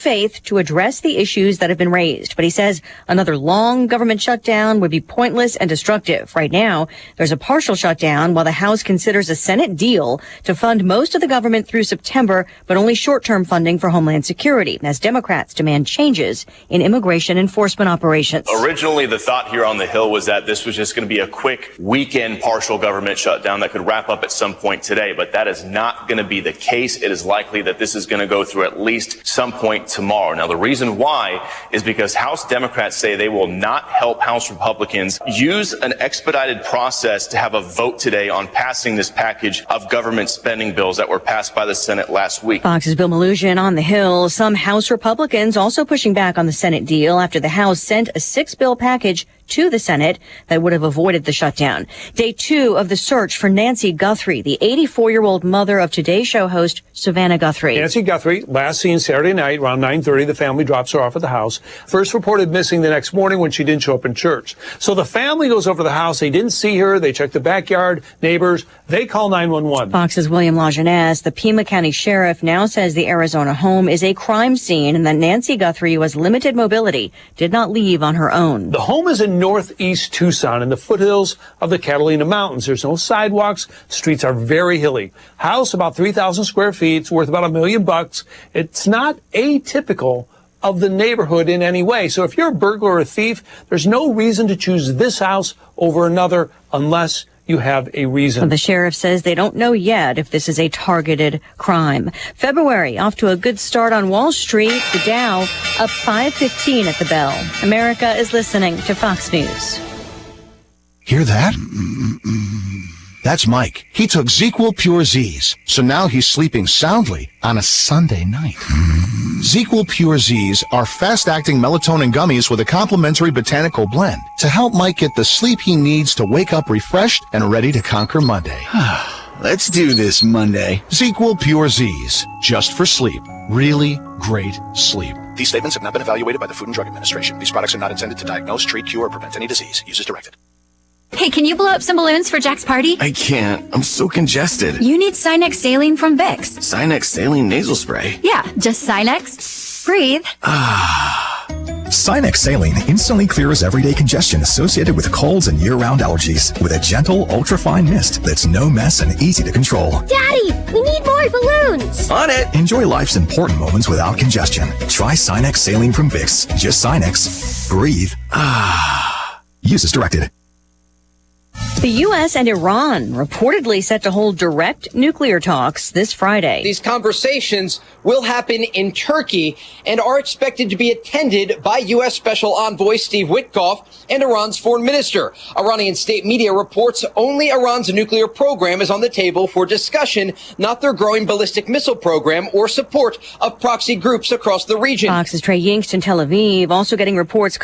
faith to address the issues that have been raised. But he says another long government shutdown would be pointless and destructive. Right now, there's a partial shutdown while the House considers a Senate deal to fund most of the government through September, but only short-term funding for Homeland Security, as Democrats demand changes in immigration enforcement operations. Originally, the thought here on the Hill was that this was just going to be a quick weekend partial government shutdown that could wrap up at some point today, but that is not going to be the case. It is likely that this is going to go through at least some point tomorrow. Now, the reason why is because House Democrats say they will not help House Republicans use an expedited process to have a vote today on passing this package of government spending bills that were passed by the Senate last week. Fox's Bill Malugin on the Hill. Some House Republicans also pushing back on the Senate deal after the House sent a 6-bill package to the Senate that would have avoided the shutdown. Day 2 of the search for Nancy Guthrie, the 84-year-old mother of Today Show host Savannah Guthrie. Nancy Guthrie, last seen Saturday night around 9:30. The family drops her off at the house. First reported missing the next morning when she didn't show up in church. So the family goes over to the house. They didn't see her. They check the backyard, neighbors. They call 911. Fox's William Lajeunesse, the Pima County Sheriff, now says the Arizona home is a crime scene and that Nancy Guthrie, who has limited mobility, did not leave on her own. The home is in northeast Tucson in the foothills of the Catalina Mountains. There's no sidewalks. Streets are very hilly. House about 3,000 square feet. It's worth about $1 million. It's not atypical of the neighborhood in any way. So if you're a burglar or a thief, there's no reason to choose this house over another unless you have a reason. The sheriff says they don't know yet if this is a targeted crime. February off to a good start on Wall Street. The Dow up 5.15 at the bell. America is listening to Fox News. Hear that? That's Mike. He took ZQL Pure Z's, so now he's sleeping soundly on a Sunday night. ZQL Pure Z's are fast-acting melatonin gummies with a complementary botanical blend to help Mike get the sleep he needs to wake up refreshed and ready to conquer Monday. Let's do this Monday. ZQL Pure Z's, just for sleep. Really great sleep. These statements have not been evaluated by the Food and Drug Administration. These products are not intended to diagnose, treat, cure, or prevent any disease. Use as directed. Hey, can you blow up some balloons for Jack's party? I can't. I'm so congested. You need Sinex Saline from Vicks. Sinex Saline nasal spray? Yeah, just Sinex. Breathe. Sinex Saline instantly clears everyday congestion associated with colds and year-round allergies with a gentle, ultra-fine mist that's no mess and easy to control. Daddy, we need more balloons. On it. Enjoy life's important moments without congestion. Try Sinex Saline from Vicks. Just Sinex. Breathe. Use as directed. The U.S. and Iran reportedly set to hold direct nuclear talks this Friday. These conversations will happen in Turkey and are expected to be attended by U.S. Special Envoy Steve Witkoff and Iran's foreign minister. Iranian state media reports only Iran's nuclear program is on the table for discussion, not their growing ballistic missile program or support of proxy groups across the region. Fox's Trey Yingst in Tel Aviv also getting reports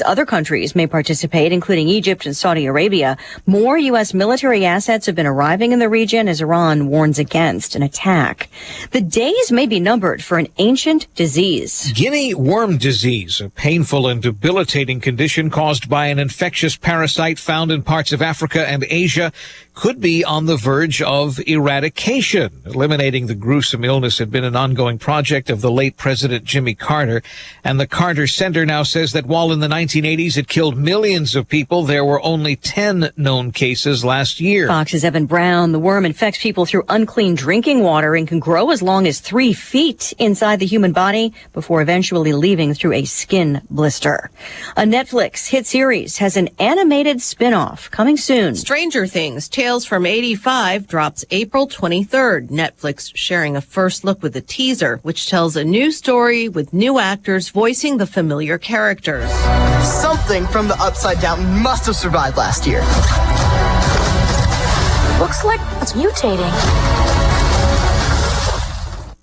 other countries may participate, including Egypt and Saudi Arabia. More U.S. military assets have been arriving in the region as Iran warns against an attack. The days may be numbered for an ancient disease. Guinea worm disease, a painful and debilitating condition caused by an infectious parasite found in parts of Africa and Asia, could be on the verge of eradication. Eliminating the gruesome illness had been an ongoing project of the late President Jimmy Carter, and the Carter Center now says that while in the 1980s it killed millions of people, there were only 10 known cases last year. Fox's Evan Brown. The worm infects people through unclean drinking water and can grow as long as 3 feet inside the human body before eventually leaving through a skin blister. A Netflix hit series has an animated spin-off coming soon. Stranger Things, Tales from 85 drops April 23rd. Netflix sharing a first look with a teaser, which tells a new story with new actors voicing the familiar characters. Something from the Upside Down must have survived last year. Looks like it's mutating.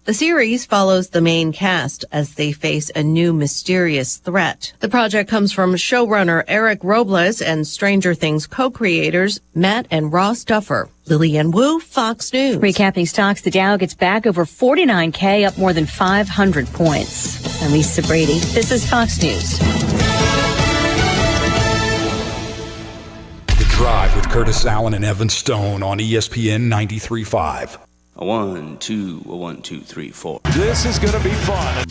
The series follows the main cast as they face a new mysterious threat. The project comes from showrunner Eric Robles and Stranger Things co-creators Matt and Ross Duffer. Lillian Wu, Fox News. Recapping stocks, the Dow gets back over 49K, up more than 500 points. I'm Lisa Brady. This is Fox News. The Drive with Curtis Allen and Evan Stone on ESPN 93.5. A 1, 2, 1, 2, 3, 4. This is going to be fun.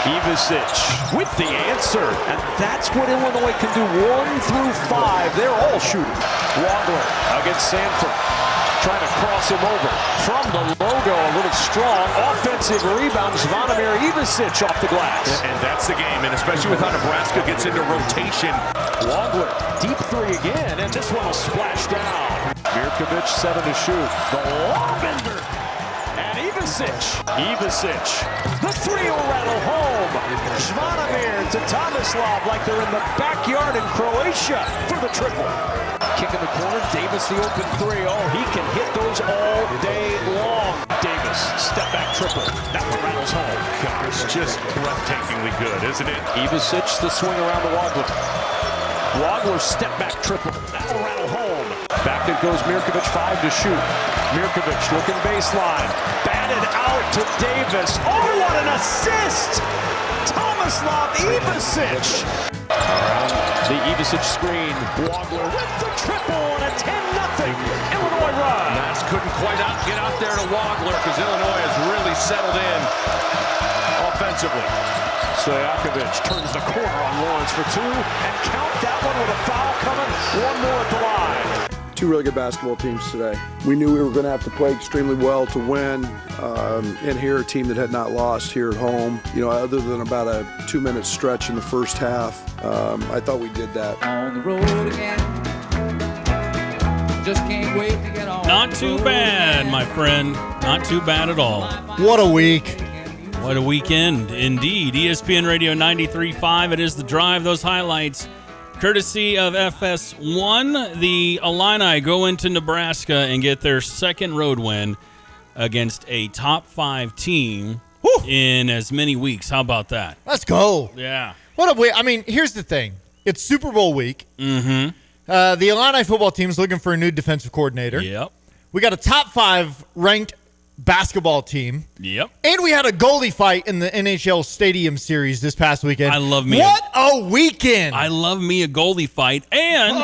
Ivisic with the answer, and that's what Illinois can do. 1 through 5, they're all shooting. Wagler against Sanford, trying to cross him over. From the logo, a little strong. Offensive rebound, Zvonimir Ivisic off the glass. And that's the game, and especially with how Nebraska gets into rotation. Wagler, deep 3 again, and this one will splash down. Mirkovic, 7 to shoot. The lob ender. And Ivisic, the 3 will rattle home. Zvonimir to Tomislav like they're in the backyard in Croatia for the triple. Kick in the corner, Davis the open 3. Oh, he can hit those all day long. Davis, step back triple. That one rattles home. Gosh, just breathtakingly good, isn't it? Ivisic, the swing around to Wagler. Wagler, step back triple. That will rattle home. Back it goes Mirkovic, 5 to shoot. Mirkovic looking baseline. Batted out to Davis. Oh, what an assist! Tomislav Ivisic. Around the Ivisic screen. Wagler with the triple and a 10-0 Illinois run. Nats couldn't quite get out there to Wagler because Illinois has really settled in offensively. Stojakovic turns the corner on Lawrence for 2, and count that one with a foul coming. 1 more at the line. 2 really good basketball teams today. We knew we were going to have to play extremely well to win. And here, a team that had not lost here at home, other than about a 2-minute stretch in the first half. I thought we did that. On the road again. Just can't wait to get on. Not too bad, my friend. Not too bad at all. What a week. What a weekend, indeed. ESPN Radio 93.5. It is The Drive. Those highlights, courtesy of FS1. The Illini go into Nebraska and get their second road win against a top 5 team in as many weeks. How about that? Let's go. Yeah. What a week. I mean, here's the thing. It's Super Bowl week. Mm-hmm. The Illini football team is looking for a new defensive coordinator. Yep. We got a top 5 ranked basketball team. Yep. And we had a goalie fight in the NHL Stadium Series this past weekend. I love me. What a weekend. I love me a goalie fight. And,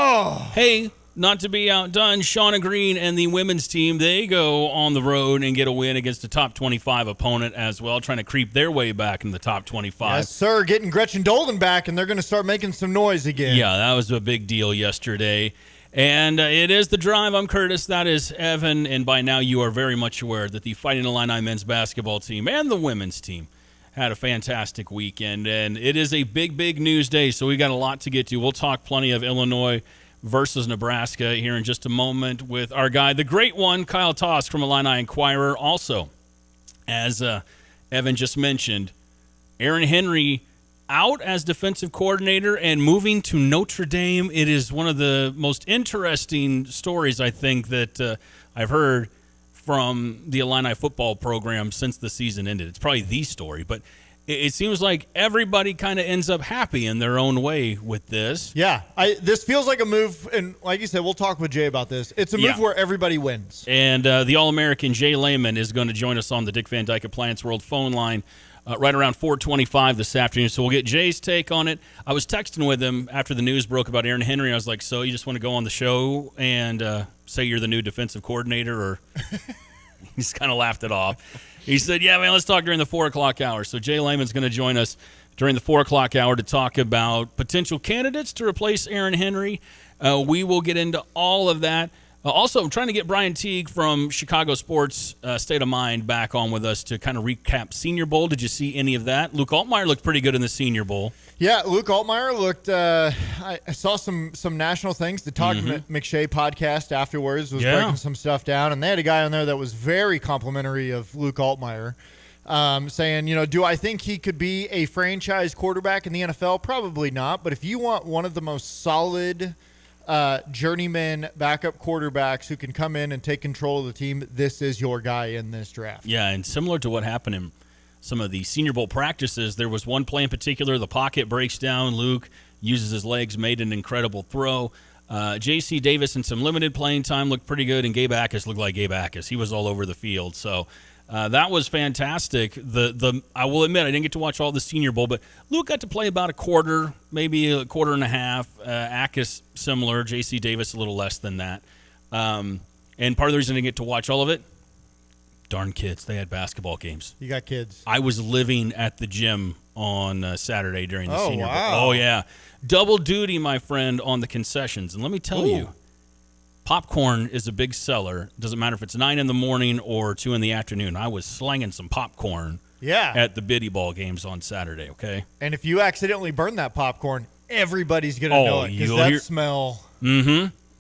hey, not to be outdone, Shauna Green and the women's team, they go on the road and get a win against a top 25 opponent as well, trying to creep their way back in the top 25. Yes, sir. Getting Gretchen Dolden back, and they're going to start making some noise again. Yeah, that was a big deal yesterday. And it is The Drive. I'm Curtis. That is Evan. And by now you are very much aware that the Fighting Illini men's basketball team and the women's team had a fantastic weekend. And it is a big, big news day, so we got a lot to get to. We'll talk plenty of Illinois versus Nebraska here in just a moment with our guy, the great one, Kyle Tosk from Illini Inquirer. Also, as Evan just mentioned, Aaron Henry out as defensive coordinator and moving to Notre Dame. It is one of the most interesting stories, I think, that I've heard from the Illini football program since the season ended. It's probably the story, but it seems like everybody kind of ends up happy in their own way with this. Yeah, this feels like a move, and like you said, we'll talk with Jay about this. It's a move where everybody wins. And the All-American Jay Lehman is going to join us on the Dick Van Dyke Appliance World phone line right around 4:25 this afternoon. So we'll get Jay's take on it. I was texting with him after the news broke about Aaron Henry. I was like, so you just want to go on the show and say you're the new defensive coordinator? Or he just kind of laughed it off. He said, yeah, man, let's talk during the 4 o'clock hour. So Jay Lehman's going to join us during the 4 o'clock hour to talk about potential candidates to replace Aaron Henry. We will get into all of that. Also, I'm trying to get Brian Teague from Chicago Sports State of Mind back on with us to kind of recap Senior Bowl. Did you see any of that? Luke Altmaier looked pretty good in the Senior Bowl. Yeah, Luke Altmaier looked I saw some national things. The Todd McShay podcast afterwards was breaking some stuff down, and they had a guy on there that was very complimentary of Luke Altmaier, saying, do I think he could be a franchise quarterback in the NFL? Probably not, but if you want one of the most solid journeyman backup quarterbacks who can come in and take control of the team, this is your guy in this draft. Yeah, and similar to what happened in some of the Senior Bowl practices, there was one play in particular, the pocket breaks down, Luke uses his legs, made an incredible throw. J.C. Davis in some limited playing time looked pretty good, and Gabe Akis looked like Gabe Akis. He was all over the field, so that was fantastic. I will admit, I didn't get to watch all the Senior Bowl, but Luke got to play about a quarter, maybe a quarter and a half. Akis similar, J.C. Davis a little less than that. And part of the reason I didn't get to watch all of it, darn kids, they had basketball games. You got kids. I was living at the gym on Saturday during the Senior Bowl. Wow. Oh, yeah. Double duty, my friend, on the concessions. And let me tell you, popcorn is a big seller. Doesn't matter if it's 9 in the morning or 2 in the afternoon. I was slanging some popcorn at the Biddy Ball games on Saturday, okay? And if you accidentally burn that popcorn, everybody's going to know it because that smell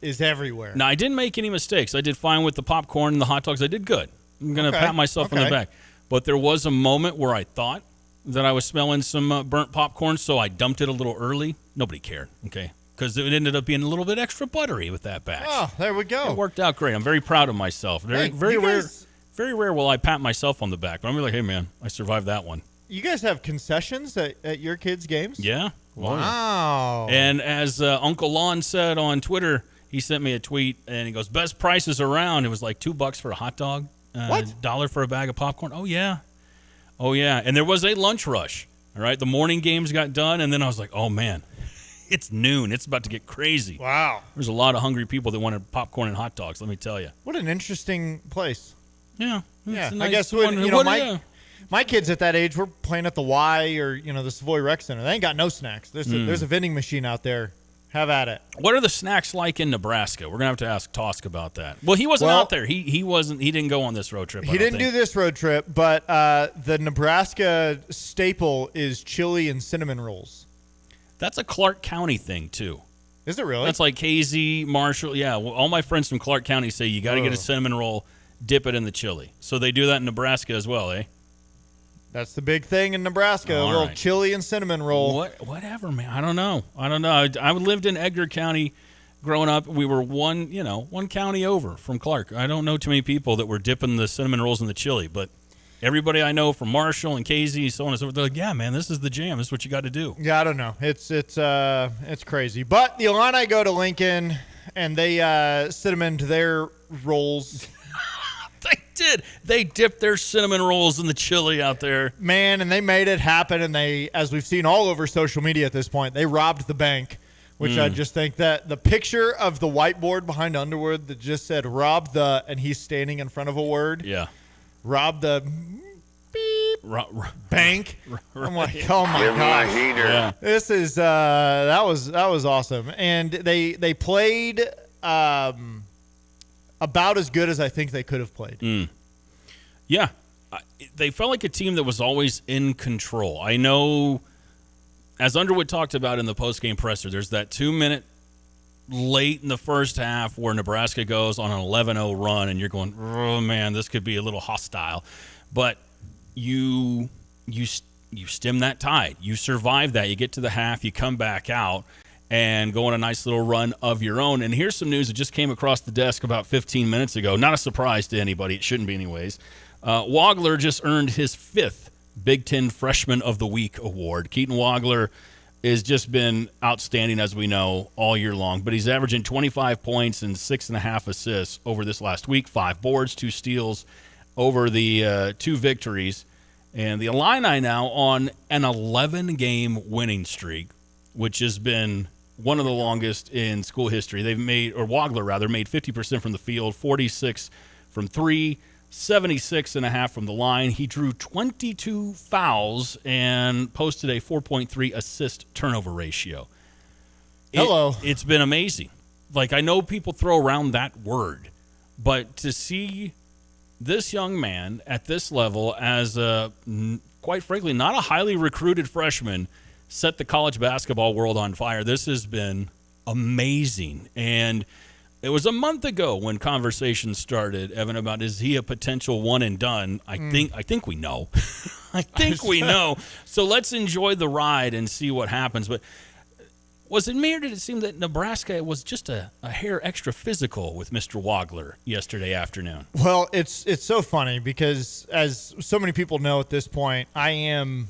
is everywhere. Now, I didn't make any mistakes. I did fine with the popcorn and the hot dogs. I did good. I'm going to pat myself on the back. But there was a moment where I thought that I was smelling some burnt popcorn, so I dumped it a little early. Nobody cared, okay? Because it ended up being a little bit extra buttery with that batch. Oh, there we go. It worked out great. I'm very proud of myself. Very rare will I pat myself on the back. But I'm like, hey, man, I survived that one. You guys have concessions at your kids' games? Yeah. Wow. And as Uncle Lon said on Twitter, he sent me a tweet, and he goes, best prices around. It was like $2 for a hot dog. What? $1 for a bag of popcorn. Oh, yeah. And there was a lunch rush. All right. The morning games got done, and then I was like, oh, man, it's noon. It's about to get crazy. Wow. There's a lot of hungry people that wanted popcorn and hot dogs, let me tell you. What an interesting place. Yeah. Yeah. Nice I guess my kids at that age were playing at the Y or, the Savoy Rec Center. They ain't got no snacks. There's a vending machine out there. Have at it. What are the snacks like in Nebraska? We're going to have to ask Tosk about that. Well, he wasn't out there. He didn't go on this road trip. He didn't do this road trip, but the Nebraska staple is chili and cinnamon rolls. That's a Clark County thing, too. Is it really? That's like KZ, Marshall. Yeah, well, all my friends from Clark County say you got to get a cinnamon roll, dip it in the chili. So they do that in Nebraska as well, eh? That's the big thing in Nebraska, a little chili and cinnamon roll. Whatever, man. I don't know. I lived in Edgar County growing up. We were one county over from Clark. I don't know too many people that were dipping the cinnamon rolls in the chili, but everybody I know from Marshall and KZ, so on and so forth, they're like, yeah, man, this is the jam. This is what you got to do. Yeah, I don't know. It's crazy. But the Illini go to Lincoln, and they cinnamon to their rolls. They dipped their cinnamon rolls in the chili out there. Man, and they made it happen, and they, as we've seen all over social media at this point, they robbed the bank, which I just think that the picture of the whiteboard behind Underwood that just said rob the, and he's standing in front of a word. Yeah. Rob the bank. I'm like, oh my gosh. Yeah. This is, that was awesome. And they played, about as good as I think they could have played. Yeah. They felt like a team that was always in control. I know, as Underwood talked about in the postgame presser, there's that 2-minute late in the first half where Nebraska goes on an 11-0 run, and you're going, oh, man, this could be a little hostile. But you stem that tide. You survive that. You get to the half. You come back out and go on a nice little run of your own. And here's some news that just came across the desk about 15 minutes ago. Not a surprise to anybody. It shouldn't be anyways. Wagler just earned his 5th Big Ten Freshman of the Week award. Keaton Wagler has just been outstanding, as we know, all year long. But he's averaging 25 points and 6.5 assists over this last week, 5 boards, 2 steals over the 2 victories. And the Illini now on an 11-game winning streak, which has been one of the longest in school history. Wagler made 50% from the field, 46 from 3, 76.5 from the line. He drew 22 fouls and posted a 4.3 assist turnover ratio. It's been amazing. Like, I know people throw around that word, but to see this young man at this level as quite frankly, not a highly recruited freshman set the college basketball world on fire. This has been amazing. And it was a month ago when conversations started, Evan, about is he a potential one and done? I think we know. I think we know. So let's enjoy the ride and see what happens. But was it me, or did it seem that Nebraska was just a hair extra physical with Mr. Wagler yesterday afternoon? Well, it's so funny because, as so many people know at this point, I am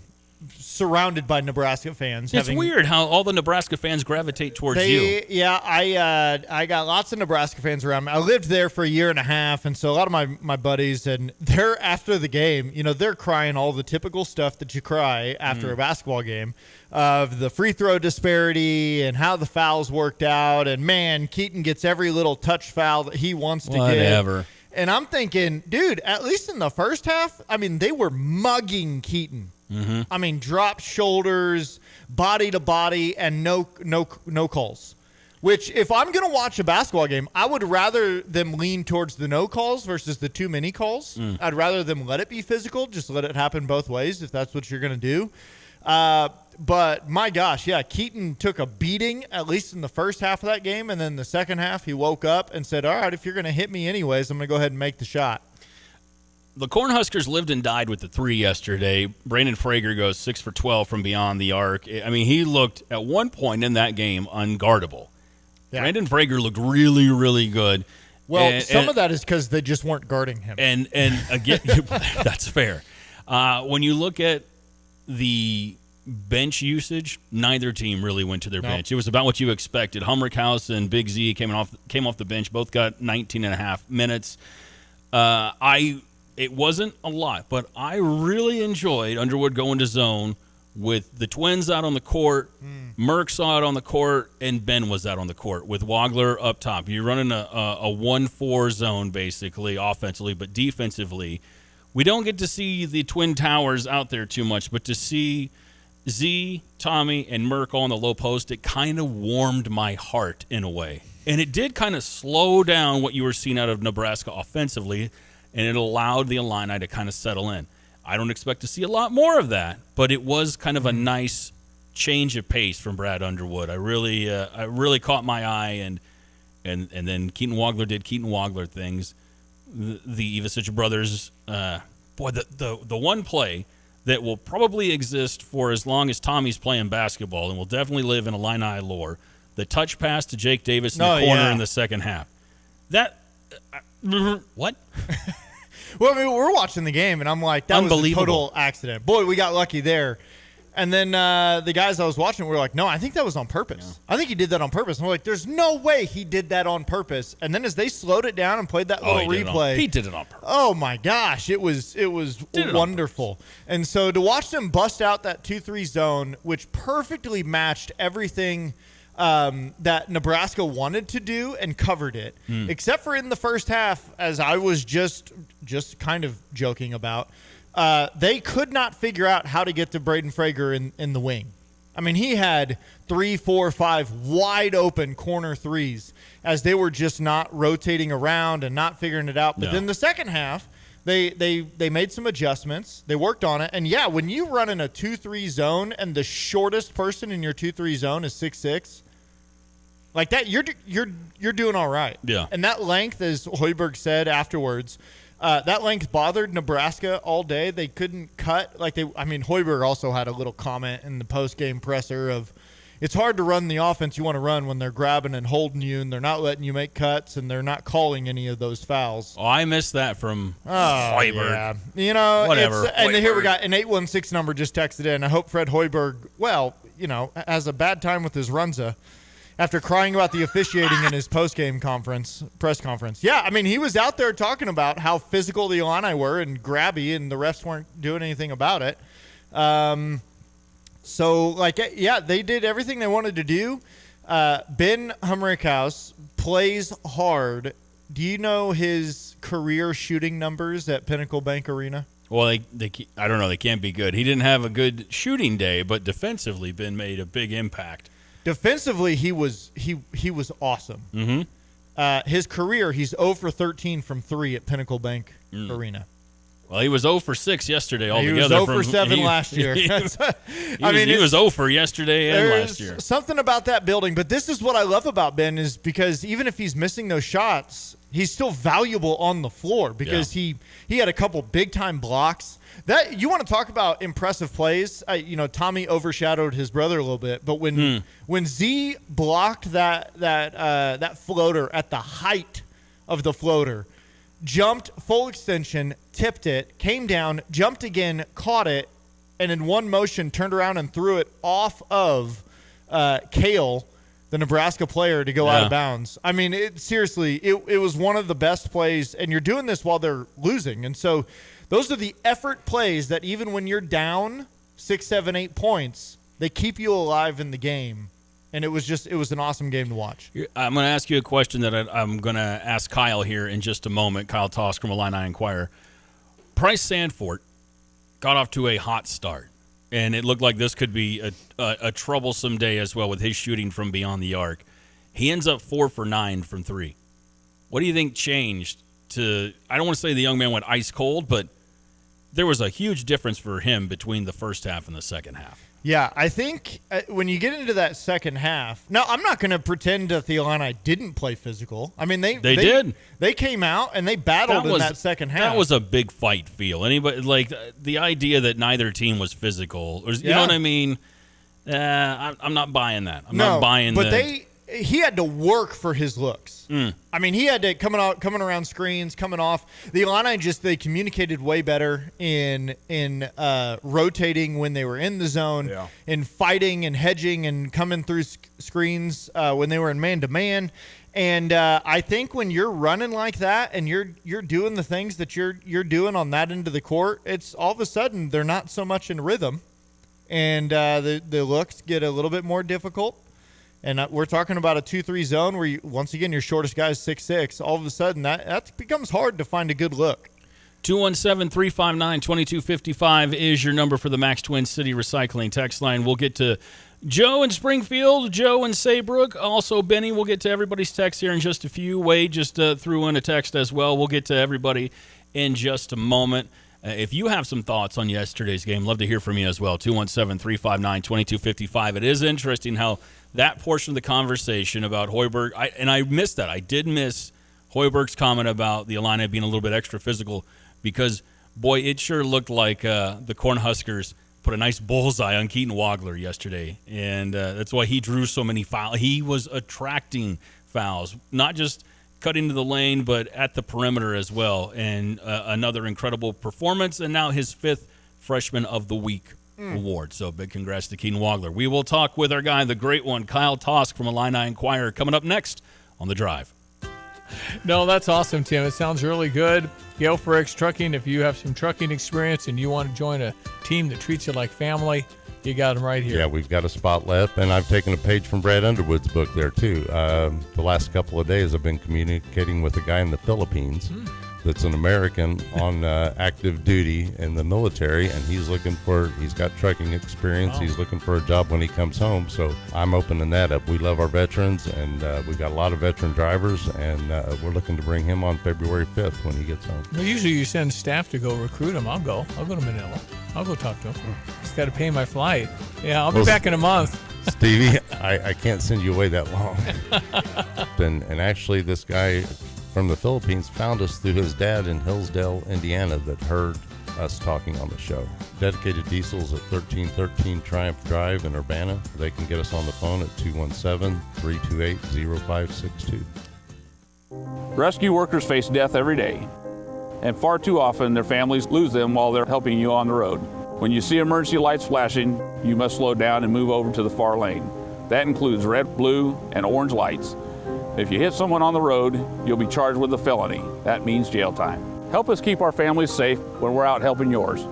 surrounded by Nebraska fans. It's weird how all the Nebraska fans gravitate towards you. Yeah, I got lots of Nebraska fans around me. I lived there for a year and a half, and so a lot of my buddies, and they're after the game, they're crying all the typical stuff that you cry after a basketball game, of the free throw disparity and how the fouls worked out, and man, Keaton gets every little touch foul that he wants to get. Whatever. And I'm thinking, dude, at least in the first half, they were mugging Keaton. Mm-hmm. I mean, drop shoulders, body to body, and no calls. Which, if I'm going to watch a basketball game, I would rather them lean towards the no calls versus the too many calls. I'd rather them let it be physical, just let it happen both ways if that's what you're going to do. But my gosh, yeah, Keaton took a beating, at least in the first half of that game, and then the second half he woke up and said, all right, if you're going to hit me anyways, I'm going to go ahead and make the shot. The Cornhuskers lived and died with the three yesterday. Brandon Frager goes 6 for 12 from beyond the arc. I mean, he looked at one point in that game unguardable. Yeah. Brandon Frager looked really, really good. Well, some of that is because they just weren't guarding him. And again, that's fair. When you look at the bench usage, neither team really went to their bench. It was about what you expected. Humrickhouse and Big Z came off the bench. Both got 19 and a half minutes. It wasn't a lot, but I really enjoyed Underwood going to zone with the Twins out on the court, Merck's out on the court, and Ben was out on the court with Wagler up top. You're running a 1-4 zone, basically, offensively, but defensively. We don't get to see the Twin Towers out there too much, but to see Z, Tommy, and Merck on the low post, it kind of warmed my heart in a way. And it did kind of slow down what you were seeing out of Nebraska offensively, and it allowed the Illini to kind of settle in. I don't expect to see a lot more of that, but it was kind of a nice change of pace from Brad Underwood. I really caught my eye, and then Keaton Wagler did Keaton Wagler things. The Ivasic brothers, the one play that will probably exist for as long as Tommy's playing basketball and will definitely live in Illini lore, the touch pass to Jake Davis in the corner in the second half. What? Well, I mean, we're watching the game, and I'm like, that was a total accident. Boy, we got lucky there. And then the guys I was watching were like, no, I think that was on purpose. Yeah. I think he did that on purpose. And we're like, there's no way he did that on purpose. And then as they slowed it down and played that little replay. He did it on purpose. Oh, my gosh. It was wonderful. And so to watch them bust out that 2-3 zone, which perfectly matched everything that Nebraska wanted to do and covered it, except for in the first half, as I was just kind of joking about. They could not figure out how to get to Braden Frager in the wing. I mean, he had 3, 4, 5 wide open corner threes as they were just not rotating around and not figuring it out. But then the second half, they made some adjustments. They worked on it. And, yeah, when you run in a 2-3 zone and the shortest person in your 2-3 zone is 6'6", like that, you're doing all right. Yeah. And that length, as Hoiberg said afterwards, that length bothered Nebraska all day. They couldn't cut. Hoiberg also had a little comment in the post-game presser of, it's hard to run the offense you want to run when they're grabbing and holding you and they're not letting you make cuts and they're not calling any of those fouls. Oh, I missed that from Hoiberg. Yeah. You know, whatever. And here we got an 816 number just texted in. I hope Fred Hoiberg, has a bad time with his Runza after crying about the officiating in his post-game press conference. Yeah, I mean, he was out there talking about how physical the Illini were and grabby, and the refs weren't doing anything about it. They did everything they wanted to do. Ben Humrickhouse plays hard. Do you know his career shooting numbers at Pinnacle Bank Arena? Well, I don't know. They can't be good. He didn't have a good shooting day, but defensively, Ben made a big impact. Defensively, he was awesome. Mm-hmm. His career, he's 0 for 13 from 3 at Pinnacle Bank Arena. Well, he was 0 for 6 yesterday altogether. He was 0 for 7 last year. He was 0 for yesterday and last year. Something about that building, but this is what I love about Ben is because even if he's missing those shots, he's still valuable on the floor because he had a couple big-time blocks. That you want to talk about impressive plays. Tommy overshadowed his brother a little bit, but when Z blocked that floater at the height of the floater, jumped full extension, tipped it, came down, jumped again, caught it, and in one motion turned around and threw it off of Kale, the Nebraska player, to go out of bounds. I mean, it was one of the best plays, and you're doing this while they're losing. And so those are the effort plays that even when you're down 6, 7, 8 points, they keep you alive in the game. And it was an awesome game to watch. I'm going to ask you a question that I'm going to ask Kyle here in just a moment. Kyle Tosk from Illini Inquirer. Price Sandfort got off to a hot start. And it looked like this could be a troublesome day as well with his shooting from beyond the arc. He ends up 4 for 9 from 3. What do you think changed to, I don't want to say the young man went ice cold, but there was a huge difference for him between the first half and the second half. Yeah, I think when you get into that second half, now I'm not going to pretend that the Illini didn't play physical. I mean, they did. They came out and they battled in that second half. That was a big fight feel. Anybody like the idea that neither team was physical, or, you know what I mean? I'm not buying that. I'm not buying that. But he had to work for his looks. I mean, he had to coming around screens, coming off. The Illini they communicated way better in rotating when they were in the zone, in fighting and hedging and coming through screens when they were in man-to-man. And I think when you're running like that and you're doing the things that you're doing on that end of the court, it's all of a sudden they're not so much in rhythm, and the looks get a little bit more difficult. And we're talking about a 2-3 zone where, once again, your shortest guy is 6'6". All of a sudden, that becomes hard to find a good look. 217-359-2255 is your number for the Max Twin City Recycling text line. We'll get to Joe in Springfield, Joe in Saybrook, also Benny. We'll get to everybody's text here in just a few. Wade just threw in a text as well. We'll get to everybody in just a moment. If you have some thoughts on yesterday's game, love to hear from you as well. 217-359-2255. It is interesting how that portion of the conversation about Hoiberg, I missed that. I did miss Hoiberg's comment about the Illini being a little bit extra physical because, boy, it sure looked like the Cornhuskers put a nice bullseye on Keaton Wagler yesterday, and that's why he drew so many fouls. He was attracting fouls, not just cutting to the lane, but at the perimeter as well, and another incredible performance, and now his 5th Freshman of the Week award. So big congrats to Keaton Wagler. We will talk with our guy, the great one, Kyle Tosk from Illini Inquirer, coming up next on The Drive. No, that's awesome, Tim. It sounds really good. Gale for X Trucking, if you have some trucking experience and you want to join a team that treats you like family, you got them right here. Yeah, we've got a spot left, and I've taken a page from Brad Underwood's book there, too. The last couple of days I've been communicating with a guy in the Philippines that's an American on active duty in the military, and he's got trucking experience. Wow. He's looking for a job when he comes home, so I'm opening that up. We love our veterans, and we've got a lot of veteran drivers, and we're looking to bring him on February 5th when he gets home. Well, usually you send staff to go recruit him. I'll go to Manila. I'll go talk to him. Just got to pay my flight. Yeah, I'll be back in a month. Stevie, I can't send you away that long. and actually, this guy from the Philippines found us through his dad in Hillsdale, Indiana, that heard us talking on the show. Dedicated Diesels at 1313 Triumph Drive in Urbana. They can get us on the phone at 217-328-0562. Rescue workers face death every day, and far too often their families lose them while they're helping you on the road. When you see emergency lights flashing, you must slow down and move over to the far lane. That includes red, blue, and orange lights. If you hit someone on the road, you'll be charged with a felony. That means jail time. Help us keep our families safe when we're out helping yours.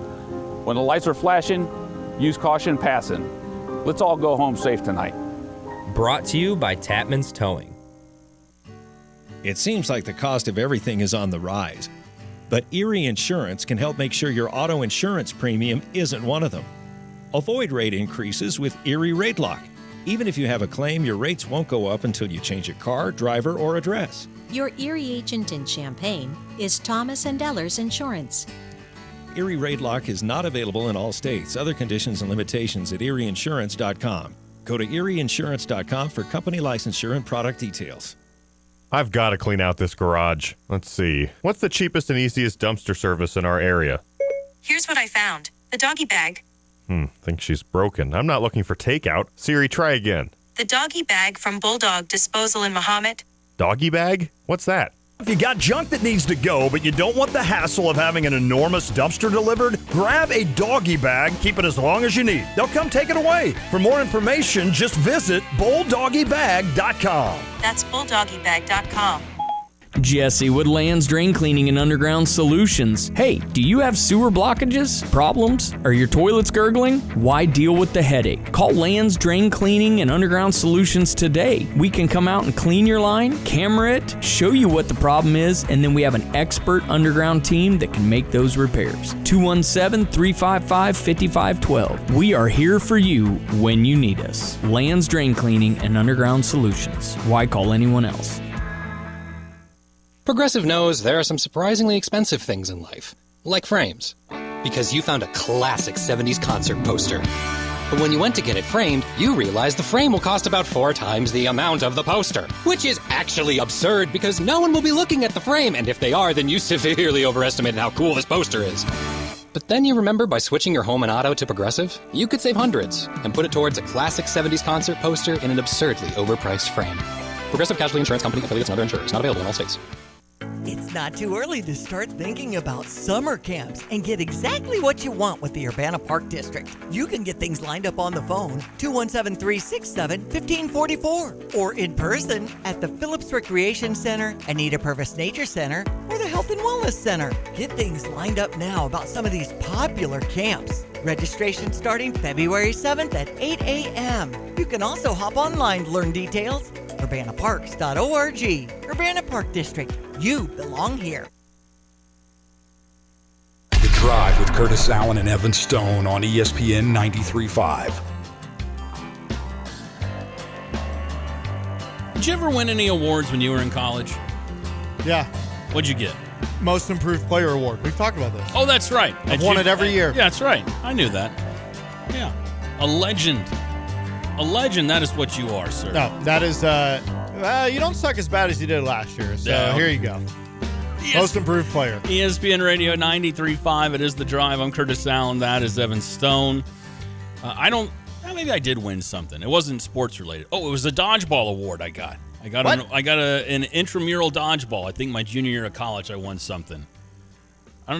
When the lights are flashing, use caution passing. Let's all go home safe tonight. Brought to you by Tapman's Towing. It seems like the cost of everything is on the rise, but Erie Insurance can help make sure your auto insurance premium isn't one of them. Avoid rate increases with Erie Rate Lock. Even if you have a claim, your rates won't go up until you change your car, driver, or address. Your Erie agent in Champaign is Thomas & Ellers Insurance. Erie Rate Lock is not available in all states. Other conditions and limitations at erieinsurance.com. Go to erieinsurance.com for company licensure and product details. I've got to clean out this garage. Let's see. What's the cheapest and easiest dumpster service in our area? Here's what I found. The doggy bag. Think she's broken. I'm not looking for takeout. Siri, try again. The doggy bag from Bulldog Disposal in Mahomet. Doggy bag? What's that? If you got junk that needs to go, but you don't want the hassle of having an enormous dumpster delivered, grab a doggy bag, keep it as long as you need. They'll come take it away. For more information, just visit bulldoggybag.com. That's bulldoggybag.com. Jesse with Land's Drain Cleaning and Underground Solutions. Hey, do you have sewer blockages, problems? Are your toilets gurgling? Why deal with the headache? Call Land's Drain Cleaning and Underground Solutions today. We can come out and clean your line, camera it, show you what the problem is, and then we have an expert underground team that can make those repairs. 217-355-5512. We are here for you when you need us. Land's Drain Cleaning and Underground Solutions. Why call anyone else? Progressive knows there are some surprisingly expensive things in life, like frames, because you found a classic 70s concert poster. But when you went to get it framed, you realized the frame will cost about 4 times the amount of the poster, which is actually absurd because no one will be looking at the frame, and if they are, then you severely overestimated how cool this poster is. But then you remember by switching your home and auto to Progressive, you could save hundreds and put it towards a classic 70s concert poster in an absurdly overpriced frame. Progressive Casualty Insurance Company, affiliates, and other insurers. Not available in all states. It's not too early to start thinking about summer camps and get exactly what you want with the Urbana Park District. You can get things lined up on the phone, 217-367-1544, or in person at the Phillips Recreation Center, Anita Purvis Nature Center, or the Health and Wellness Center. Get things lined up now about some of these popular camps. Registration starting February 7th at 8 a.m. You can also hop online to learn details. UrbanaParks.org. Urbana Park District. You belong here. The Drive with Curtis Allen and Evan Stone on ESPN 93.5. Did you ever win any awards when you were in college? Yeah. What'd you get? Most Improved Player Award. We've talked about this. Oh, that's right. I've won it every year. Yeah, that's right. I knew that. Yeah. A legend. A legend, that is what you are, sir. No, that is, you don't suck as bad as you did last year. So here you go. Most Improved Player. ESPN Radio 93.5. It is The Drive. I'm Curtis Allen. That is Evan Stone. Maybe I did win something. It wasn't sports related. Oh, it was a dodgeball award I got. I got an intramural dodgeball. I think my junior year of college I won something.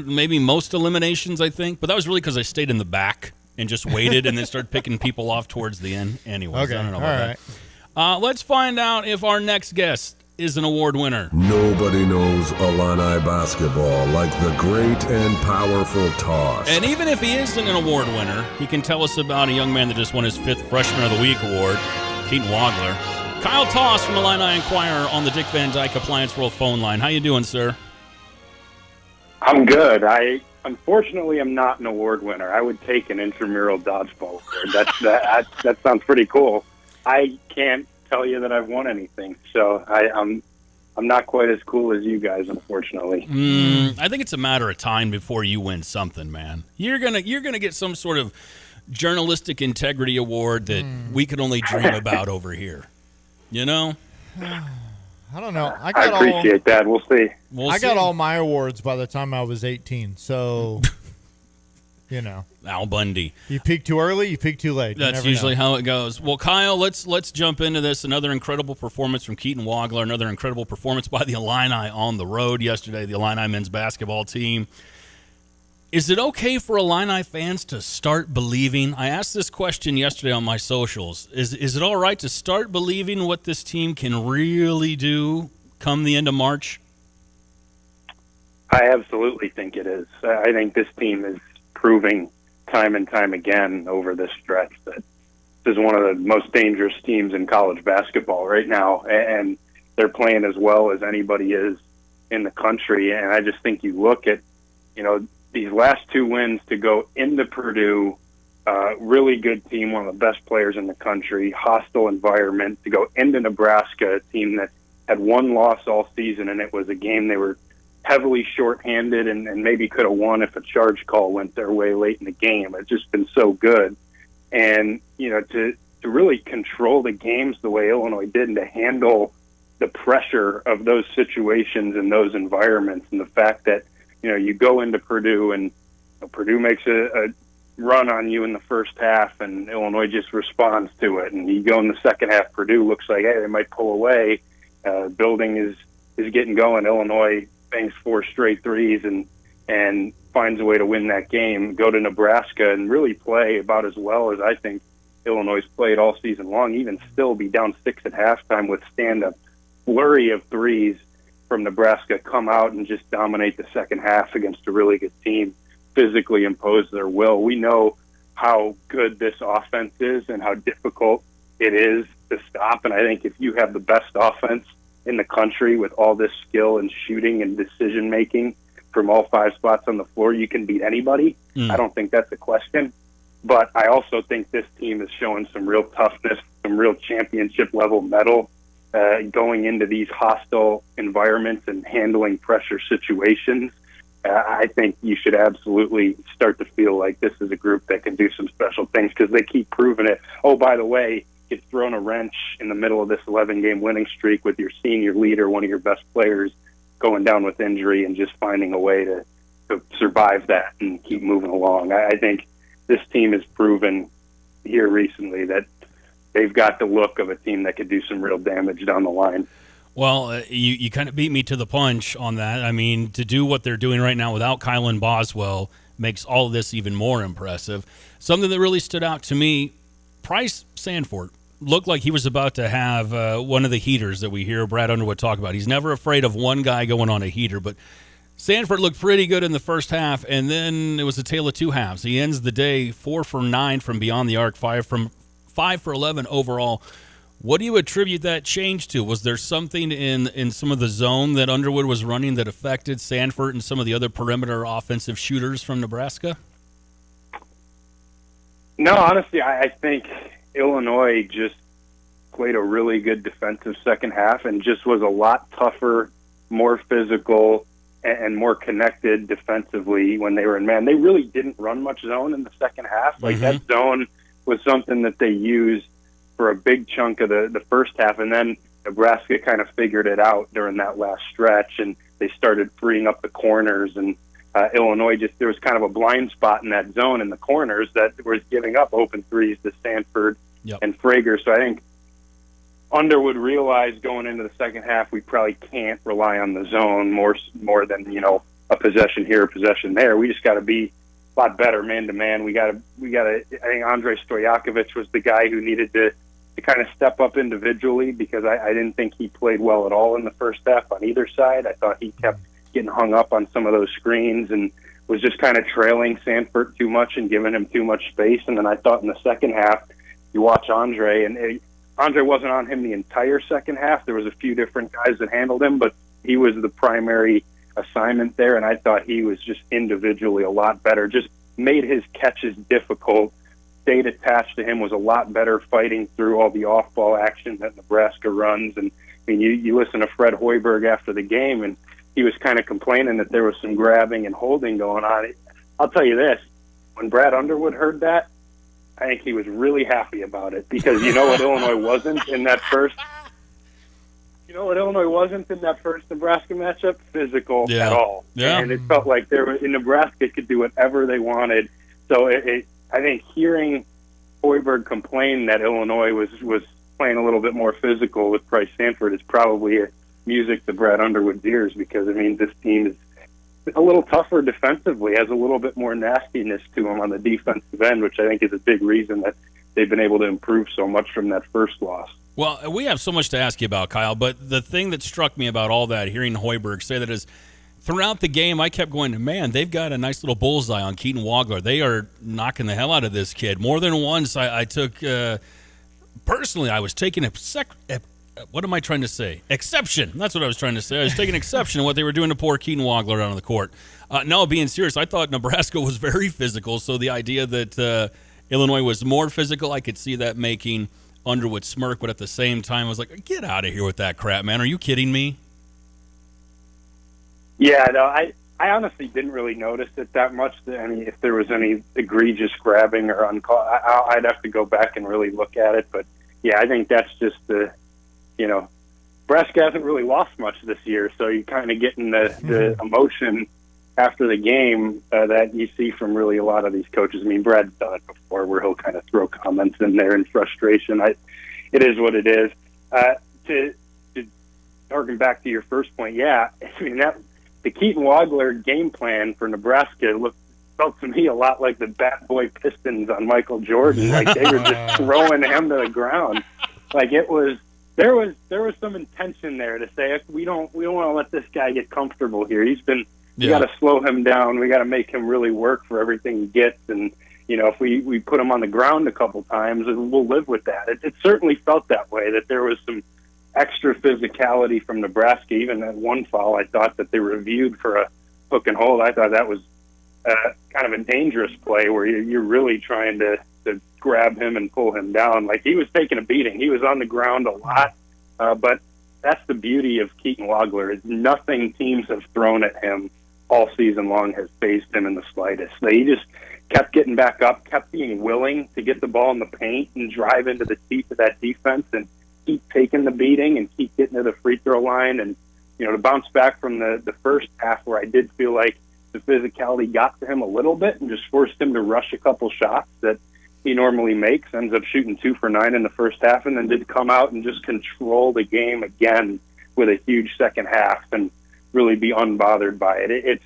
Maybe most eliminations, I think. But that was really because I stayed in the back and just waited and then started picking people off towards the end. Anyways, okay. I don't know about that. Let's find out if our next guest is an award winner. Nobody knows Illini basketball like the great and powerful Toss. And even if he isn't an award winner, he can tell us about a young man that just won his 5th Freshman of the Week award, Keaton Wagler. Kyle Toss from Illini Inquirer on the Dick Van Dyke Appliance World phone line. How you doing, sir? I'm good. Unfortunately, I'm not an award winner. I would take an intramural dodgeball award. That sounds pretty cool. I can't tell you that I've won anything, so I'm not quite as cool as you guys, unfortunately. I think it's a matter of time before you win something, man. You're gonna get some sort of journalistic integrity award that we could only dream about over here. You know? I don't know. I appreciate that. We'll see. I got all my awards by the time I was 18, so, you know. Al Bundy. You peak too early, you peak too late. That's usually how it goes. Well, Kyle, let's jump into this. Another incredible performance from Keaton Wagler. Another incredible performance by the Illini on the road yesterday, the Illini men's basketball team. Is it okay for Illini fans to start believing? I asked this question yesterday on my socials. Is it all right to start believing what this team can really do come the end of March? I absolutely think it is. I think this team is proving time and time again over this stretch that this is one of the most dangerous teams in college basketball right now, and they're playing as well as anybody is in the country. And I just think you look at, these last 2 wins to go into Purdue, really good team, one of the best players in the country, hostile environment, to go into Nebraska, a team that had 1 loss all season, and it was a game they were heavily shorthanded and maybe could have won if a charge call went their way late in the game. It's just been so good. And, to really control the games the way Illinois did and to handle the pressure of those situations and those environments, and the fact that, you go into Purdue and Purdue makes a run on you in the first half and Illinois just responds to it. And you go in the second half, Purdue looks like, hey, they might pull away. Building is getting going. Illinois banks 4 straight threes and finds a way to win that game, go to Nebraska and really play about as well as I think Illinois played all season long, even still be down 6 at halftime, withstand a flurry of threes from Nebraska come out and just dominate the second half against a really good team, physically impose their will. We know how good this offense is and how difficult it is to stop. And I think if you have the best offense in the country with all this skill and shooting and decision-making from all 5 spots on the floor, you can beat anybody. I don't think that's a question. But I also think this team is showing some real toughness, some real championship-level mettle, going into these hostile environments and handling pressure situations. I think you should absolutely start to feel like this is a group that can do some special things because they keep proving it. Oh, by the way, get thrown a wrench in the middle of this 11-game winning streak with your senior leader, one of your best players, going down with injury and just finding a way to survive that and keep moving along. I think this team has proven here recently that they've got the look of a team that could do some real damage down the line. Well, you kind of beat me to the punch on that. I mean, to do what they're doing right now without Kylan Boswell makes all of this even more impressive. Something that really stood out to me, Price Sanford looked like he was about to have one of the heaters that we hear Brad Underwood talk about. He's never afraid of one guy going on a heater, but Sanford looked pretty good in the first half, and then it was a tale of two halves. He ends the day 4 for 9 from beyond the arc, 5 for 11 overall. What do you attribute that change to? Was there something in some of the zone that Underwood was running that affected Sanford and some of the other perimeter offensive shooters from Nebraska? No, honestly, I think Illinois just played a really good defensive second half and just was a lot tougher, more physical, and more connected defensively when they were in man. They really didn't run much zone in the second half. Like that zone was something that they used for a big chunk of the first half, and then Nebraska kind of figured it out during that last stretch, and they started freeing up the corners, and Illinois there was kind of a blind spot in that zone in the corners that was giving up open threes to Sanford and Frager. So I think Underwood realized going into the second half we probably can't rely on the zone more than, a possession here, a possession there. We just got to be a lot better man-to-man. We got to. I think Andrei Stojakovic was the guy who needed to kind of step up individually because I didn't think he played well at all in the first half on either side. I thought he kept getting hung up on some of those screens and was just kind of trailing Sanford too much and giving him too much space. And then I thought in the second half, you watch Andrei, and Andrei wasn't on him the entire second half. There was a few different guys that handled him, but he was the primary assignment there, and I thought he was just individually a lot better, just made his catches difficult, stayed attached to him, was a lot better fighting through all the off-ball action that Nebraska runs. And I mean, you listen to Fred Hoiberg after the game, and he was kind of complaining that there was some grabbing and holding going on. I'll tell you this, when Brad Underwood heard that, I think he was really happy about it because you know what Illinois wasn't in that first Nebraska matchup? Physical at all. Yeah. And it felt like in Nebraska could do whatever they wanted. So I think hearing Hoiberg complain that Illinois was playing a little bit more physical with Price Sanford is probably music to Brad Underwood's ears because, I mean, this team is a little tougher defensively, has a little bit more nastiness to them on the defensive end, which I think is a big reason that they've been able to improve so much from that first loss. Well, we have so much to ask you about, Kyle, but the thing that struck me about all that, hearing Hoiberg say that, is throughout the game, I kept going, man, they've got a nice little bullseye on Keaton Wagler. They are knocking the hell out of this kid. More than once, I took, personally, I was taking what am I trying to say? Exception. That's what I was trying to say. I was taking exception to what they were doing to poor Keaton Wagler out on the court. No, being serious, I thought Nebraska was very physical, so the idea that Illinois was more physical, I could see that making Underwood smirk, but at the same time, I was like, get out of here with that crap, man. Are you kidding me? Yeah, no, I honestly didn't really notice it that much. I mean, if there was any egregious grabbing or uncalled, I'd have to go back and really look at it. But, yeah, I think that's just Nebraska hasn't really lost much this year, so you kind of getting the emotion after the game that you see from really a lot of these coaches. I mean, Brad's done it before where he'll kind of throw comments in there in frustration. It is what it is. To harken back to your first point, yeah, I mean, the Keaton Wagler game plan for Nebraska felt to me a lot like the Bat Boy Pistons on Michael Jordan. Like they were just throwing him to the ground. Like it was there was some intention there to say we don't want to let this guy get comfortable here. He's been we got to slow him down. We got to make him really work for everything he gets. And if we put him on the ground a couple times, we'll live with that. It certainly felt that way. That there was some extra physicality from Nebraska. Even that one foul, I thought that they reviewed for a hook and hold. I thought that was kind of a dangerous play where you're really trying to grab him and pull him down. Like, he was taking a beating. He was on the ground a lot, but that's the beauty of Keaton Wagler is nothing teams have thrown at him all season long has phased him in the slightest. He just kept getting back up, kept being willing to get the ball in the paint and drive into the teeth of that defense and keep taking the beating and keep getting to the free throw line. And, to bounce back from the first half where I did feel like the physicality got to him a little bit and just forced him to rush a couple shots that he normally makes, ends up shooting 2 for 9 in the first half, and then did come out and just control the game again with a huge second half and really be unbothered by it.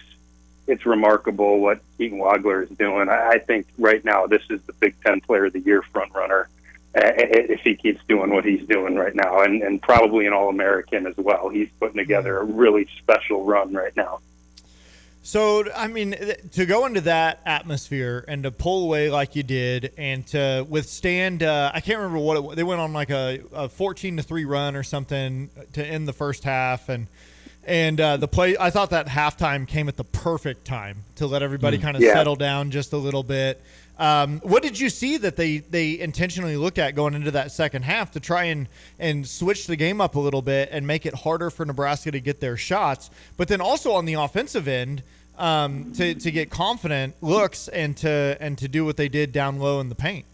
It's remarkable what Keaton Wagler is doing. I think right now this is the Big Ten Player of the Year front runner if he keeps doing what he's doing right now, and probably an All-American as well. He's putting together a really special run right now. So, I mean, to go into that atmosphere and to pull away like you did and to withstand, I can't remember what it was. They went on like a 14-3 run or something to end the first half. And the play, I thought that halftime came at the perfect time to let everybody kind of settle down just a little bit. What did you see that they intentionally looked at going into that second half to try and switch the game up a little bit and make it harder for Nebraska to get their shots, but then also on the offensive end to get confident looks and to do what they did down low in the paint?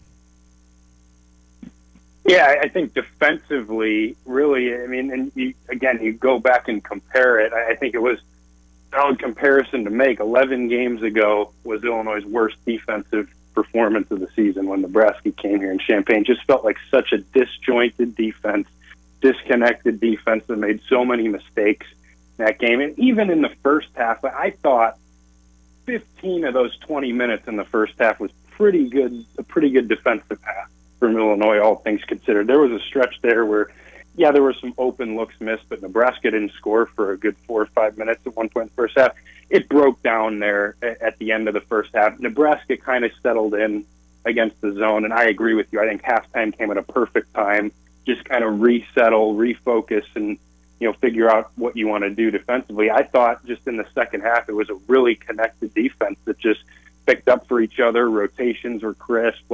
Yeah, I think defensively, really, I mean, and you go back and compare it. I think it was a solid comparison to make. 11 games ago was Illinois' worst defensive performance of the season when Nebraska came here in Champaign. Just felt like such a disjointed defense, disconnected defense that made so many mistakes in that game. And even in the first half, I thought 15 of those 20 minutes in the first half was a pretty good defensive half from Illinois, all things considered. There was a stretch there where, there were some open looks missed, but Nebraska didn't score for a good 4 or 5 minutes at one point in the first half. It broke down there at the end of the first half. Nebraska kind of settled in against the zone, and I agree with you. I think halftime came at a perfect time. Just kind of resettle, refocus, and figure out what you want to do defensively. I thought just in the second half it was a really connected defense that just picked up for each other. Rotations were crisp.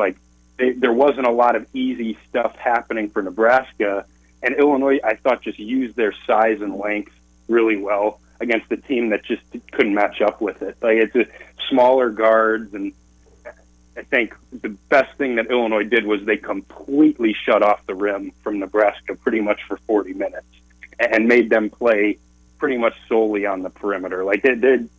There wasn't a lot of easy stuff happening for Nebraska, and Illinois, I thought, just used their size and length really well against a team that just couldn't match up with it. It's a smaller guards, and I think the best thing that Illinois did was they completely shut off the rim from Nebraska pretty much for 40 minutes and made them play pretty much solely on the perimeter.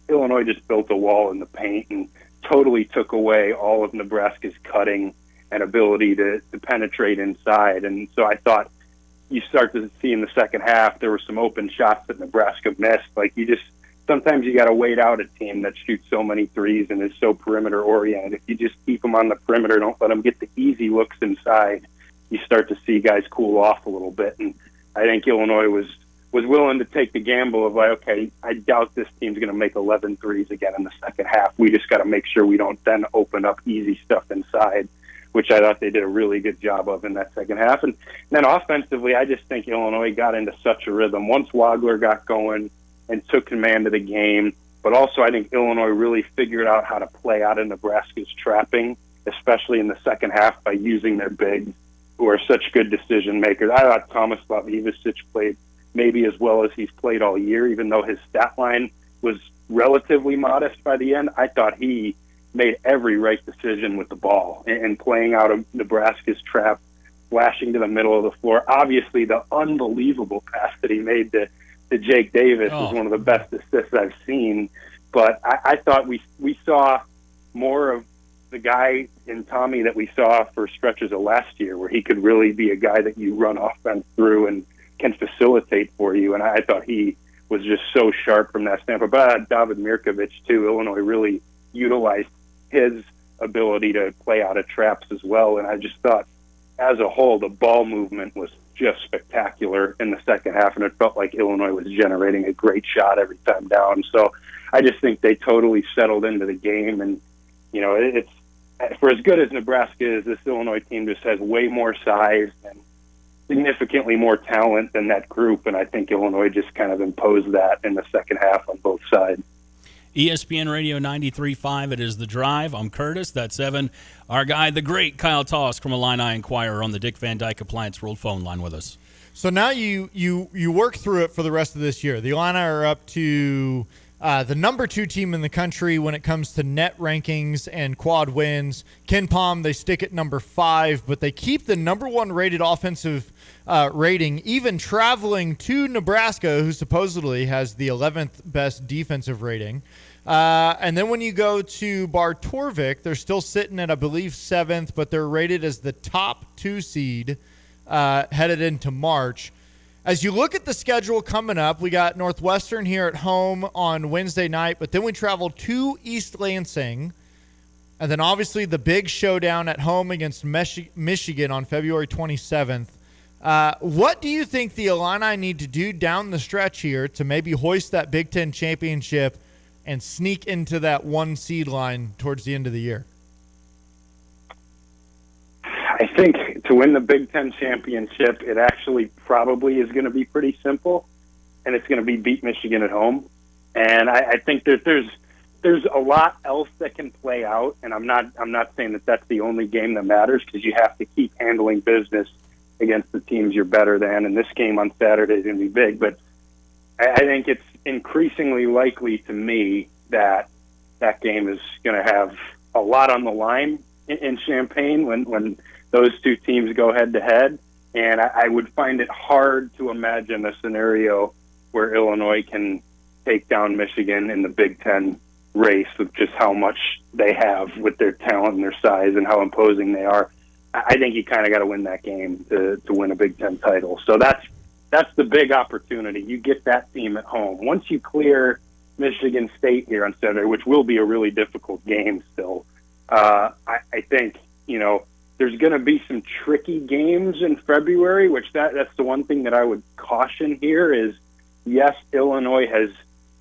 Illinois just built a wall in the paint and totally took away all of Nebraska's cutting and ability to penetrate inside. And so I thought you start to see in the second half there were some open shots that Nebraska missed. Sometimes you got to wait out a team that shoots so many threes and is so perimeter oriented. If you just keep them on the perimeter, don't let them get the easy looks inside, you start to see guys cool off a little bit. And I think Illinois was willing to take the gamble of okay, I doubt this team's going to make 11 threes again in the second half. We just got to make sure we don't then open up easy stuff inside, which I thought they did a really good job of in that second half. And then offensively, I just think Illinois got into such a rhythm. Once Wagler got going and took command of the game, but also I think Illinois really figured out how to play out of Nebraska's trapping, especially in the second half by using their bigs, who are such good decision makers. I thought Tomislav Ivicic played maybe as well as he's played all year, even though his stat line was relatively modest by the end. I thought he made every right decision with the ball and playing out of Nebraska's trap, flashing to the middle of the floor. Obviously, the unbelievable pass that he made to Jake Davis was one of the best assists I've seen. But I thought we saw more of the guy in Tommy that we saw for stretches of last year, where he could really be a guy that you run offense through and can facilitate for you. And I thought he was just so sharp from that standpoint. But David Mirkovic, too, Illinois really utilized his ability to play out of traps as well. And I just thought, as a whole, the ball movement was just spectacular in the second half, and it felt like Illinois was generating a great shot every time down. So I just think they totally settled into the game, and it's for as good as Nebraska is, this Illinois team just has way more size and significantly more talent than that group, and I think Illinois just kind of imposed that in the second half on both sides. ESPN Radio 93.5, it is The Drive. I'm Curtis. That's Evan. Our guy, the great Kyle Tosk from Illini Inquirer on the Dick Van Dyke Appliance World phone line with us. So now you work through it for the rest of this year. The Illini are up to the number 2 team in the country when it comes to net rankings and quad wins. Ken Pom, they stick at number 5, but they keep the number 1 rated offensive rating, even traveling to Nebraska, who supposedly has the 11th best defensive rating. And then when you go to Bar Torvik, they're still sitting at, I believe, 7th, but they're rated as the top 2 seed headed into March. As you look at the schedule coming up, we got Northwestern here at home on Wednesday night, but then we travel to East Lansing, and then obviously the big showdown at home against Michigan on February 27th. What do you think the Illini need to do down the stretch here to maybe hoist that Big Ten championship and sneak into that 1 seed line towards the end of the year? I think to win the Big Ten championship, it actually probably is going to be pretty simple, and it's going to be beat Michigan at home. And I think that there's a lot else that can play out, and I'm not saying that that's the only game that matters, because you have to keep handling business against the teams you're better than. And this game on Saturday is going to be big, but I think it's increasingly likely to me that that game is going to have a lot on the line in Champaign when those 2 teams go head-to-head, and I would find it hard to imagine a scenario where Illinois can take down Michigan in the Big Ten race with just how much they have with their talent and their size and how imposing they are. I think you kind of got to win that game to win a Big Ten title. So that's the big opportunity. You get that team at home. Once you clear Michigan State here on Saturday, which will be a really difficult game still, I think, there's going to be some tricky games in February, which that's the one thing that I would caution here is, yes, Illinois has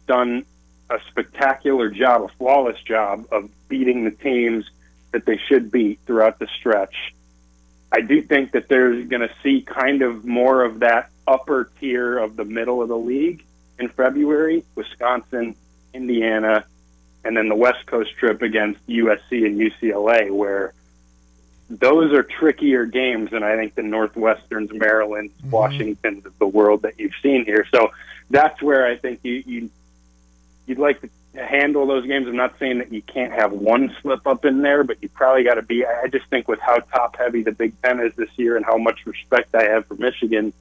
done a spectacular job, a flawless job of beating the teams that they should beat throughout the stretch. I do think that they're going to see kind of more of that upper tier of the middle of the league in February, Wisconsin, Indiana, and then the West Coast trip against USC and UCLA, where those are trickier games than I think the Northwesterns, Marylands, Washingtons of the world that you've seen here. So that's where I think you'd like to handle those games. I'm not saying that you can't have one slip up in there, but you probably got to be. I just think with how top heavy the Big Ten is this year and how much respect I have for Michigan,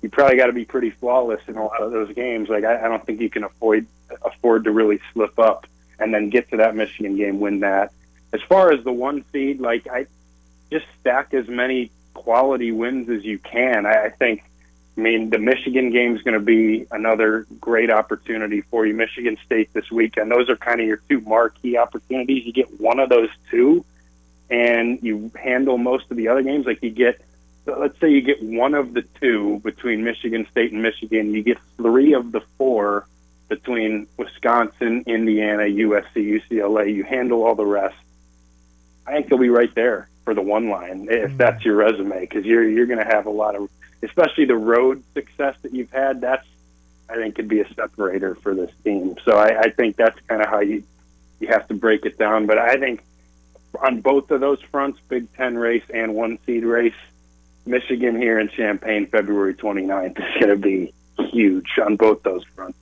you probably got to be pretty flawless in a lot of those games. Like I don't think you can afford to really slip up and then get to that Michigan game, win that. As far as the 1 seed, I just stack as many quality wins as you can. I think, the Michigan game is going to be another great opportunity for you. Michigan State this weekend. Those are kind of your 2 marquee opportunities. You get one of those 2, and you handle most of the other games. Let's say you get one of the 2 between Michigan State and Michigan. You get 3 of the 4 between Wisconsin, Indiana, USC, UCLA. You handle all the rest. I think you'll be right there for the 1 line if that's your resume, because you're going to have a lot of, especially the road success that you've had. That's, I think, could be a separator for this team. So I think that's kind of how you have to break it down. But I think on both of those fronts, Big Ten race and 1 seed race, Michigan here in Champaign, February 29th is going to be huge on both those fronts.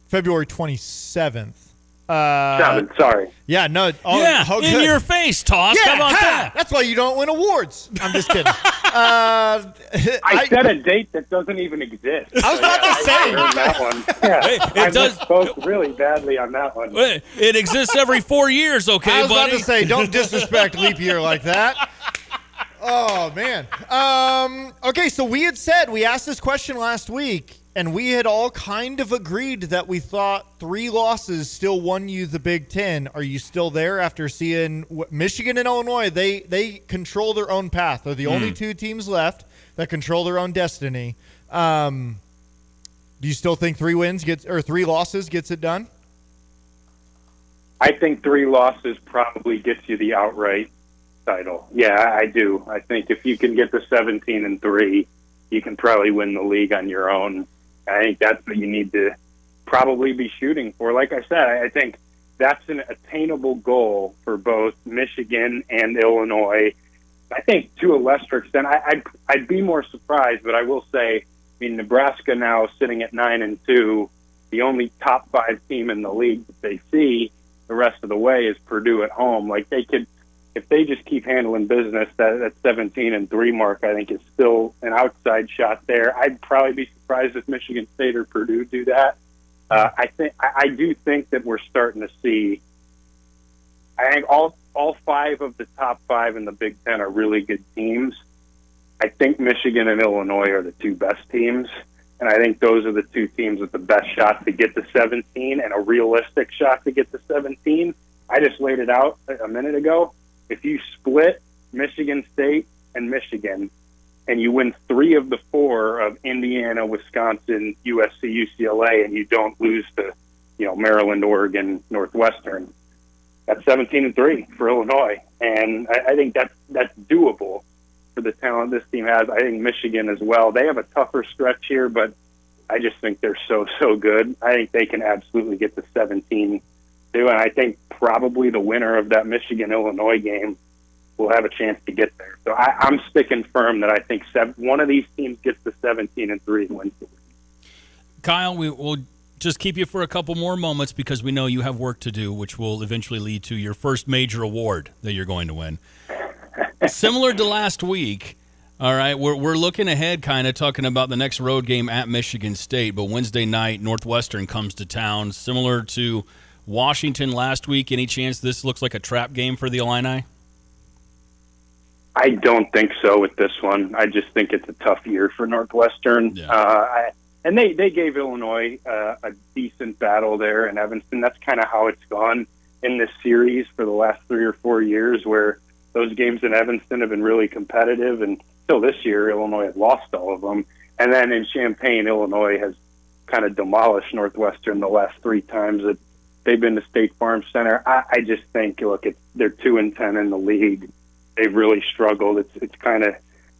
February 27th. 7th, sorry. Yeah, no. In your face, Toss. Yeah, How about that? That's why you don't win awards. I'm just kidding. I said a date that doesn't even exist. I was about to say. That one. Yeah, It does misspoke really badly on that one. It exists every 4 years, okay, I was buddy? about to say, don't disrespect leap year like that. Oh, man. Okay, so we asked this question last week. And we had all kind of agreed that we thought 3 losses still won you the Big Ten. Are you still there after seeing Michigan and Illinois? They control their own path. They're the only 2 teams left that control their own destiny. Do you still think 3 losses gets it done? I think 3 losses probably gets you the outright title. Yeah, I do. I think if you can get to 17-3, you can probably win the league on your own. I think that's what you need to probably be shooting for. Like I said, I think that's an attainable goal for both Michigan and Illinois. I think to a lesser extent, I'd be more surprised, but I will say, Nebraska now sitting at 9-2, the only top 5 team in the league that they see the rest of the way is Purdue at home. Like they could, if they just keep handling business, that 17-3 mark, I think is still an outside shot there. I'd probably be surprised if Michigan State or Purdue do that. I do think that we're starting to see. I think all 5 of the top 5 in the Big Ten are really good teams. I think Michigan and Illinois are the 2 best teams, and I think those are the 2 teams with the best shot to get to 17 and a realistic shot to get to 17. I just laid it out a minute ago. If you split Michigan State and Michigan, and you win 3 of the 4 of Indiana, Wisconsin, USC, UCLA, and you don't lose to, Maryland, Oregon, Northwestern, that's 17-3 for Illinois, and I think that's doable for the talent this team has. I think Michigan as well. They have a tougher stretch here, but I just think they're so good. I think they can absolutely get to 17. And I think probably the winner of that Michigan-Illinois game will have a chance to get there. So I'm sticking firm that I think one of these teams gets to 17-3 and wins the league. Kyle, we will just keep you for a couple more moments because we know you have work to do, which will eventually lead to your first major award that you're going to win. Similar to last week, all right, we're looking ahead, kind of talking about the next road game at Michigan State, but Wednesday night, Northwestern comes to town, similar to Washington last week. Any chance this looks like a trap game for the Illini? I don't think so with this one. I just think it's a tough year for Northwestern. Yeah. And they gave Illinois a decent battle there in Evanston. That's kind of how it's gone in this series for the last 3 or 4 years, where those games in Evanston have been really competitive. And until this year, Illinois had lost all of them. And then in Champaign, Illinois has kind of demolished Northwestern the last 3 times that they've been to State Farm Center. I just think, look, they're 2-10 in the league. They've really struggled. It's kind of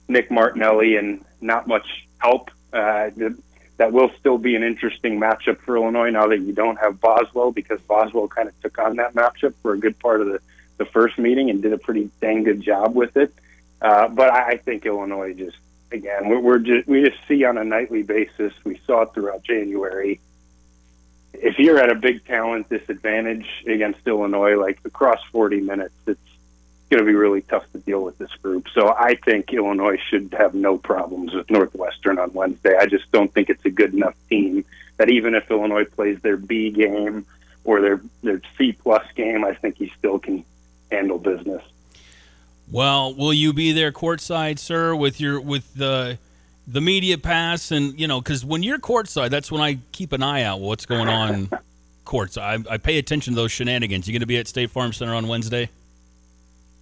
Nick Martinelli and not much help. That will still be an interesting matchup for Illinois now that you don't have Boswell, because Boswell kind of took on that matchup for a good part of the first meeting and did a pretty dang good job with it. But I think Illinois just, again, we just see on a nightly basis. We saw it throughout January. If you're at a big talent disadvantage against Illinois, like across 40 minutes, it's going to be really tough to deal with this group. So I think Illinois should have no problems with Northwestern on Wednesday. I just don't think it's a good enough team that even if Illinois plays their B game or their C-plus game, I think he still can handle business. Well, will you be there courtside, sir, with the media pass? And, because when you're courtside, that's when I keep an eye out what's going on courtside. I pay attention to those shenanigans. You going to be at State Farm Center on Wednesday?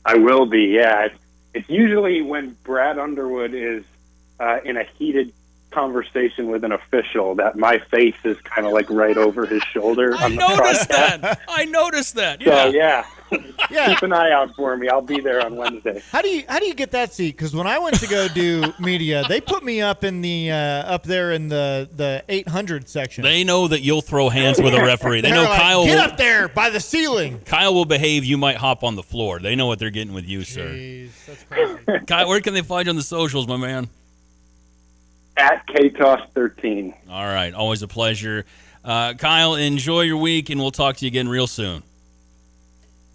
I will be, yeah. It's usually when Brad Underwood is in a heated conversation with an official that my face is kind of like right over his shoulder. I noticed that. Yeah. So, yeah. Keep an eye out for me. I'll be there on Wednesday. How do you get that seat? Because when I went to go do media, they put me up in the up there in the 800 section. They know that you'll throw hands with a referee. They know like, Kyle get will, up there by the ceiling. Kyle will behave. You might hop on the floor. They know what they're getting with you, sir. Jeez, that's crazy. Kyle, where can they find you on the socials, my man? At KTOS13. All right, always a pleasure. Kyle, enjoy your week, and we'll talk to you again real soon.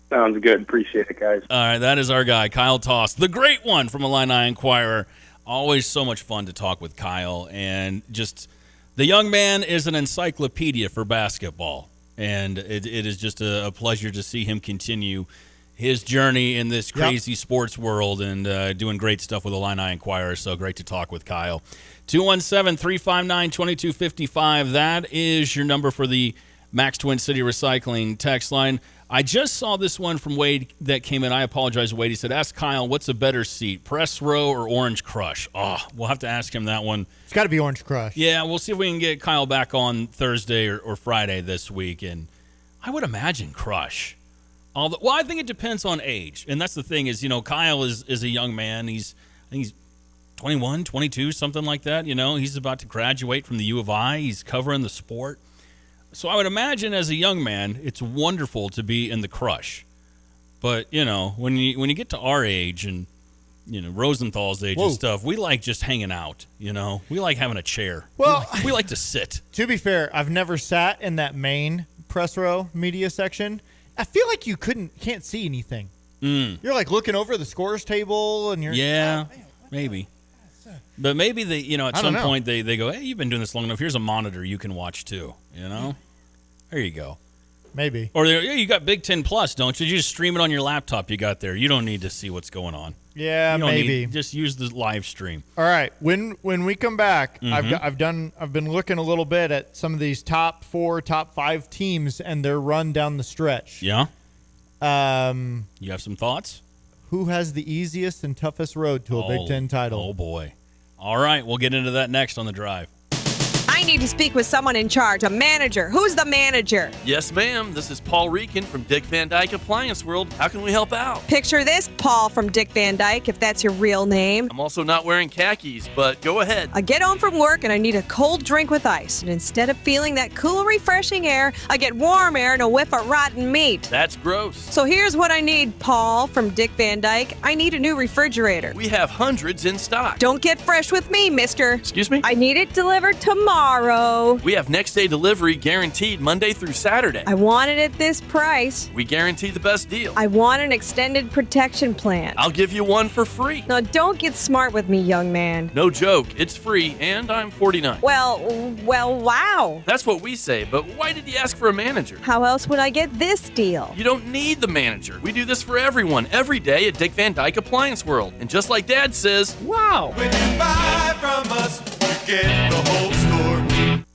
Sounds good. Appreciate it, guys. All right, that is our guy, Kyle Toss, the great one from Illini Inquirer. Always so much fun to talk with Kyle, and just the young man is an encyclopedia for basketball, and it is just a pleasure to see him continue his journey in this crazy sports world and doing great stuff with the Illini Inquirer. So great to talk with Kyle. 217-359-2255. That is your number for the Max Twin City Recycling text line. I just saw this one from Wade that came in. I apologize, Wade. He said, ask Kyle, what's a better seat, Press Row or Orange Crush? Oh, we'll have to ask him that one. It's got to be Orange Crush. Yeah, we'll see if we can get Kyle back on Thursday or Friday this week. And I would imagine Crush. Well, I think it depends on age. And that's the thing is, Kyle is a young man. I think he's 21, 22, something like that. He's about to graduate from the U of I. He's covering the sport. So I would imagine as a young man, it's wonderful to be in the Crush. But, when you get to our age and, Rosenthal's age and stuff, we like just hanging out, We like having a chair. Well, we like to sit. To be fair, I've never sat in that main press row media section. I feel like you can't see anything. You're like looking over the scores table and you're... Yeah, maybe. But maybe at some point they go, hey, you've been doing this long enough. Here's a monitor you can watch too, There you go. Maybe. Or you got Big Ten Plus, don't you? You just stream it on your laptop you got there. You don't need to see what's going on. Yeah, maybe. Just use the live stream. All right. When we come back, I've been looking a little bit at some of these top 4, top 5 teams and their run down the stretch. Yeah. You have some thoughts? Who has the easiest and toughest road to a Big Ten title? Oh boy. All right, we'll get into that next on The Drive. I need to speak with someone in charge, a manager. Who's the manager? Yes, ma'am. This is Paul Reekin from Dick Van Dyke Appliance World. How can we help out? Picture this, Paul from Dick Van Dyke, if that's your real name. I'm also not wearing khakis, but go ahead. I get home from work and I need a cold drink with ice. And instead of feeling that cool, refreshing air, I get warm air and a whiff of rotten meat. That's gross. So here's what I need, Paul from Dick Van Dyke. I need a new refrigerator. We have hundreds in stock. Don't get fresh with me, mister. Excuse me? I need it delivered tomorrow. We have next day delivery guaranteed Monday through Saturday. I want it at this price. We guarantee the best deal. I want an extended protection plan. I'll give you one for free. Now, don't get smart with me, young man. No joke. It's free, and I'm 49. Well, wow. That's what we say, but why did you ask for a manager? How else would I get this deal? You don't need the manager. We do this for everyone, every day at Dick Van Dyke Appliance World. And just like Dad says, wow. When you buy from us, you get the whole store.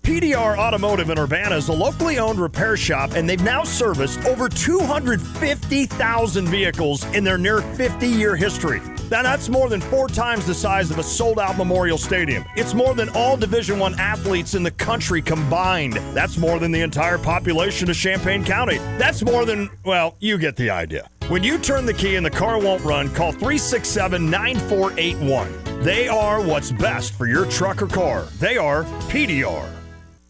PDR Automotive in Urbana is a locally owned repair shop, and they've now serviced over 250,000 vehicles in their near 50-year history. Now, that's more than 4 times the size of a sold-out Memorial Stadium. It's more than all Division I athletes in the country combined. That's more than the entire population of Champaign County. That's more than, well, you get the idea. When you turn the key and the car won't run, call 367-9481. They are what's best for your truck or car. They are PDR.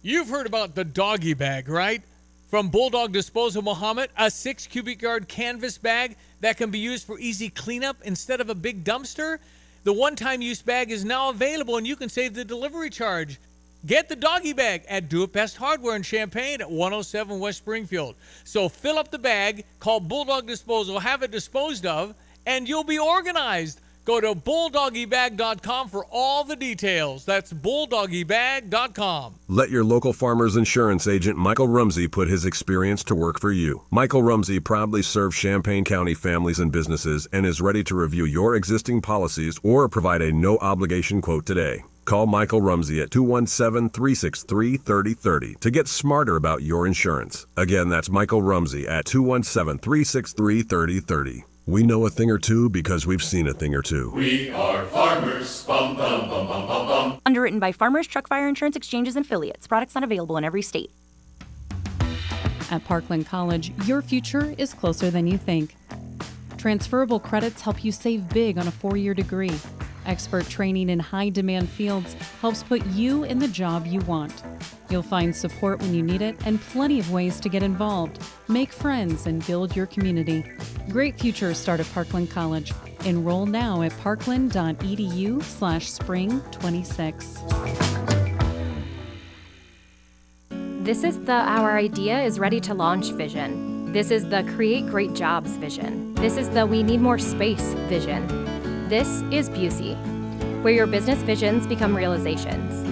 You've heard about the doggy bag, right? From Bulldog Disposal Muhammad, a 6 cubic yard canvas bag that can be used for easy cleanup instead of a big dumpster. The one-time use bag is now available and you can save the delivery charge. Get the doggy bag at Do It Best Hardware in Champaign at 107 West Springfield. So fill up the bag, call Bulldog Disposal, have it disposed of, and you'll be organized. Go to bulldoggybag.com for all the details. That's bulldoggybag.com. Let your local farmer's insurance agent Michael Rumsey put his experience to work for you. Michael Rumsey proudly serves Champaign County families and businesses and is ready to review your existing policies or provide a no-obligation quote today. Call Michael Rumsey at 217-363-3030 to get smarter about your insurance. Again, that's Michael Rumsey at 217-363-3030. We know a thing or two because we've seen a thing or two. We are farmers. Bum, bum, bum, bum, bum, bum. Underwritten by Farmers Truck Fire Insurance Exchanges and Affiliates. Products not available in every state. At Parkland College, your future is closer than you think. Transferable credits help you save big on a 4-year degree. Expert training in high-demand fields helps put you in the job you want. You'll find support when you need it and plenty of ways to get involved, make friends, and build your community. Great futures start at Parkland College. Enroll now at parkland.edu/spring26. This is the Our Idea is Ready to Launch vision. This is the Create Great Jobs vision. This is the We Need More Space vision. This is Busey, where your business visions become realizations.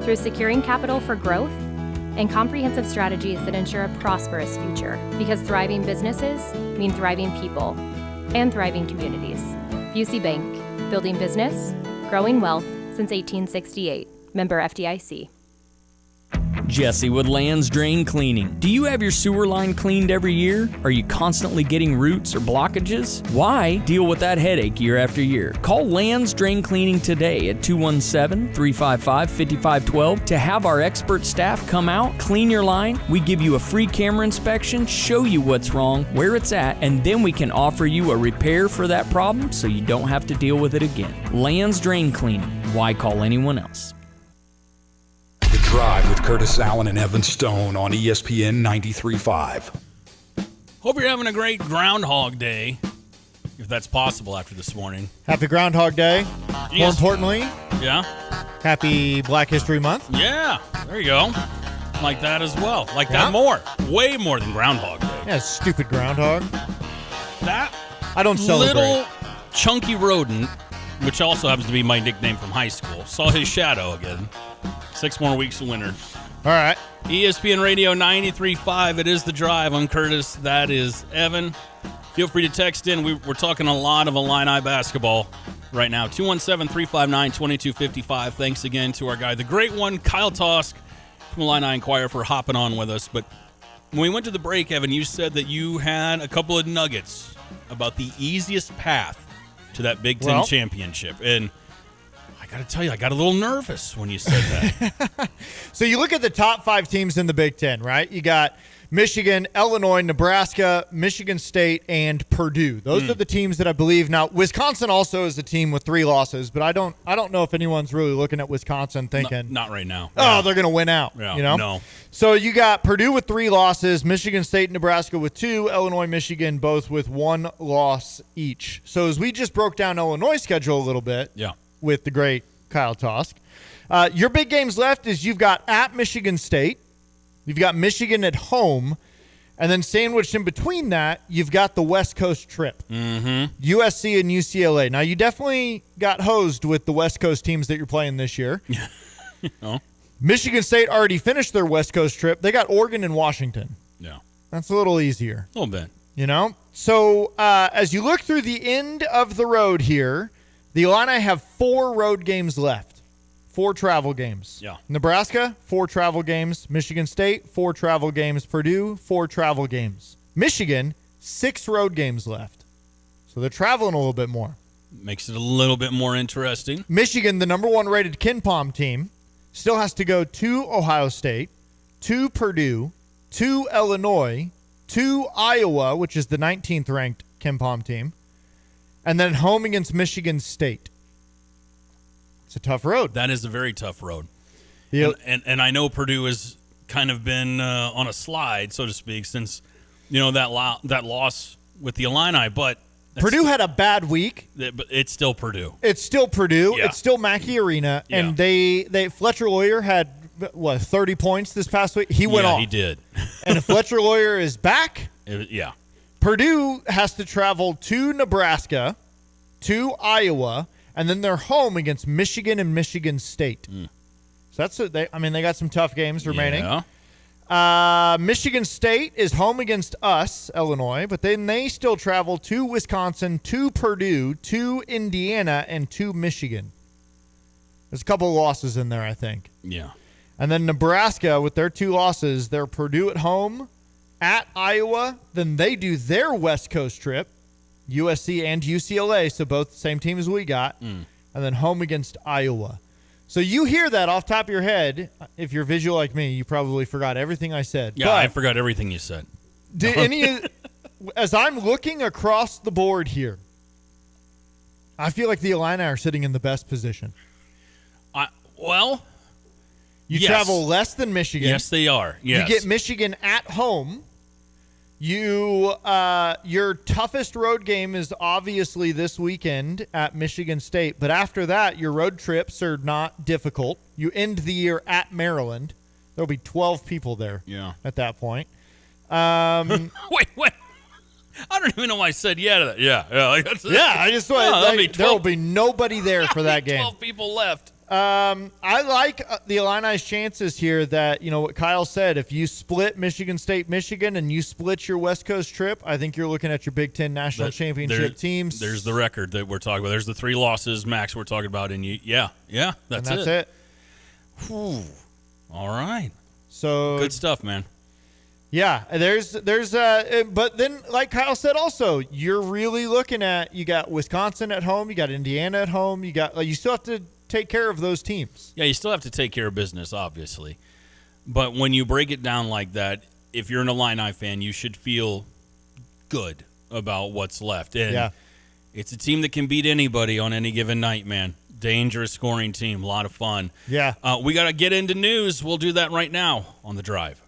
Through securing capital for growth, and comprehensive strategies that ensure a prosperous future. Because thriving businesses mean thriving people and thriving communities. Busey Bank, building business, growing wealth since 1868. Member FDIC. Jesse with Land's Drain Cleaning. Do you have your sewer line cleaned every year? Are you constantly getting roots or blockages? Why deal with that headache year after year? Call Land's Drain Cleaning today at 217-355-5512 to have our expert staff come out, clean your line. We give you a free camera inspection, show you what's wrong, where it's at, and then we can offer you a repair for that problem so you don't have to deal with it again. Land's Drain Cleaning. Why call anyone else? The Drive with Curtis Allen and Evan Stone on ESPN 93.5. Hope you're having a great Groundhog Day, if that's possible after this morning. Happy Groundhog Day. Yes. More importantly, Yeah? happy Black History Month. Yeah, there you go. Like that as well. Like that more. Way more than Groundhog Day. Yeah, stupid groundhog. That I don't celebrate. little chunky rodent, which also happens to be my nickname from high school, saw his shadow again. 6 more weeks of winter. All right. ESPN Radio 93.5. It is The Drive. I'm Curtis. That is Evan. Feel free to text in. We're talking a lot of Illini basketball right now. 217-359-2255. Thanks again to our guy, the great one, Kyle Tosk from Illini Inquirer, for hopping on with us. But when we went to the break, Evan, you said that you had a couple of nuggets about the easiest path to that Big Ten championship. And I got to tell you, I got a little nervous when you said that. So you look at the top 5 teams in the Big Ten, right? You got Michigan, Illinois, Nebraska, Michigan State, and Purdue. Those are the teams that I believe. Now, Wisconsin also is a team with 3 losses, but I don't know if anyone's really looking at Wisconsin thinking, Not right now. oh, they're going to win out. Yeah, you know? no. So you got Purdue with 3 losses, Michigan State, Nebraska with 2, Illinois, Michigan both with 1 loss each. So as we just broke down Illinois' schedule a little bit, with the great Kyle Tosk, your big games left is you've got at Michigan State, you've got Michigan at home, and then sandwiched in between that, you've got the West Coast trip, USC and UCLA. Now, you definitely got hosed with the West Coast teams that you're playing this year. Michigan State already finished their West Coast trip. They got Oregon and Washington. Yeah. That's a little easier. A little bit. You know? So, as you look through the end of the road here, the Illini have 4 road games left. 4 travel games. Yeah. Nebraska, 4 travel games. Michigan State, 4 travel games. Purdue, 4 travel games. Michigan, 6 road games left. So they're traveling a little bit more. Makes it a little bit more interesting. Michigan, the number 1 rated KenPom team, still has to go to Ohio State, to Purdue, to Illinois, to Iowa, which is the 19th ranked KenPom team, and then home against Michigan State. It's a tough road. That is a very tough road. Yeah. And I know Purdue has kind of been on a slide, so to speak, since that loss with the Illini. But Purdue had a bad week. But it's still Purdue. It's still Purdue. Yeah. It's still Mackey Arena. Yeah. And they Fletcher Lawyer had, 30 points this past week? He went off. He did. And if Fletcher Lawyer is back, Purdue has to travel to Nebraska, to Iowa, and then they're home against Michigan and Michigan State. So that's they got some tough games remaining. Yeah. Michigan State is home against us, Illinois, but then they still travel to Wisconsin, to Purdue, to Indiana, and to Michigan. There's a couple of losses in there, I think. Yeah. And then Nebraska, with their 2 losses, they're Purdue at home, at Iowa, then they do their West Coast trip, USC and UCLA, so both the same team as we got, and then home against Iowa. So you hear that off the top of your head. If you're visual like me, you probably forgot everything I said. Yeah, I forgot everything you said. As I'm looking across the board here, I feel like the Illini are sitting in the best position. You travel less than Michigan. Yes, they are. Yes. You get Michigan at home. Your toughest road game is obviously this weekend at Michigan State, but after that, your road trips are not difficult. You end the year at Maryland. There'll be 12 people there. At that point. Wait. I don't even know why I said yeah to that. Yeah. I just thought there will be nobody there for that game. 12 people left. I like the Illini's chances here that, what Kyle said, if you split Michigan State, Michigan, and you split your West Coast trip, I think you're looking at your Big Ten National Championship teams. There's the record that we're talking about. There's the 3 losses, Max, we're talking about. And that's it. Whew. All right. So good stuff, man. Yeah, but then, like Kyle said, also, you're really looking at, you got Wisconsin at home, you got Indiana at home, you still have to take care of those teams. Yeah, you still have to take care of business, obviously. But when you break it down like that, if you're an Illini fan, you should feel good about what's left. And it's a team that can beat anybody on any given night, man. Dangerous scoring team, a lot of fun. Yeah. We got to get into news. We'll do that right now on The Drive.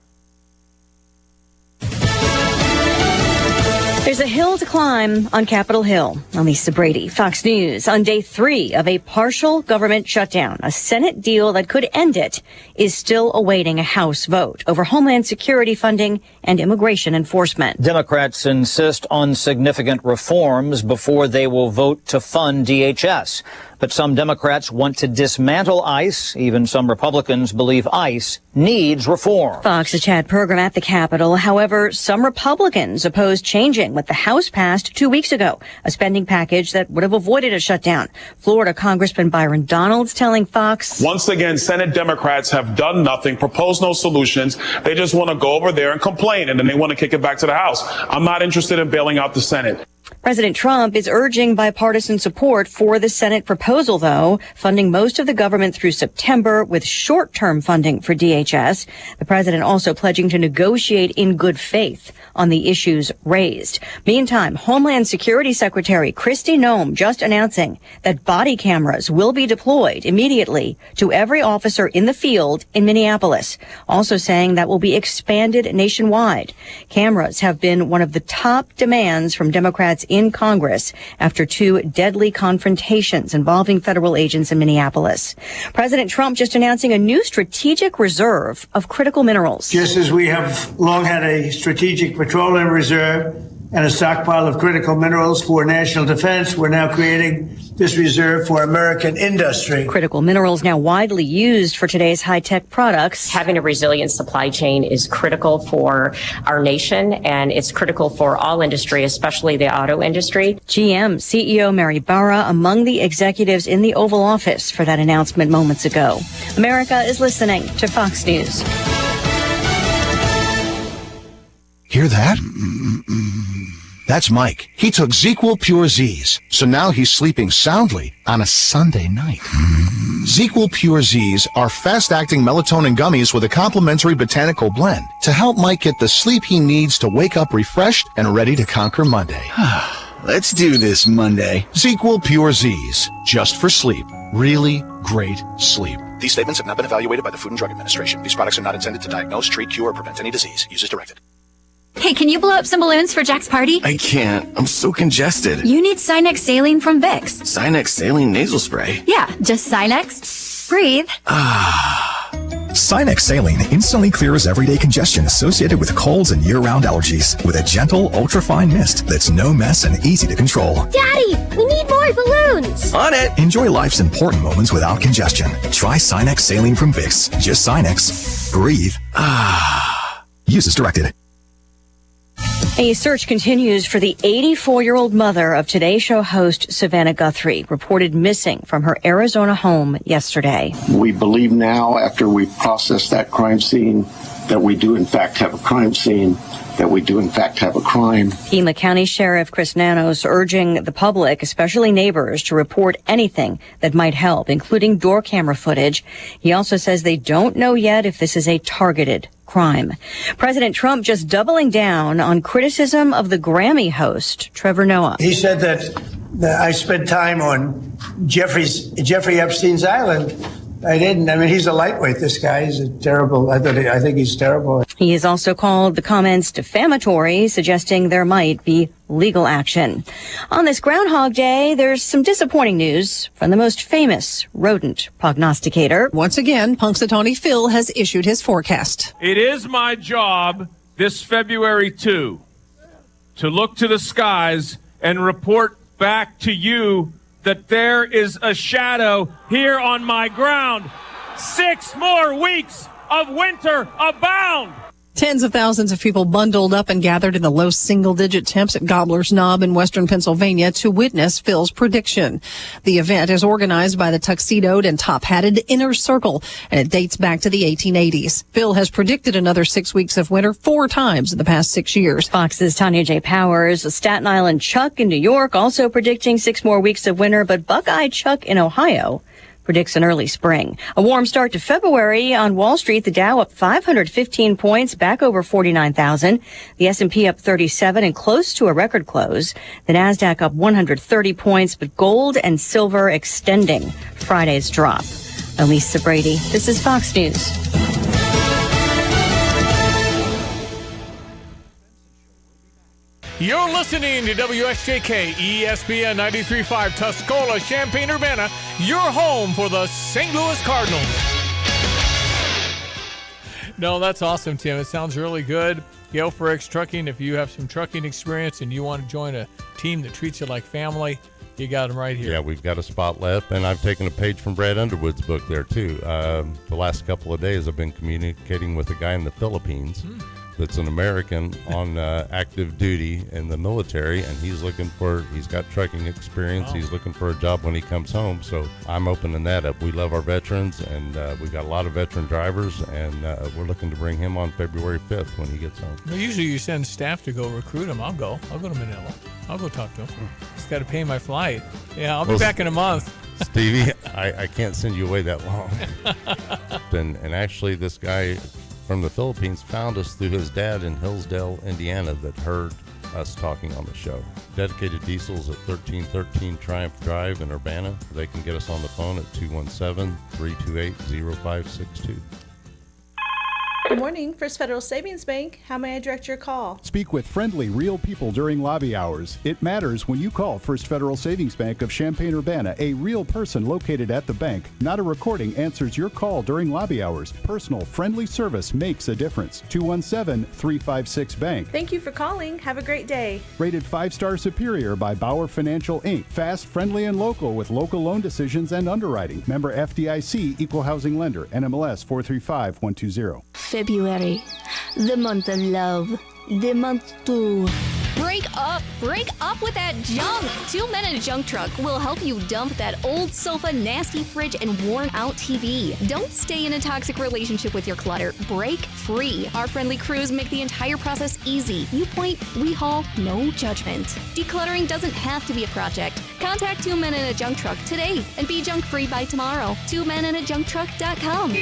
There's a hill to climb on Capitol Hill. I'm Lisa Brady, Fox News. On day 3 of a partial government shutdown, a Senate deal that could end it is still awaiting a House vote over Homeland Security funding and immigration enforcement. Democrats insist on significant reforms before they will vote to fund DHS. But some Democrats want to dismantle ICE. Even some Republicans believe ICE needs reform. Fox's Chad Pergram at the Capitol. However, some Republicans oppose changing what the House passed 2 weeks ago, a spending package that would have avoided a shutdown. Florida Congressman Byron Donalds telling Fox, once again, Senate Democrats have done nothing, proposed no solutions. They just want to go over there and complain, and then they want to kick it back to the House. I'm not interested in bailing out the Senate. President Trump is urging bipartisan support for the Senate proposal, though, funding most of the government through September with short-term funding for DHS. The president also pledging to negotiate in good faith on the issues raised. Meantime, Homeland Security Secretary Kristi Noem just announcing that body cameras will be deployed immediately to every officer in the field in Minneapolis, also saying that will be expanded nationwide. Cameras have been one of the top demands from Democrats in Congress after 2 deadly confrontations involving federal agents in Minneapolis. President Trump just announcing a new strategic reserve of critical minerals. Just as we have long had a strategic petroleum reserve and a stockpile of critical minerals for national defense, we're now creating this reserve for American industry. Critical minerals now widely used for today's high-tech products. Having a resilient supply chain is critical for our nation, and it's critical for all industry, especially the auto industry. GM CEO Mary Barra among the executives in the Oval Office for that announcement moments ago. America is listening to Fox News. Hear that? That's Mike. He took ZzzQuil Pure Z's, so now he's sleeping soundly on a Sunday night. ZzzQuil Pure Z's are fast-acting melatonin gummies with a complementary botanical blend to help Mike get the sleep he needs to wake up refreshed and ready to conquer Monday. Let's do this Monday. ZzzQuil Pure Z's, just for sleep. Really great sleep. These statements have not been evaluated by the Food and Drug Administration. These products are not intended to diagnose, treat, cure, or prevent any disease. Use as directed. Hey, can you blow up some balloons for Jack's party? I can't. I'm so congested. You need Sinex Saline from Vicks. Sinex Saline nasal spray? Yeah, just Sinex. Breathe. Sinex Saline instantly clears everyday congestion associated with colds and year-round allergies with a gentle, ultra-fine mist that's no mess and easy to control. Daddy, we need more balloons. On it. Enjoy life's important moments without congestion. Try Sinex Saline from Vicks. Just Sinex. Breathe. Use as directed. A search continues for the 84-year-old mother of Today Show host Savannah Guthrie, reported missing from her Arizona home yesterday. We believe now, after we've processed that crime scene, that we do in fact have a crime scene, that we do in fact have a crime. Pima County Sheriff Chris Nanos urging the public, especially neighbors, to report anything that might help, including door camera footage. He also says they don't know yet if this is a targeted crime. President Trump just doubling down on criticism of the Grammy host, Trevor Noah. He said that I spent time on Jeffrey Epstein's island. I didn't. I mean, he's a lightweight, this guy. He's a terrible. I think he's terrible. He has also called the comments defamatory, suggesting there might be legal action. On this Groundhog Day, there's some disappointing news from the most famous rodent prognosticator. Once again, Punxsutawney Phil has issued his forecast. It is my job this February 2 to look to the skies and report back to you, that there is a shadow here on my ground. 6 more weeks of winter abound. Tens of thousands of people bundled up and gathered in the low single-digit temps at Gobbler's Knob in western Pennsylvania to witness Phil's prediction. The event is organized by the tuxedoed and top-hatted Inner Circle, and it dates back to the 1880s. Phil has predicted another 6 weeks of winter 4 times in the past 6 years. Fox's Tanya J. Powers, Staten Island Chuck in New York, also predicting 6 more weeks of winter, but Buckeye Chuck in Ohio predicts an early spring. A warm start to February. On Wall Street, the Dow up 515 points, back over 49,000. The S&P up 37 and close to a record close. The Nasdaq up 130 points, but gold and silver extending Friday's drop. I'm Lisa Brady. This is Fox News. You're listening to WSJK ESPN 93.5 Tuscola, Champaign-Urbana, your home for the St. Louis Cardinals. No, that's awesome, Tim. It sounds really good. Gale for X Trucking, if you have some trucking experience and you want to join a team that treats you like family, you got them right here. Yeah, we've got a spot left, and I've taken a page from Brad Underwood's book there, too. The last couple of days I've been communicating with a guy in the Philippines that's an American on active duty in the military, and he's got trucking experience. Wow. He's looking for a job when he comes home, so I'm opening that up. We love our veterans, and we've got a lot of veteran drivers, and we're looking to bring him on February 5th when he gets home. Well, usually you send staff to go recruit him. I'll go to Manila. I'll go talk to him. Just got to pay my flight. Yeah, I'll be back in a month. Stevie, I can't send you away that long. and actually, this guy from the Philippines found us through his dad in Hillsdale, Indiana, that heard us talking on the show. Dedicated Diesels at 1313 Triumph Drive in Urbana. They can get us on the phone at 217-328-0562. Good morning, First Federal Savings Bank. How may I direct your call? Speak with friendly, real people during lobby hours. It matters when you call First Federal Savings Bank of Champaign-Urbana. A real person located at the bank, not a recording, answers your call during lobby hours. Personal, friendly service makes a difference. 217-356-BANK. Thank you for calling. Have a great day. Rated 5-star superior by Bauer Financial, Inc. Fast, friendly, and local with local loan decisions and underwriting. Member FDIC, Equal Housing Lender, NMLS 435120. February, the month of love, the month to break up with that junk. 2 Men in a Junk Truck will help you dump that old sofa, nasty fridge, and worn out TV. Don't stay in a toxic relationship with your clutter. Break free. Our friendly crews make the entire process easy. You point, we haul, no judgment. Decluttering doesn't have to be a project. Contact 2 Men in a Junk Truck today and be junk free by tomorrow. 2meninajuncktruck.com.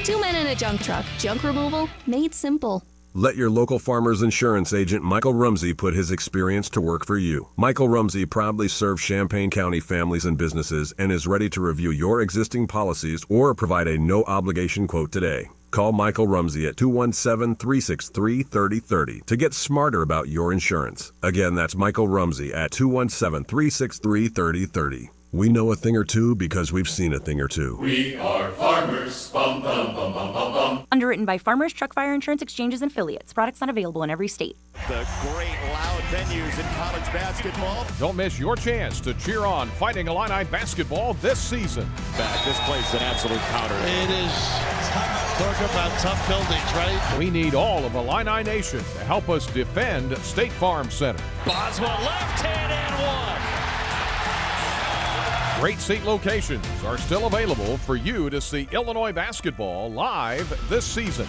2 Men in a Junk Truck. Junk removal made simple. Let your local farmer's insurance agent Michael Rumsey put his experience to work for you. Michael Rumsey proudly serves Champaign County families and businesses and is ready to review your existing policies or provide a no-obligation quote today. Call Michael Rumsey at 217-363-3030 to get smarter about your insurance. Again, that's Michael Rumsey at 217-363-3030. We know a thing or two because we've seen a thing or two. We are farmers. Bum, bum, bum, bum, bum, bum. Underwritten by Farmers Truck Fire Insurance Exchanges and Affiliates. Products not available in every state. The great loud venues in college basketball. Don't miss your chance to cheer on Fighting Illini basketball this season. Back. This place an absolute powder. It is. Talk about tough buildings, right? We need all of Illini Nation to help us defend State Farm Center. Boswell left hand and one. Great seat locations are still available for you to see Illinois basketball live this season.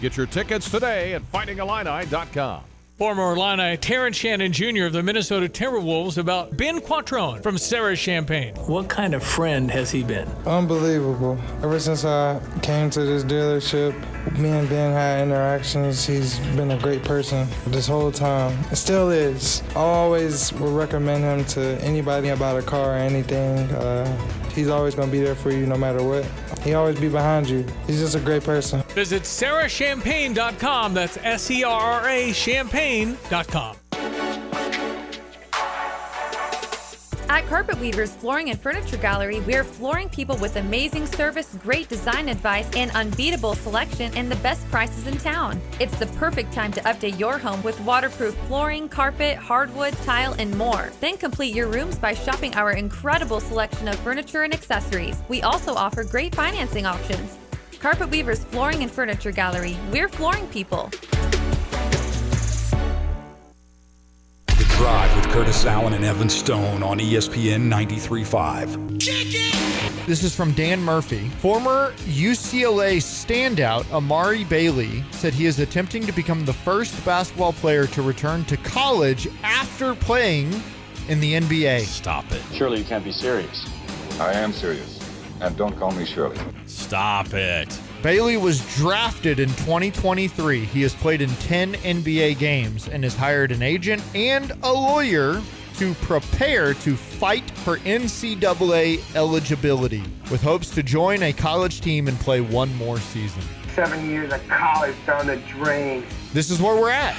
Get your tickets today at fightingillini.com. Former Illini Terrence Shannon Jr. of the Minnesota Timberwolves about Ben Quattrone from Sarah Champaign. What kind of friend has he been? Unbelievable. Ever since I came to this dealership, me and Ben had interactions. He's been a great person this whole time. It still is. I always would recommend him to anybody about a car or anything. He's always going to be there for you no matter what. He always be behind you. He's just a great person. Visit sarahchampagne.com. That's SERRA Champagne.com. At Carpet Weavers Flooring and Furniture Gallery, we're flooring people with amazing service, great design advice, and unbeatable selection and the best prices in town. It's the perfect time to update your home with waterproof flooring, carpet, hardwood, tile, and more. Then complete your rooms by shopping our incredible selection of furniture and accessories. We also offer great financing options. Carpet Weavers Flooring and Furniture Gallery. We're flooring people. The Drive with Curtis Allen and Evan Stone on ESPN 93.5. This is from Dan Murphy. Former UCLA standout Amari Bailey said he is attempting to become the first basketball player to return to college after playing in the NBA. Stop it. Surely you can't be serious. I am serious. And don't call me Shirley. Stop it. Bailey was drafted in 2023. He has played in 10 NBA games and has hired an agent and a lawyer to prepare to fight for NCAA eligibility with hopes to join a college team and play one more season. 7 years of college down the drain. This is where we're at.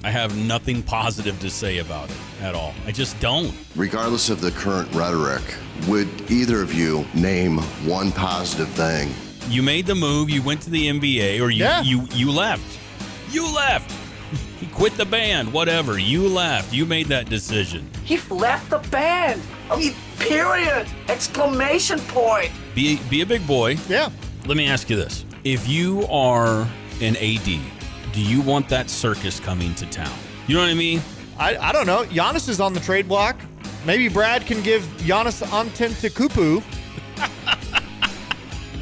I have nothing positive to say about it at all. I just don't. Regardless of the current rhetoric, would either of you name one positive thing? You made the move, you went to the NBA, or you left. You left. He quit the band, whatever. You left. You made that decision. He left the band. I mean, period. Exclamation point. Be a big boy. Yeah. Let me ask you this. If you are an AD, do you want that circus coming to town? You know what I mean? I don't know. Giannis is on the trade block. Maybe Brad can give Giannis Antetokounmpo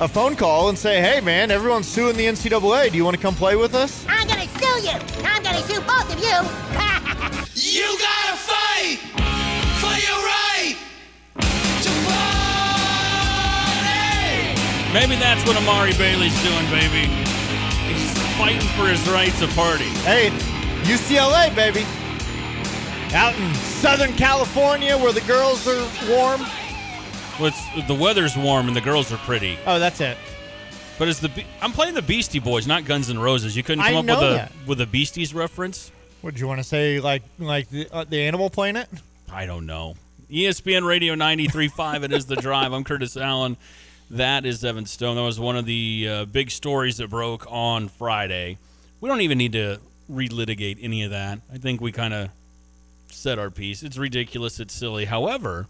a phone call and say, hey, man, everyone's suing the NCAA. Do you want to come play with us? I'm going to sue you. I'm going to sue both of you. You gotta fight for your right to party. Maybe that's what Amari Bailey's doing, baby. He's fighting for his right to party. Hey, UCLA, baby. Out in Southern California where the girls are warm. Well, the weather's warm and the girls are pretty. Oh, that's it. But I'm playing the Beastie Boys, not Guns N' Roses. You couldn't come up with a Beasties reference? What, do you want to say, like the Animal Planet? I don't know. ESPN Radio 93.5, it is The Drive. I'm Curtis Allen. That is Evan Stone. That was one of the big stories that broke on Friday. We don't even need to relitigate any of that. I think we kind of said our piece. It's ridiculous. It's silly. However,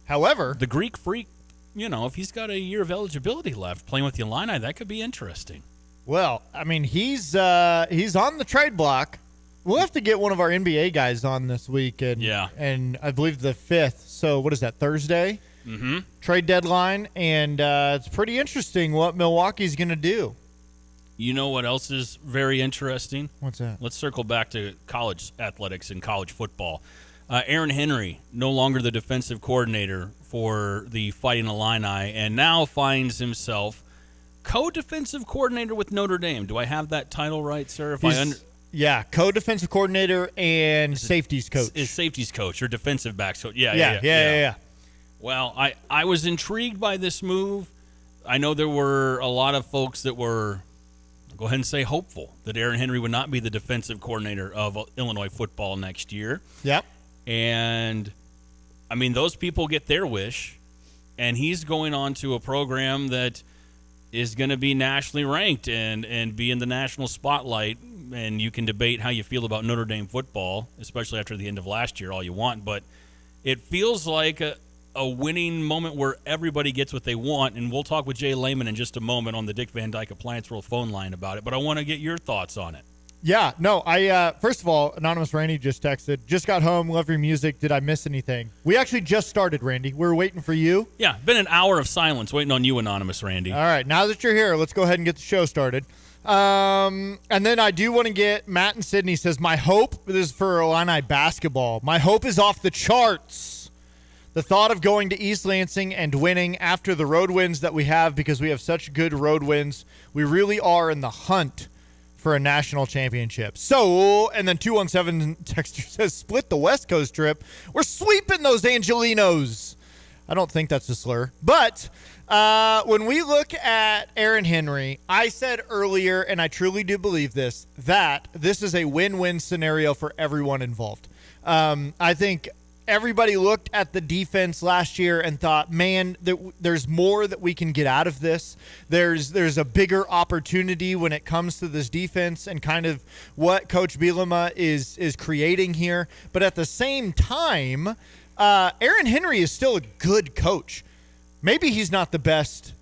the Greek Freak, if he's got a year of eligibility left playing with the Illini, that could be interesting. Well, I mean, he's on the trade block. We'll have to get one of our NBA guys on this week, and I believe the 5th. So what is that, Thursday? Mm-hmm. Trade deadline, and it's pretty interesting what Milwaukee's going to do. You know what else is very interesting? What's that? Let's circle back to college athletics and college football. Aaron Henry, no longer the defensive coordinator for the Fighting Illini, and now finds himself co-defensive coordinator with Notre Dame. Do I have that title right, sir? Yeah, co-defensive coordinator and safeties coach. Is safeties coach or defensive backs coach? Yeah. Well, I was intrigued by this move. I know there were a lot of folks that were, go ahead and say, hopeful that Aaron Henry would not be the defensive coordinator of Illinois football next year. Yep. And, I mean, those people get their wish, and he's going on to a program that is going to be nationally ranked and be in the national spotlight. And you can debate how you feel about Notre Dame football, especially after the end of last year, all you want. But it feels like a winning moment where everybody gets what they want. And we'll talk with Jay Lehman in just a moment on the Dick Van Dyke Appliance World phone line about it. But I want to get your thoughts on it. Yeah, no, I first of all, Anonymous Randy just texted, just got home, love your music, did I miss anything? We actually just started, Randy. We were waiting for you. Yeah, been an hour of silence waiting on you, Anonymous Randy. All right, now that you're here, let's go ahead and get the show started. And then I do want to get Matt in Sydney says, my hope, this is for Illini basketball, my hope is off the charts. The thought of going to East Lansing and winning after the road wins that we have, because we have such good road wins, we really are in the hunt for a national championship. So, and then 217 texter says, split the West Coast trip. We're sweeping those Angelinos. I don't think that's a slur. But when we look at Aaron Henry, I said earlier, and I truly do believe this, that this is a win-win scenario for everyone involved. I think everybody looked at the defense last year and thought, man, there's more that we can get out of this. There's a bigger opportunity when it comes to this defense and kind of what Coach Bielema is creating here. But at the same time, Aaron Henry is still a good coach. Maybe he's not the best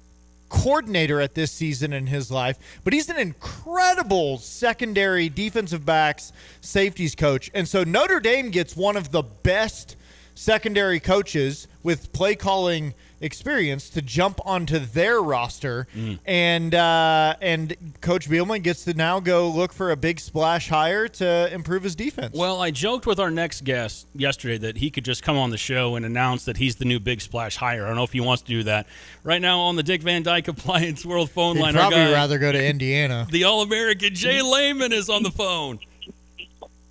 coordinator at this season in his life, but he's an incredible secondary defensive backs safeties coach. And so Notre Dame gets one of the best secondary coaches with play calling experience to jump onto their roster. And Coach Bielema gets to now go look for a big splash hire to improve his defense. Well, I joked with our next guest yesterday that he could just come on the show and announce that he's the new big splash hire. I don't know if he wants to do that. Right now on the Dick Van Dyke Appliance World phone He'd line, probably our guy, rather go to Indiana. The All-American Jay Lehman is on the phone.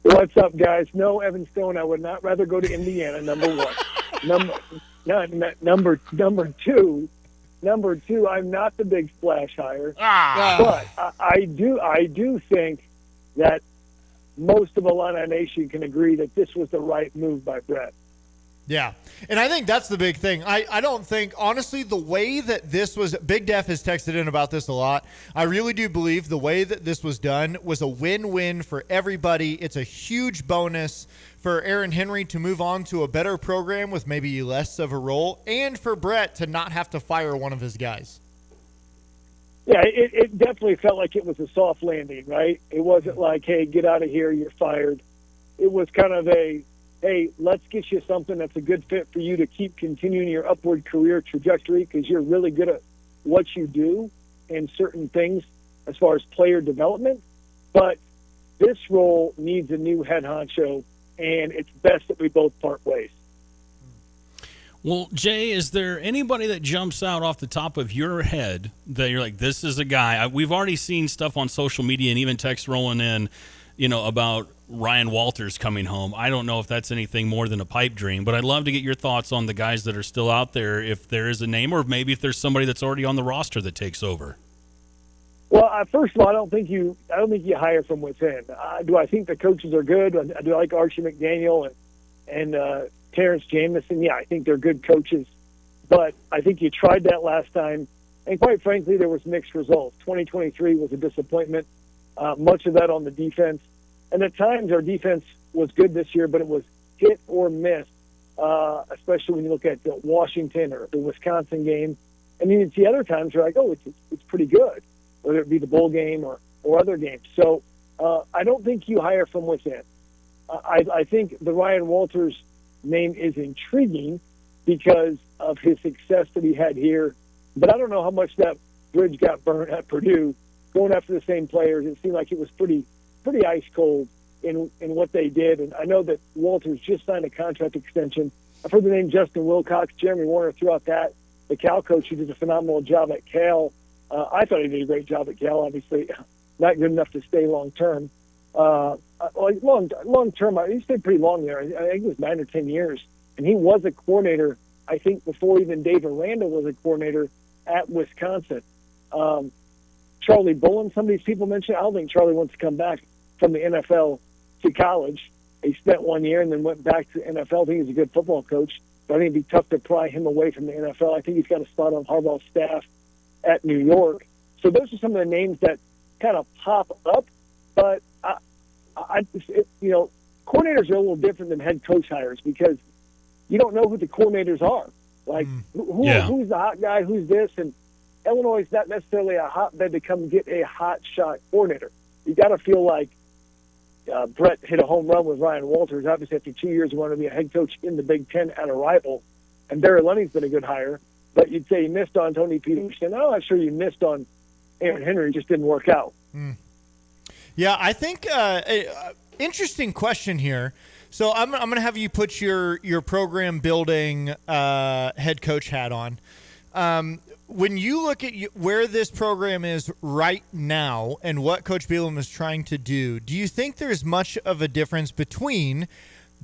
What's up, guys? No, Evan Stone, I would not rather go to Indiana, number one. Number two, I'm not the big splash hire. But I do think that most of Illini Nation can agree that this was the right move by Brett. Yeah, and I think that's the big thing. I don't think, honestly, the way that this was – Big Def has texted in about this a lot. I really do believe the way that this was done was a win-win for everybody. It's a huge bonus for Aaron Henry to move on to a better program with maybe less of a role, and for Brett to not have to fire one of his guys. Yeah, it definitely felt like it was a soft landing, right? It wasn't like, hey, get out of here, you're fired. It was kind of a – hey, let's get you something that's a good fit for you to keep continuing your upward career trajectory because you're really good at what you do and certain things as far as player development. But this role needs a new head honcho, and it's best that we both part ways. Well, Jay, is there anybody that jumps out off the top of your head that you're like, this is a guy? We've already seen stuff on social media and even text rolling in, about Ryan Walters coming home. I don't know if that's anything more than a pipe dream, but I'd love to get your thoughts on the guys that are still out there, if there is a name, or maybe if there's somebody that's already on the roster that takes over. Well, first of all, I don't think you hire from within. Do I think the coaches are good? Do I like Archie McDaniel and Terrence Jamison? Yeah, I think they're good coaches, but I think you tried that last time, and quite frankly, there was mixed results. 2023 was a disappointment. Much of that on the defense. And at times our defense was good this year, but it was hit or miss, especially when you look at the Washington or the Wisconsin game. And then you see other times you're like, oh, it's pretty good, whether it be the bowl game or other games. So I don't think you hire from within. I think the Ryan Walters name is intriguing because of his success that he had here. But I don't know how much that bridge got burned at Purdue going after the same players. It seemed like it was pretty ice cold in what they did. And I know that Walters just signed a contract extension. I've heard the name Justin Wilcox, Jeremy Warner threw out that. The Cal coach who did a phenomenal job at Cal. I thought he did a great job at Cal, obviously not good enough to stay long term. Long term, he stayed pretty long there. I think it was 9 or 10 years. And he was a coordinator, I think, before even Dave Aranda was a coordinator at Wisconsin. Charlie Bullen, some of these people mentioned, I don't think Charlie wants to come back from the NFL to college. He spent 1 year and then went back to the NFL. I think he's a good football coach, but I think it'd be tough to pry him away from the NFL. I think he's got a spot on Harbaugh's staff at New York. So those are some of the names that kind of pop up, but coordinators are a little different than head coach hires because you don't know who the coordinators are. Like, who's the hot guy, who's this, and Illinois is not necessarily a hotbed to come get a hot shot coordinator. You got to feel like Brett hit a home run with Ryan Walters. Obviously, after 2 years, he wanted to be a head coach in the Big Ten at a rival. And Barry Lenny's been a good hire. But you'd say you missed on Tony Peterson. I'm not sure you missed on Aaron Henry. It just didn't work out. Yeah, I think interesting question here. So I'm going to have you put your program building head coach hat on. When you look at where this program is right now and what Coach Bielema is trying to do you think there's much of a difference between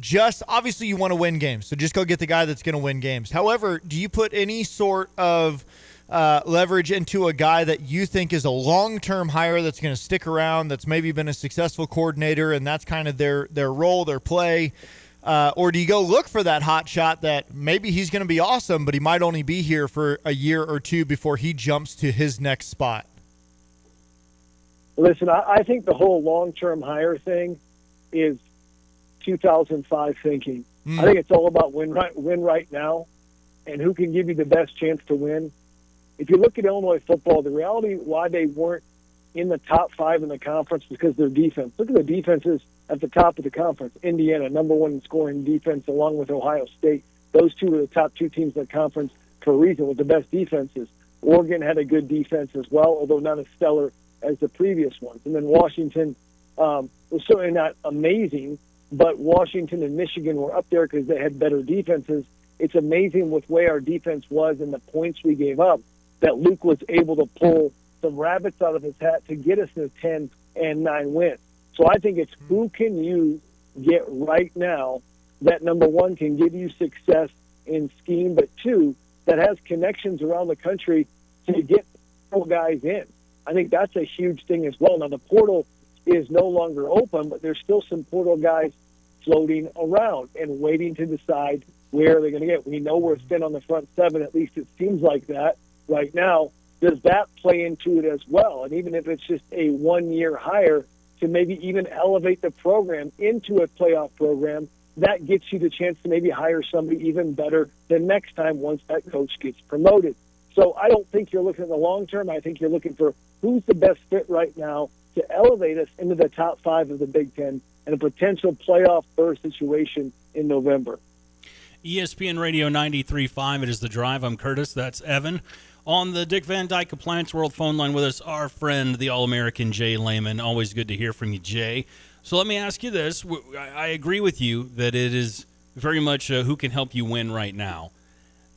just, obviously you want to win games, so just go get the guy that's going to win games. However, do you put any sort of leverage into a guy that you think is a long-term hire that's going to stick around, that's maybe been a successful coordinator, and that's kind of their role, their play? Or do you go look for that hot shot that maybe he's going to be awesome, but he might only be here for a year or two before he jumps to his next spot? Listen, I think the whole long-term hire thing is 2005 thinking. I think it's all about win right now and who can give you the best chance to win. If you look at Illinois football, the reality why they weren't in the top 5 in the conference was because of their defense. Look at the defenses at the top of the conference. Indiana, number 1 in scoring defense, along with Ohio State. Those two were the top 2 teams in the conference for a reason, with the best defenses. Oregon had a good defense as well, although not as stellar as the previous ones. And then Washington was certainly not amazing, but Washington and Michigan were up there because they had better defenses. It's amazing with where our defense was and the points we gave up that Luke was able to pull some rabbits out of his hat to get us to 10-9 win. So I think it's who can you get right now that, number 1, can give you success in scheme, but 2, that has connections around the country to get guys in. I think that's a huge thing as well. Now, the portal is no longer open, but there's still some portal guys floating around and waiting to decide where they're going to get. We know we're thin on the front 7, at least it seems like that right now. Does that play into it as well? And even if it's just a 1-year hire to maybe even elevate the program into a playoff program, that gets you the chance to maybe hire somebody even better the next time once that coach gets promoted. So I don't think you're looking at the long term. I think you're looking for who's the best fit right now to elevate us into the top 5 of the Big Ten and a potential playoff berth situation in November. ESPN Radio 93.5, it is The Drive. I'm Curtis. That's Evan. On the Dick Van Dyke Appliance World phone line with us, our friend, the All-American Jay Lehman. Always good to hear from you, Jay. So let me ask you this. I agree with you that it is very much who can help you win right now.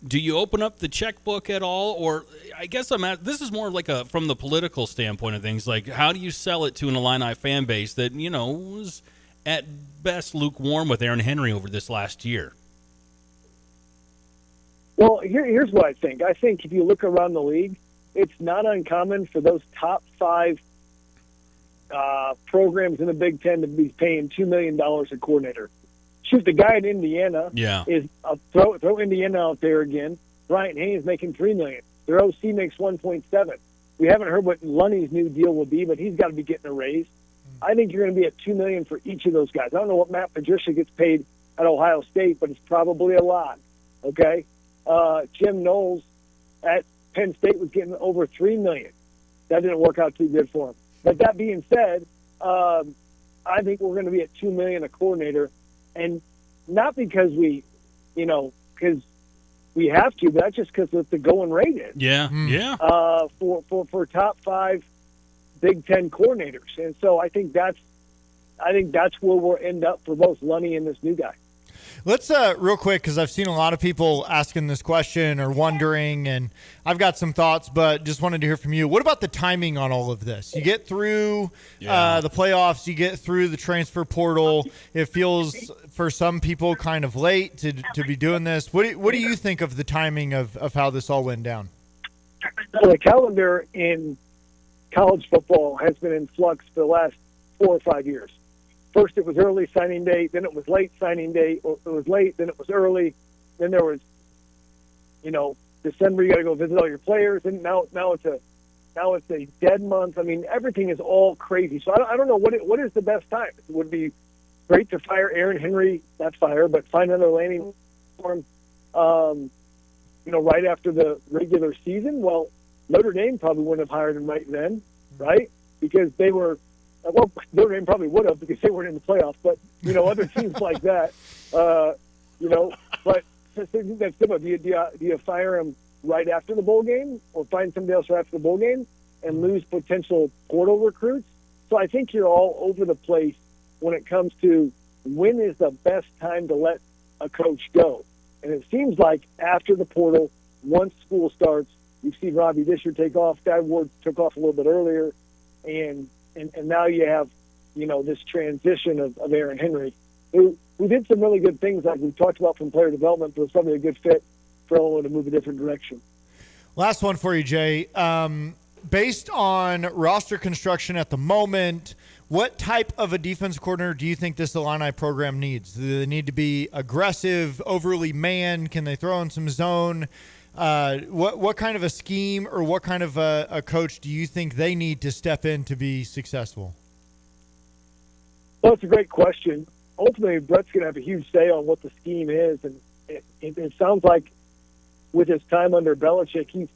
Do you open up the checkbook at all? Or I guess this is more like from the political standpoint of things. Like, how do you sell it to an Illini fan base that, was at best lukewarm with Aaron Henry over this last year? Well, here's what I think. I think if you look around the league, it's not uncommon for those top 5 programs in the Big Ten to be paying $2 million a coordinator. Shoot, the guy in Indiana is throw Indiana out there again. Brian Haynes making $3 million. Their OC makes $1.7. We haven't heard what Lunny's new deal will be, but he's got to be getting a raise. I think you're going to be at $2 million for each of those guys. I don't know what Matt Patricia gets paid at Ohio State, but it's probably a lot. Okay. Jim Knowles at Penn State was getting over $3 million. That didn't work out too good for him. But that being said, I think we're going to be at $2 million a coordinator, and not because because we have to, but that's just because it's the going rate is. Yeah, yeah. For top 5 Big Ten coordinators, and so I think that's where we'll end up for both Lunny and this new guy. Let's real quick, because I've seen a lot of people asking this question or wondering, and I've got some thoughts, but just wanted to hear from you. What about the timing on all of this? You get through the playoffs, you get through the transfer portal. It feels for some people kind of late to be doing this. What do you think of the timing of how this all went down? Well, the calendar in college football has been in flux for the last 4 or 5 years. First, it was early signing day, then it was late signing day, or it was late, then it was early, then there was, December, you got to go visit all your players, and now it's a dead month. I mean, everything is all crazy. So I don't know what is the best time. It would be great to fire Aaron Henry, not fire, but find another landing for him, right after the regular season. Well, Notre Dame probably wouldn't have hired him right then, right? Because they were. Well, Notre Dame probably would have because they weren't in the playoffs, but, other teams like that, but that's simple. Do you fire him right after the bowl game or find somebody else right after the bowl game and lose potential portal recruits? So I think you're all over the place when it comes to when is the best time to let a coach go. And it seems like after the portal, once school starts, you've seen Robbie Disher take off. Guy Ward took off a little bit earlier, and now you have, this transition of Aaron Henry, who did some really good things like we talked about from player development, but was probably a good fit for Illinois to move a different direction. Last one for you, Jay. Based on roster construction at the moment, What type of a defense coordinator do you think this Illini program needs? Do they need to be aggressive, overly man? Can they throw in some zone? What kind of a scheme or what kind of a coach do you think they need to step in to be successful? Well, it's a great question. Ultimately, Brett's going to have a huge say on what the scheme is, and it sounds like with his time under Belichick, he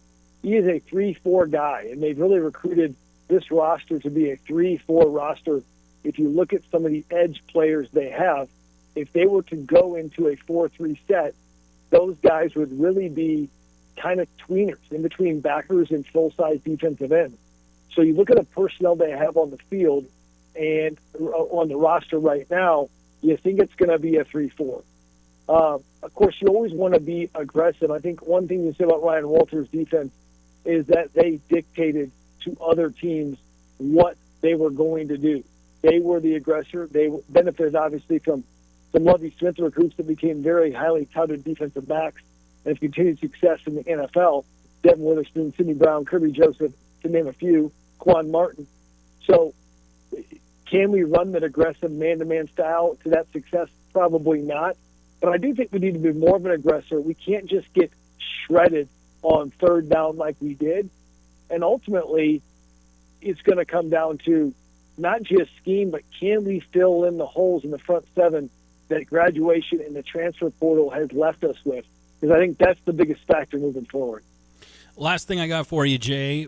is a 3-4 guy, and they've really recruited this roster to be a 3-4 roster. If you look at some of the edge players they have, if they were to go into a 4-3 set, those guys would really be kind of tweeners in between backers and full-size defensive ends. So you look at the personnel they have on the field and on the roster right now, you think it's going to be a 3-4. Of course, you always want to be aggressive. I think one thing you say about Ryan Walters' defense is that they dictated to other teams what they were going to do. They were the aggressor. They benefited, obviously, from some Lovie Smith recruits that became very highly touted defensive backs and have continued success in the NFL. Devin Witherspoon, Sidney Brown, Kirby Joseph, to name a few, Quan Martin. So can we run that aggressive man-to-man style to that success? Probably not. But I do think we need to be more of an aggressor. We can't just get shredded on third down like we did. And ultimately, it's going to come down to not just scheme, but can we fill in the holes in the front seven that graduation and the transfer portal has left us with? Because I think that's the biggest factor moving forward. Last thing I got for you, Jay,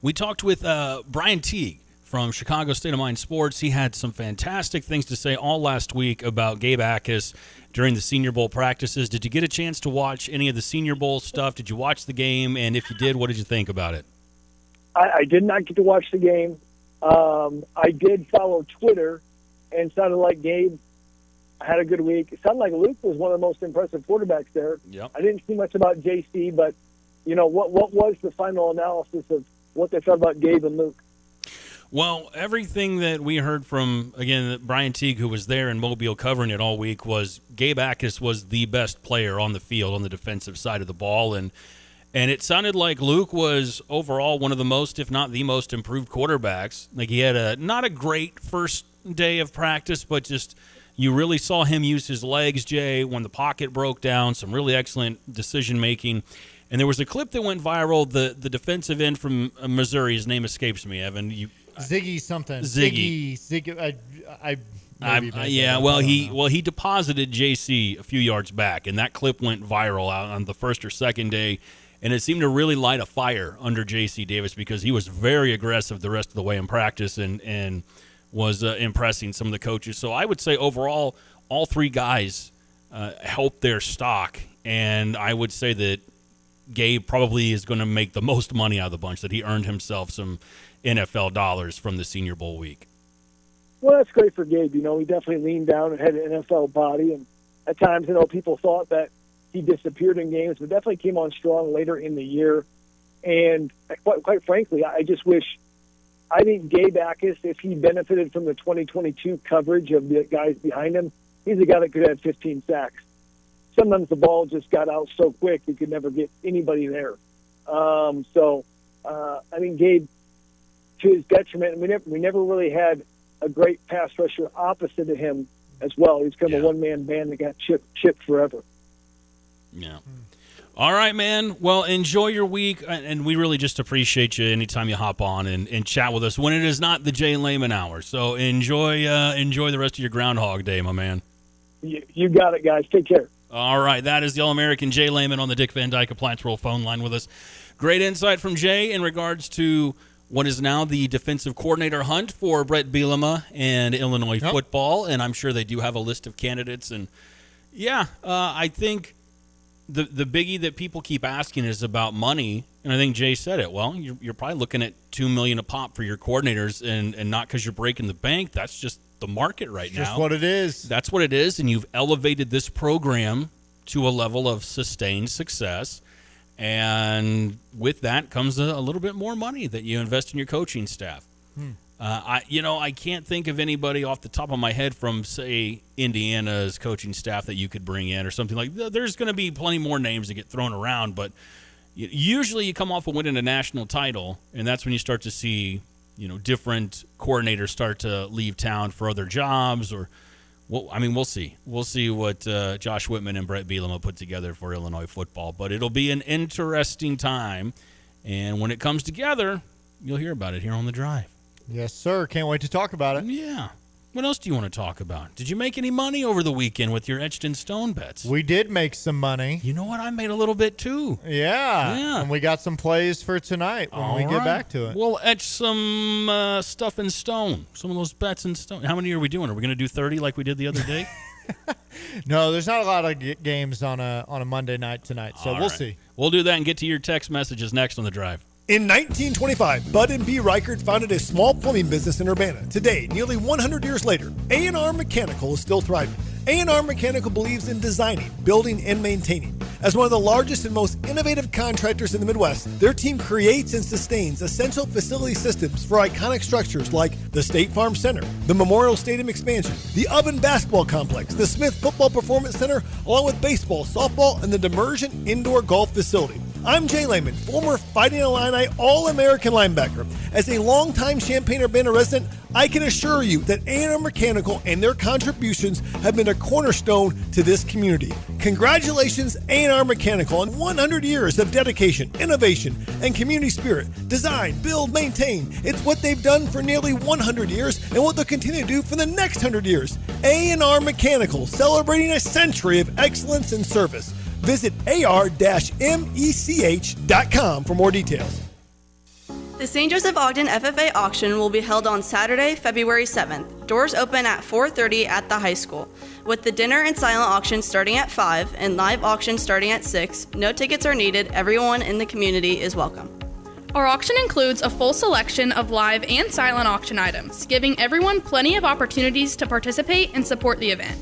we talked with Brian Teague from Chicago State of Mind Sports. He had some fantastic things to say all last week about Gabe Akis during the Senior Bowl practices. Did you get a chance to watch any of the Senior Bowl stuff? Did you watch the game? And if you did, what did you think about it? I did not get to watch the game. I did follow Twitter, and it sounded like Gabe had a good week. It sounded like Luke was one of the most impressive quarterbacks there. Yep. I didn't see much about JC, but, what was the final analysis of what they thought about Gabe and Luke? Well, everything that we heard from, again, Brian Teague, who was there in Mobile covering it all week, was Gabe Akis was the best player on the field on the defensive side of the ball. And it sounded like Luke was overall one of the most, if not the most, improved quarterbacks. Like he had not a great first day of practice, but just you really saw him use his legs, Jay, when the pocket broke down, some really excellent decision-making. And there was a clip that went viral, the defensive end from Missouri. His name escapes me, Evan. Ziggy something. Ziggy. He deposited JC a few yards back, and that clip went viral out on the first or second day, and it seemed to really light a fire under JC Davis because he was very aggressive the rest of the way in practice and was impressing some of the coaches. So I would say overall, all three guys helped their stock, and I would say that Gabe probably is going to make the most money out of the bunch, that he earned himself some NFL dollars from the Senior Bowl week. Well, that's great for Gabe. He definitely leaned down and had an NFL body. And at times, people thought that he disappeared in games, but definitely came on strong later in the year. And quite frankly, I think Gabe Akis, if he benefited from the 2022 coverage of the guys behind him, he's a guy that could have 15 sacks. Sometimes the ball just got out so quick you could never get anybody there. I think Gabe, to his detriment, we never really had a great pass rusher opposite of him as well. He's kind of a one-man band that got chipped forever. Yeah. All right, man. Well, enjoy your week, and we really just appreciate you anytime you hop on and chat with us when it is not the Jay Lehman hour. So enjoy the rest of your Groundhog Day, my man. You got it, guys. Take care. All right, that is the All-American Jay Lehman on the Dick Van Dyke Appliance World phone line with us. Great insight from Jay in regards to what is now the defensive coordinator hunt for Brett Bielema and Illinois football, and I'm sure they do have a list of candidates. And, I think the biggie that people keep asking is about money, and I think Jay said it. Well, you're probably looking at $2 million a pop for your coordinators, and not because you're breaking the bank. That's just the market right now. Just what it is. That's what it is, and you've elevated this program to a level of sustained success, and with that comes a little bit more money that you invest in your coaching staff. I can't think of anybody off the top of my head from, say, Indiana's coaching staff that you could bring in or something like that. There's going to be plenty more names that get thrown around, but usually you come off of winning a national title, and that's when you start to see different coordinators start to leave town for other jobs, or we'll see. We'll see what Josh Whitman and Brett Bielema put together for Illinois football. But it'll be an interesting time, and when it comes together, you'll hear about it here on The Drive. Yes, sir. Can't wait to talk about it. Yeah. What else do you want to talk about? Did you make any money over the weekend with your Etched in Stone bets? We did make some money. You know what? I made a little bit too. Yeah. And we got some plays for tonight when we get back to it. We'll etch some stuff in stone, some of those bets in stone. How many are we doing? Are we going to do 30 like we did the other day? No, there's not a lot of games on a Monday night tonight, so we'll see. We'll do that and get to your text messages next on The Drive. In 1925, Bud and B. Reichert founded a small plumbing business in Urbana. Today, nearly 100 years later, A&R Mechanical is still thriving. A&R Mechanical believes in designing, building, and maintaining. As one of the largest and most innovative contractors in the Midwest, their team creates and sustains essential facility systems for iconic structures like the State Farm Center, the Memorial Stadium expansion, the Ubben Basketball Complex, the Smith Football Performance Center, along with baseball, softball, and the Demersion Indoor Golf Facility. I'm Jay Lehman, former Fighting Illini All-American linebacker. As a longtime Champaign-Urbana resident, I can assure you that A&R Mechanical and their contributions have been a cornerstone to this community. Congratulations, A&R Mechanical, on 100 years of dedication, innovation, and community spirit. Design, build, maintain. It's what they've done for nearly 100 years and what they'll continue to do for the next 100 years. A&R Mechanical, celebrating a century of excellence and service. Visit ar-mech.com for more details. The St. Joseph Ogden FFA auction will be held on Saturday, February 7th. Doors open at 4:30 at the high school. With the dinner and silent auction starting at 5 and live auction starting at 6, no tickets are needed. Everyone in the community is welcome. Our auction includes a full selection of live and silent auction items, giving everyone plenty of opportunities to participate and support the event.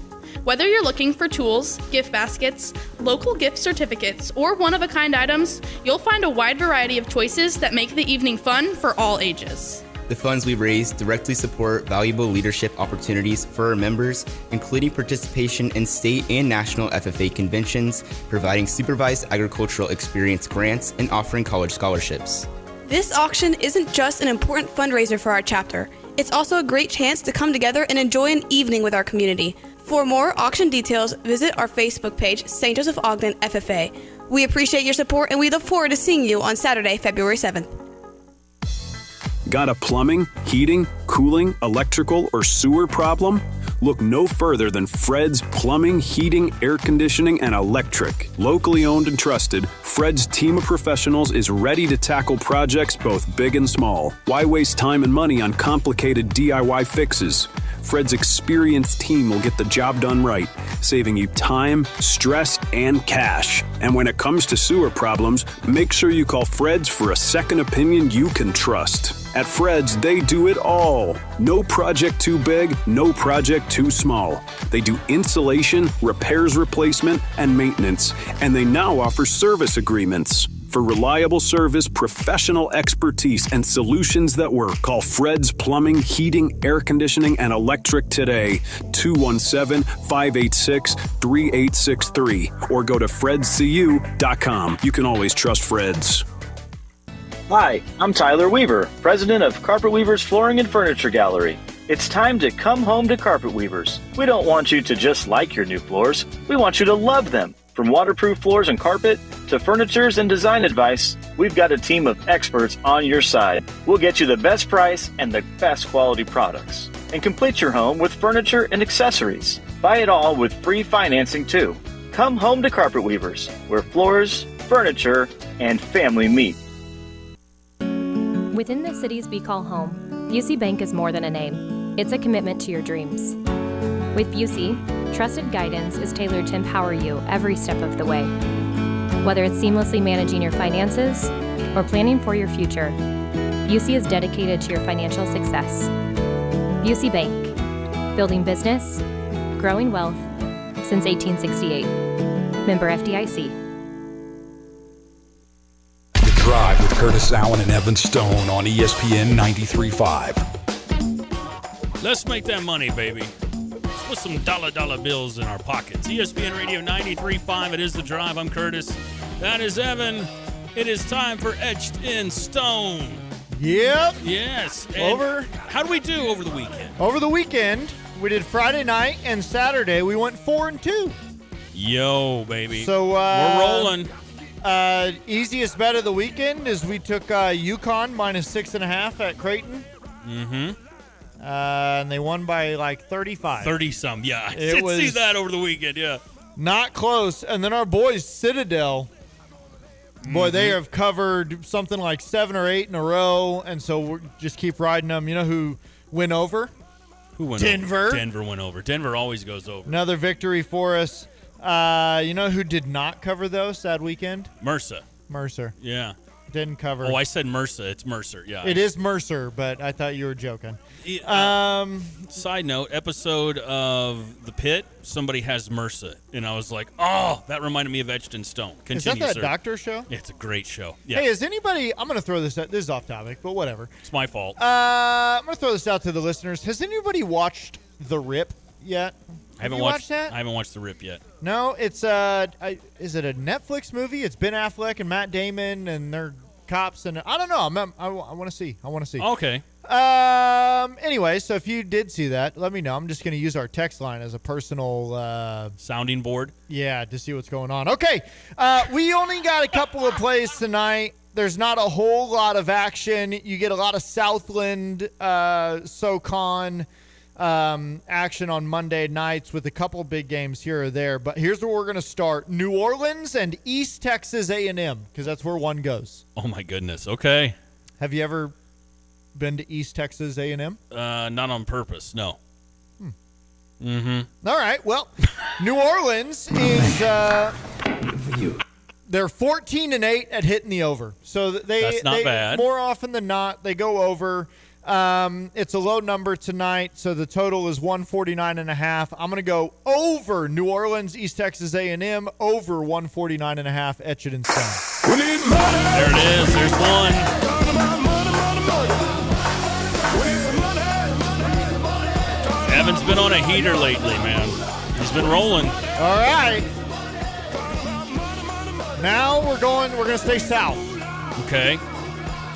Whether you're looking for tools, gift baskets, local gift certificates, or one-of-a-kind items, you'll find a wide variety of choices that make the evening fun for all ages. The funds we raise directly support valuable leadership opportunities for our members, including participation in state and national FFA conventions, providing supervised agricultural experience grants, and offering college scholarships. This auction isn't just an important fundraiser for our chapter. It's also a great chance to come together and enjoy an evening with our community. For more auction details, visit our Facebook page, St. Joseph Ogden FFA. We appreciate your support and we look forward to seeing you on Saturday, February 7th. Got a plumbing, heating, cooling, electrical, or sewer problem? Look no further than Fred's Plumbing, Heating, Air Conditioning, and Electric. Locally owned and trusted, Fred's team of professionals is ready to tackle projects both big and small. Why waste time and money on complicated DIY fixes? Fred's experienced team will get the job done right, saving you time, stress, and cash. And when it comes to sewer problems, make sure you call Fred's for a second opinion you can trust. At Fred's, they do it all. No project too big, no project too small. They do installation, repairs, replacement, and maintenance, and they now offer service agreements. For reliable service, professional expertise, and solutions that work, call Fred's Plumbing, Heating, Air Conditioning, and Electric today, 217-586-3863, or go to fredscu.com. You can always trust Fred's. Hi, I'm Tyler Weaver, president of Carpet Weavers Flooring and Furniture Gallery. It's time to come home to Carpet Weavers. We don't want you to just like your new floors. We want you to love them. From waterproof floors and carpet to furnitures and design advice, we've got a team of experts on your side. We'll get you the best price and the best quality products. And complete your home with furniture and accessories. Buy it all with free financing too. Come home to Carpet Weavers, where floors, furniture, and family meet. Within the cities we call home, Busey Bank is more than a name. It's a commitment to your dreams. With Busey, trusted guidance is tailored to empower you every step of the way. Whether it's seamlessly managing your finances or planning for your future, Busey is dedicated to your financial success. Busey Bank, building business, growing wealth since 1868. Member FDIC. The Drive with Curtis Allen and Evan Stone on ESPN 93.5. Let's make that money, baby. Put some dollar bills in our pockets. ESPN Radio 93.5. It is The Drive. I'm Curtis. That is Evan. It is time for Etched in Stone Yep. Yes. And how do we do over the weekend? Over the weekend, we did Friday night and Saturday. We went 4-2. Yo, baby. So we're rolling. Easiest bet of the weekend is we took UConn -6.5 at Creighton. Mm-hmm. And they won by like 35. 30-some, yeah. I did see that over the weekend, yeah. Not close. And then our boys, Citadel, boy, they have covered something like 7 or 8 in a row, and so we'll just keep riding them. You know who went over? Who went Denver. over? Denver went over. Denver always goes over. Another victory for us. You know who did not cover, though, sad weekend? Mercer. Yeah. Didn't cover. Oh, I said Mercer. It's Mercer, yeah. It is Mercer, but I thought you were joking. Side note, episode of The Pit, somebody has MRSA. And I was like, oh, that reminded me of Etched in Stone. Continue, is that sir. doctor show? Yeah, it's a great show. Yeah. Hey, is anybody, I'm going to throw this out. This is off topic, but whatever. It's my fault. I'm going to throw this out to the listeners. Has anybody watched The Rip yet? I haven't watched that. I haven't watched The Rip yet. No, it's is it a Netflix movie? It's Ben Affleck and Matt Damon, and they're cops, and I don't know. I want to see. Okay. Anyway, so if you did see that, let me know. I'm just going to use our text line as a personal sounding board. Yeah, to see what's going on. Okay, we only got a couple of plays tonight. There's not a whole lot of action. You get a lot of Southland, SoCon action on Monday nights with a couple big games here or there. But here's where we're going to start: New Orleans and East Texas A&M, because that's where one goes. Oh my goodness. Okay. Have you ever been to East Texas A&M? Not on purpose. No. All right. Well, New Orleans is they're 14-8 at hitting the over. So that's not bad. More often than not, they go over. It's a low number tonight, so the total is 149.5. I'm going to go over New Orleans, East Texas A&M, over 149.5, Etched in Stone. There it is. There's one. Evan's been on a heater lately, man. He's been rolling. All right. Now we're going to stay south. Okay.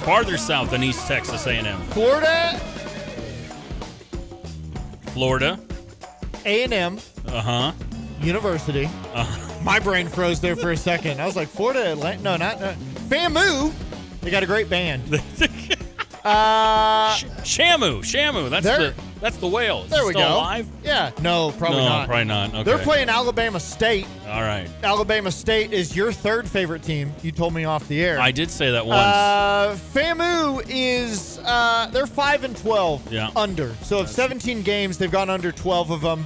Farther south than East Texas A&M. Florida. A&M. University. My brain froze there for a second. I was like, Florida, Atlanta. No, not. FAMU. They got a great band. Shamu. That's the whale. Is there it we still go. Alive? Yeah. No, probably not. No, probably not. Okay. They're playing Alabama State. All right. Alabama State is your third favorite team. You told me off the air. I did say that once. FAMU is they're 5-12 under. So of 17 games, they've gone under 12 of them.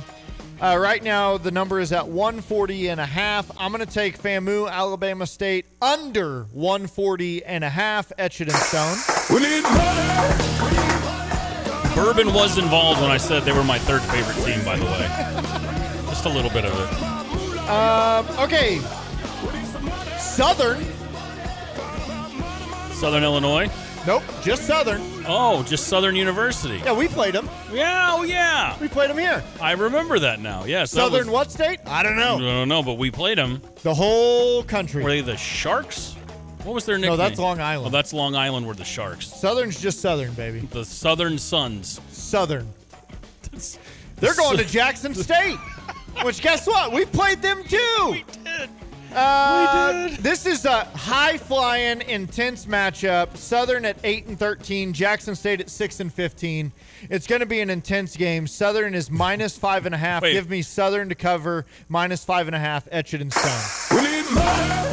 Right now, the number is at 140.5. I'm going to take FAMU, Alabama State under 140.5. Etched in Stone. We need money. Bourbon was involved when I said they were my third favorite team, by the way. Just a little bit of it. Okay. Southern Illinois? Nope, just Southern. Oh, just Southern University. Yeah, we played them. Yeah, oh yeah. We played them here. I remember that now. Yes. Southern what state? I don't know. I don't know, but we played them. The whole country. Were they the Sharks? What was their nickname? No, that's Long Island. Oh, that's Long Island were the Sharks. Southern's just Southern, baby. The Southern Suns. Southern. They're going to Jackson State. Which, guess what? We played them too. We did. This is a high-flying, intense matchup. Southern at 8-13, Jackson State at 6-15. It's going to be an intense game. Southern is -5.5. Wait. Give me Southern to cover -5.5. Etched in Stone.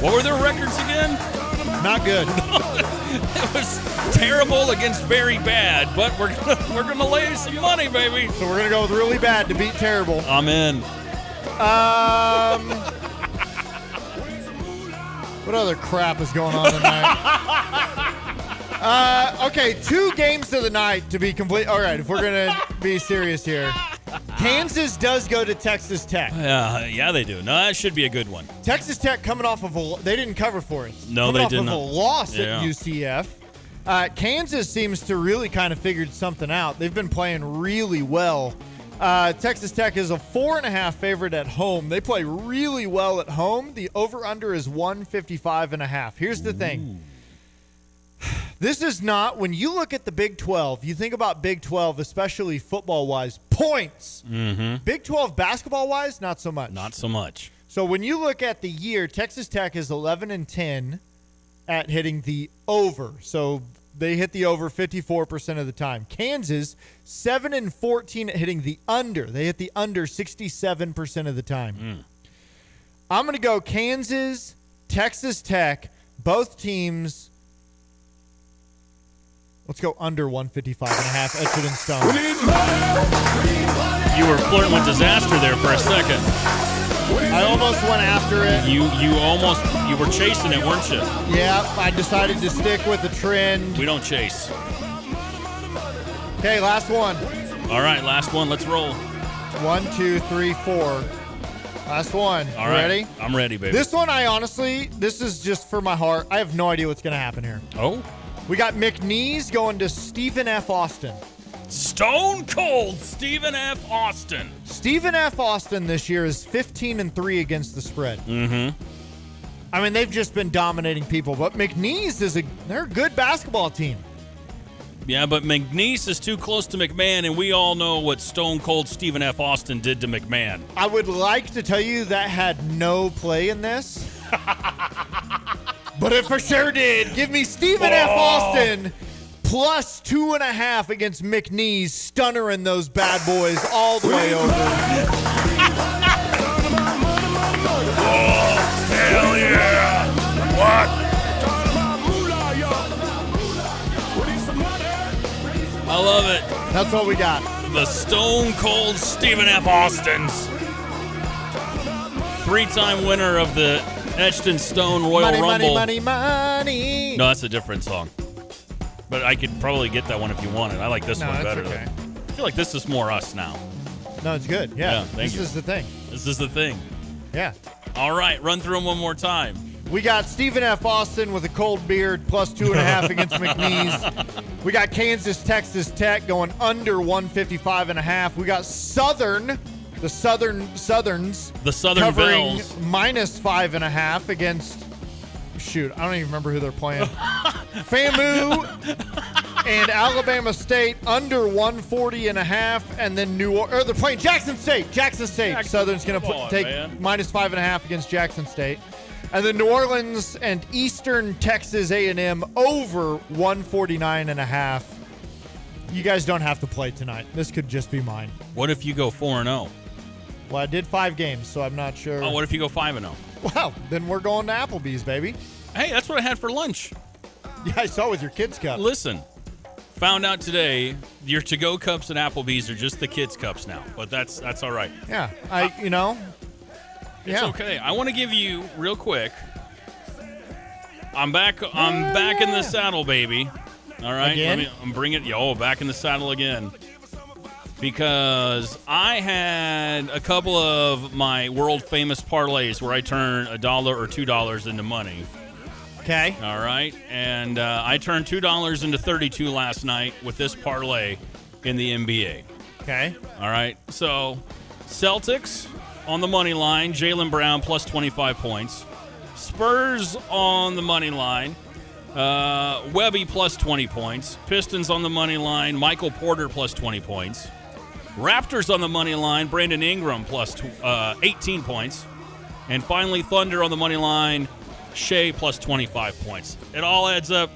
What were their records again? Not good. It was terrible against very bad, but we're gonna lay some money, baby. So we're gonna go with really bad to beat terrible. I'm in. What other crap is going on tonight? Okay, 2 games of the night to be complete. All right, if we're going to be serious here. Kansas does go to Texas Tech. Yeah, they do. No, that should be a good one. Texas Tech coming off of they didn't cover for us. No, they did not. Coming off of a loss at UCF. Kansas seems to really kind of figured something out. They've been playing really well. Texas Tech is a 4.5 favorite at home. They play really well at home. The over-under is 155.5. Here's the thing. This is not, when you look at the Big 12, you think about Big 12, especially football-wise, points. Mm-hmm. Big 12 basketball-wise, not so much. Not so much. So when you look at the year, Texas Tech is 11-10 at hitting the over. So they hit the over 54% of the time. Kansas, 7-14 at hitting the under. They hit the under 67% of the time. I'm going to go Kansas, Texas Tech, both teams. Let's go under 155.5, Etched in stone. You were flirting with disaster there for a second. I almost went after it. You were chasing it, weren't you? Yeah, I decided to stick with the trend. We don't chase. Okay, last one. All right, last one. Let's roll. 1, 2, 3, 4. Last one. All right. Ready? I'm ready, baby. This one, this is just for my heart. I have no idea what's going to happen here. Oh? We got McNeese going to Stephen F. Austin. Stone cold Stephen F. Austin. Stephen F. Austin this year is 15-3 against the spread. Mm-hmm. I mean, they've just been dominating people, but McNeese they're a good basketball team. Yeah, but McNeese is too close to McMahon, and we all know what Stone Cold Stephen F. Austin did to McMahon. I would like to tell you that had no play in this, but it for sure did. Give me Stephen F. Austin plus 2.5 against McNeese, stunnering those bad boys all the way over. Oh, hell yeah! What? I love it. That's what we got. The Stone Cold Stephen F. Austins. 3-time winner of the Etched in Stone Royal Rumble. Money. No, that's a different song. But I could probably get that one if you wanted. I like this one better. Okay. I feel like this is more us now. No, it's good. Yeah. Thank you. This is the thing. This is the thing. Yeah. All right, run through them one more time. We got Stephen F. Austin with a cold beard plus 2.5 against McNeese. We got Kansas, Texas Tech going under 155.5. We got the Southerns. The Southern covering Bells. minus 5.5 against, shoot, I don't even remember who they're playing. FAMU and Alabama State under 140.5, and then they're playing Jackson State. Southern's going to take minus 5.5 against Jackson State. And then New Orleans and Eastern Texas A&M over 149.5. You guys don't have to play tonight. This could just be mine. What if you go 4-0? Well, I did 5 games, so I'm not sure. Oh, what if you go 5-0? Well, then we're going to Applebee's, baby. Hey, that's what I had for lunch. Yeah, I saw with your kids' cup. Listen, found out today your to-go cups at Applebee's are just the kids' cups now, but that's all right. Yeah, It's okay. I want to give you real quick. I'm back in the saddle, baby. All right. Again? I'm bringing back in the saddle again. Because I had a couple of my world famous parlays where I turn $1 or $2 into money. Okay. All right. And I turned $2 into 32 last night with this parlay in the NBA. Okay. All right. So Celtics on the money line, Jaylen Brown plus 25 points. Spurs on the money line, Webby plus 20 points. Pistons on the money line, Michael Porter plus 20 points. Raptors on the money line, Brandon Ingram plus 18 points. And finally, Thunder on the money line, Shea plus 25 points. It all adds up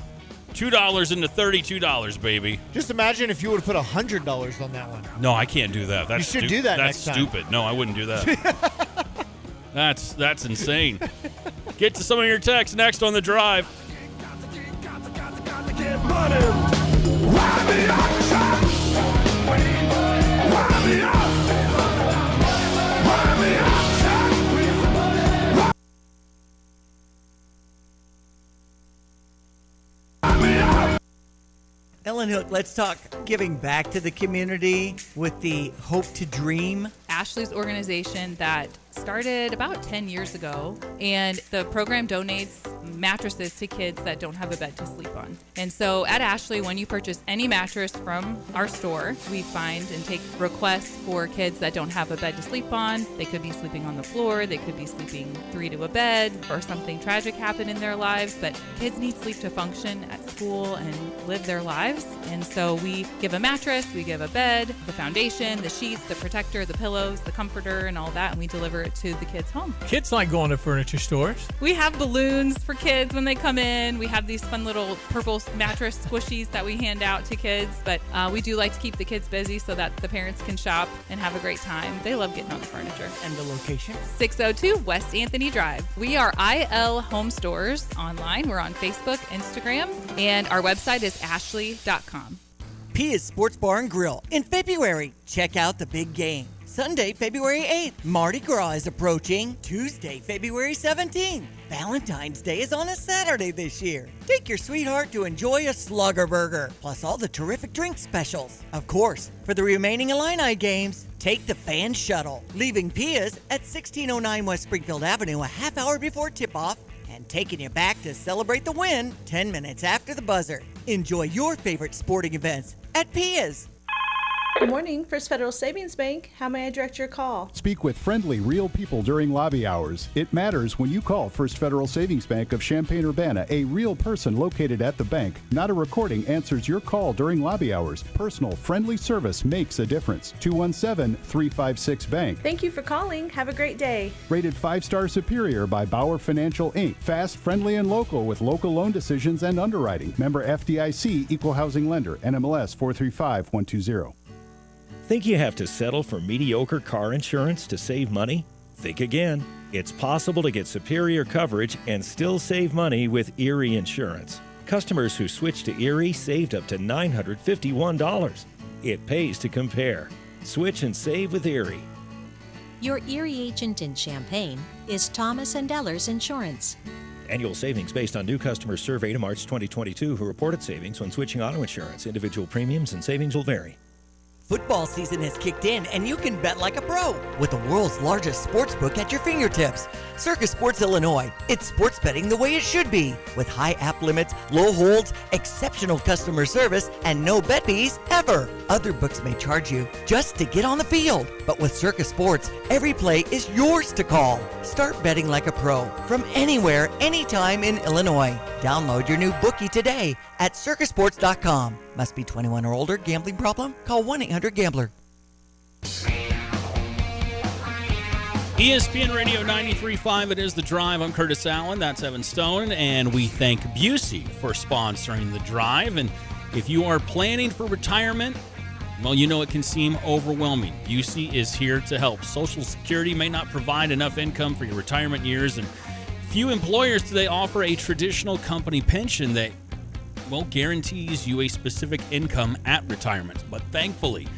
$2 into $32, baby. Just imagine if you would have put $100 on that one. No, I can't do that. That's you should do that That's next time. stupid. No, I wouldn't do that. That's insane. Get to some of your texts next on The Drive. Ellen Hook, let's talk giving back to the community with the Hope to Dream. Ashley's organization that started about 10 years ago, and the program donates mattresses to kids that don't have a bed to sleep on. And so at Ashley, when you purchase any mattress from our store, we find and take requests for kids that don't have a bed to sleep on. They could be sleeping on the floor, they could be sleeping 3 to a bed, or something tragic happened in their lives, but kids need sleep to function at school and live their lives. And so we give a mattress, we give a bed, the foundation, the sheets, the protector, the pillows, the comforter, and all that, and we deliver it to the kids' home. Kids like going to furniture stores. We have balloons for kids when they come in. We have these fun little purple mattress squishies that we hand out to kids, but we do like to keep the kids busy so that the parents can shop and have a great time. They love getting on the furniture. And the location? 602 West Anthony Drive. We are IL Home Stores online. We're on Facebook, Instagram, and our website is ashley.com. Pia's Sports Bar and Grill. In February, check out the big game. Sunday, February 8th, Mardi Gras is approaching. Tuesday, February 17th. Valentine's Day is on a Saturday this year. Take your sweetheart to enjoy a Slugger Burger, plus all the terrific drink specials. Of course, for the remaining Illini games, take the fan shuttle, leaving Pia's at 1609 West Springfield Avenue a half hour before tip-off and taking you back to celebrate the win 10 minutes after the buzzer. Enjoy your favorite sporting events at Pia's. Good morning, First Federal Savings Bank. How may I direct your call? Speak with friendly, real people during lobby hours. It matters when you call First Federal Savings Bank of Champaign-Urbana. A real person located at the bank, not a recording, answers your call during lobby hours. Personal, friendly service makes a difference. 217-356-BANK. Thank you for calling. Have a great day. Rated 5-star superior by Bauer Financial, Inc. Fast, friendly, and local with local loan decisions and underwriting. Member FDIC, Equal Housing Lender, NMLS 435120. Think you have to settle for mediocre car insurance to save money? Think again. It's possible to get superior coverage and still save money with Erie Insurance. Customers who switched to Erie saved up to $951. It pays to compare. Switch and save with Erie. Your Erie agent in Champaign is Thomas & Ellers Insurance. Annual savings based on new customers surveyed in March 2022 who reported savings when switching auto insurance. Individual premiums and savings will vary. Football season has kicked in, and you can bet like a pro with the world's largest sports book at your fingertips. Circus Sports Illinois. It's sports betting the way it should be, with high app limits, low holds, exceptional customer service, and no bet fees ever. Other books may charge you just to get on the field, but with Circus Sports, every play is yours to call. Start betting like a pro from anywhere, anytime in Illinois. Download your new bookie today at circusports.com. Must be 21 or older. Gambling problem? Call 1-800-GAMBLER. ESPN Radio 93.5, it is The Drive. I'm Curtis Allen. That's Evan Stone. And we thank Busey for sponsoring The Drive. And if you are planning for retirement, well, you know it can seem overwhelming. Busey is here to help. Social Security may not provide enough income for your retirement years, and few employers today offer a traditional company pension that, well, guarantees you a specific income at retirement. But thankfully,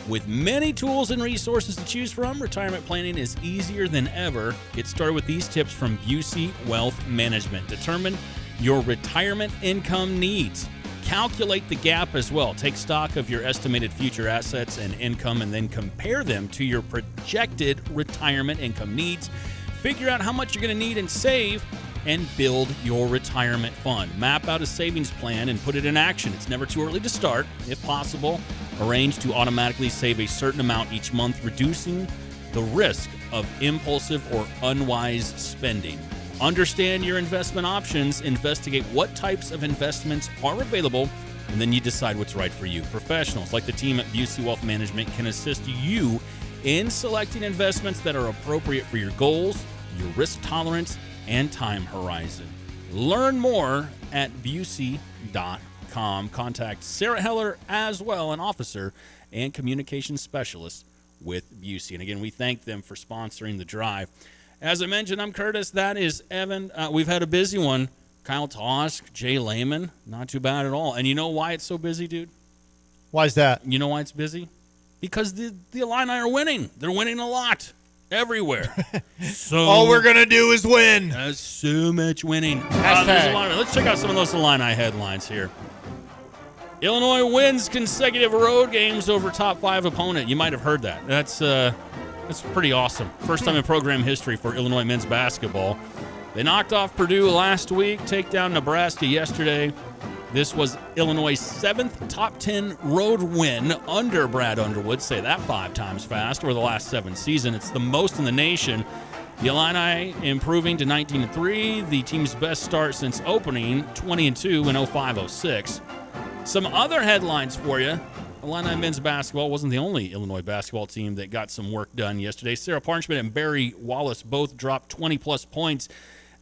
with many tools and resources to choose from, retirement planning is easier than ever. Get started with these tips from Busey Wealth Management. Determine your retirement income needs. Calculate the gap as well. Take stock of your estimated future assets and income and then compare them to your projected retirement income needs. Figure out how much you're going to need and save, and build your retirement fund. Map out a savings plan and put it in action. It's never too early to start. If possible, arrange to automatically save a certain amount each month, reducing the risk of impulsive or unwise spending. Understand your investment options, investigate what types of investments are available, and then you decide what's right for you. Professionals like the team at Busey Wealth Management can assist you in selecting investments that are appropriate for your goals, your risk tolerance, and time horizon. Learn more at Busey.com. Contact Sarah Heller as well, an officer and communications specialist with Busey. And again, we thank them for sponsoring The Drive. As I mentioned, I'm Curtis. That is Evan. We've had a busy one. Kyle Tosk, Jay Lehman, not too bad at all. And you know why it's so busy, dude? Why is that? You know why it's busy? Because the Illini are winning. They're winning a lot. Everywhere. So all we're going to do is win. That's so much winning. Let's check out some of those Illini headlines here. Illinois wins consecutive road games over top 5 opponent. You might have heard that. That's pretty awesome. First time in program history for Illinois men's basketball. They knocked off Purdue last week, take down Nebraska yesterday. This was Illinois' 7th top 10 road win under Brad Underwood. Say that 5 times fast over the last 7 seasons. It's the most in the nation. The Illini improving to 19-3, the team's best start since opening, 20-2 in 05-06. Some other headlines for you. Illini men's basketball wasn't the only Illinois basketball team that got some work done yesterday. Sarah Parchment and Barry Wallace both dropped 20-plus points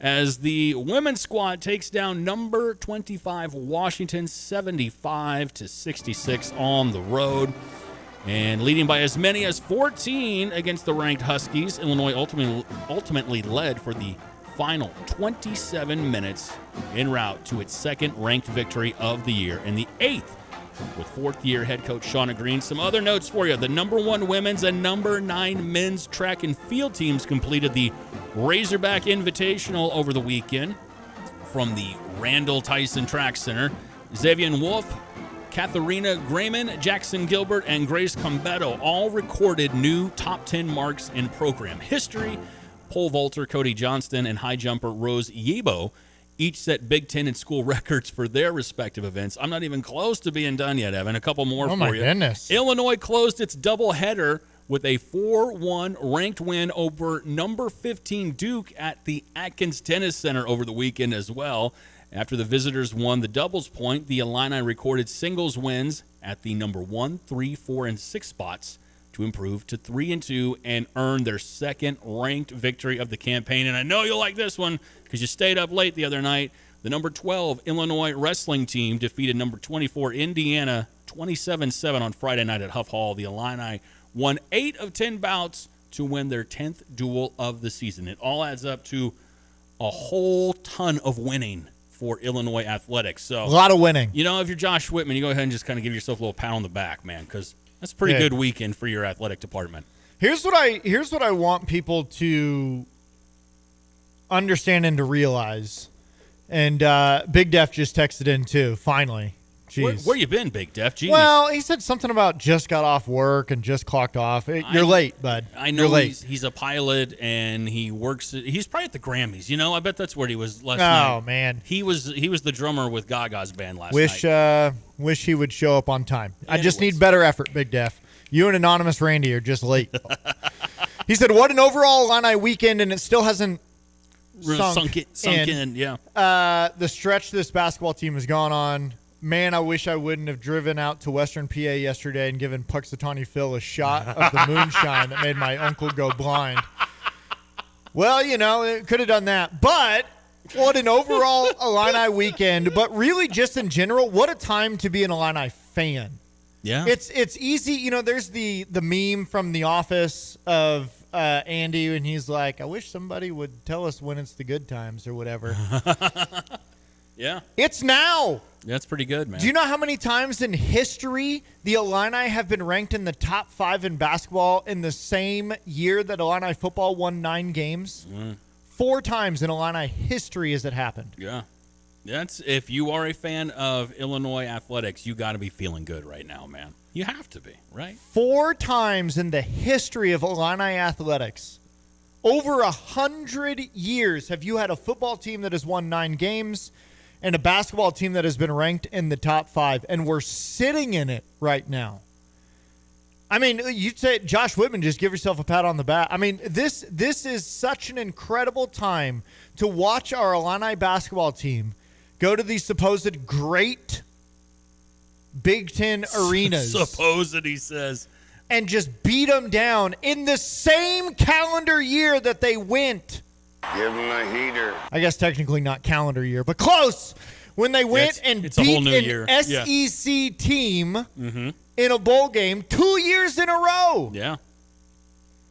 as the women's squad takes down number 25 Washington 75-66 on the road. And leading by as many as 14 against the ranked Huskies, Illinois ultimately led for the final 27 minutes en route to its second-ranked victory of the year and the 8th with fourth-year head coach Shauna Green. Some other notes for you. The number 1 women's and number 9 men's track and field teams completed the Razorback Invitational over the weekend from the Randall Tyson Track Center. Xavier Wolf, Katharina Grayman, Jackson Gilbert, and Grace Combetto all recorded new top 10 marks in program history. Pole vaulter Cody Johnston and high jumper Rose Yebo each set Big Ten and school records for their respective events. I'm not even close to being done yet, Evan. A couple more for you. Oh, my goodness. Illinois closed its doubleheader with a 4-1 ranked win over number 15 Duke at the Atkins Tennis Center over the weekend as well. After the visitors won the doubles point, the Illini recorded singles wins at the number 1, 3, 4, and 6 spots to improve to 3-2 and earn their second-ranked victory of the campaign. And I know you'll like this one because you stayed up late the other night. The number 12 Illinois wrestling team defeated number 24 Indiana 27-7 on Friday night at Huff Hall. The Illini won 8 of 10 bouts to win their 10th duel of the season. It all adds up to a whole ton of winning for Illinois athletics. So a lot of winning. You know, if you're Josh Whitman, you go ahead and just kind of give yourself a little pat on the back, man, because that's a pretty good weekend for your athletic department. Here's what I want people to understand and to realize. And Big Def just texted in too. Finally, jeez, where you been, Big Def? Jeez. Well, he said something about just got off work and just clocked off. You're late, bud. I know you're late. He's a pilot and he works. He's probably at the Grammys. You know, I bet that's where he was last night. Oh man, he was the drummer with Gaga's band last night. Wish he would show up on time. I just need better effort, Big Def. You and Anonymous Randy are just late. He said, "What an overall Illini weekend, and it still hasn't sunk in." Yeah. The stretch this basketball team has gone on. Man, I wish I wouldn't have driven out to Western PA yesterday and given Puxatawny Phil a shot of the moonshine that made my uncle go blind. Well, you know, it could have done that. But what an overall Illini weekend. But really, just in general, what a time to be an Illini fan. Yeah. It's easy. You know, there's the meme from The Office of Andy, and he's like, I wish somebody would tell us when it's the good times or whatever. Yeah. It's now. That's pretty good, man. Do you know how many times in history the Illini have been ranked in the top 5 in basketball in the same year that Illini football won 9 games? 4 times in Illini history has it happened. Yeah. That's if you are a fan of Illinois athletics, you got to be feeling good right now, man. You have to be, right? 4 times in the history of Illini athletics. Over 100 years have you had a football team that has won 9 games and a basketball team that has been ranked in the top 5, and we're sitting in it right now. I mean, you'd say, Josh Whitman, just give yourself a pat on the back. I mean, this is such an incredible time to watch our Illini basketball team go to these supposed great Big Ten arenas. Supposed, he says. And just beat them down in the same calendar year that they went. Give them a heater. I guess technically not calendar year, but close. When they went and beat an SEC team in a bowl game 2 years in a row. Yeah.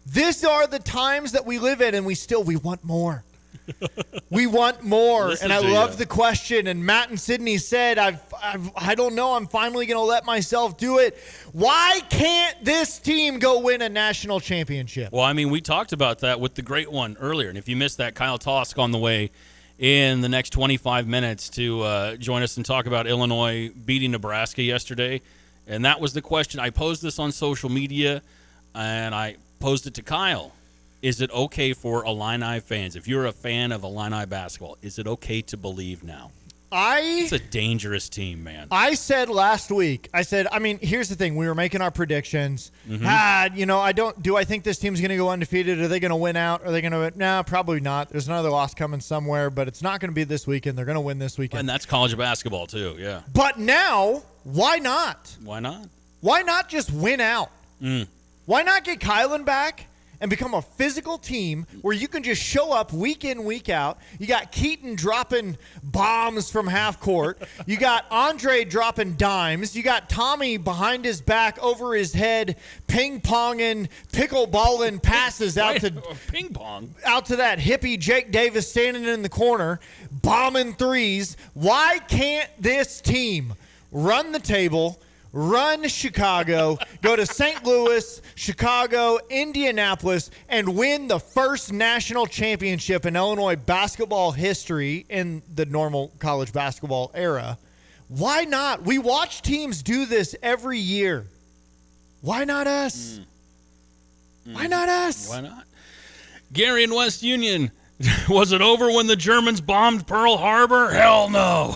These are the times that we live in, and we want more. We want more. And I love the question. And Matt and Sydney said, I don't know. I'm finally going to let myself do it. Why can't this team go win a national championship? Well, I mean, we talked about that with the great one earlier. And if you missed that, Kyle Tosk on the way in the next 25 minutes to join us and talk about Illinois beating Nebraska yesterday. And that was the question. I posed this on social media, and I posed it to Kyle. Is it okay for Illini fans, if you're a fan of Illini basketball, is it okay to believe now? It's a dangerous team, man. I said last week, here's the thing. We were making our predictions. Mm-hmm. Do I think this team's going to go undefeated? Are they going to win out? Are they going to, no, probably not. There's another loss coming somewhere, but it's not going to be this weekend. They're going to win this weekend. And that's college basketball too, yeah. But now, why not? Why not? Why not just win out? Why not get Kylan back and become a physical team where you can just show up week in, week out? You got Keaton dropping bombs from half court. You got Andre dropping dimes. You got Tommy behind his back, over his head, ping-ponging, pickleballing passes out to ping pong out to that hippie Jake Davis standing in the corner, bombing threes. Why can't this team run the table, run Chicago, go to St. Louis, Chicago, Indianapolis, and win the first national championship in Illinois basketball history in the normal college basketball era? Why not? We watch teams do this every year. Why not us? Why not us? Why not? Gary in West Union, was it over when the Germans bombed Pearl Harbor? Hell no.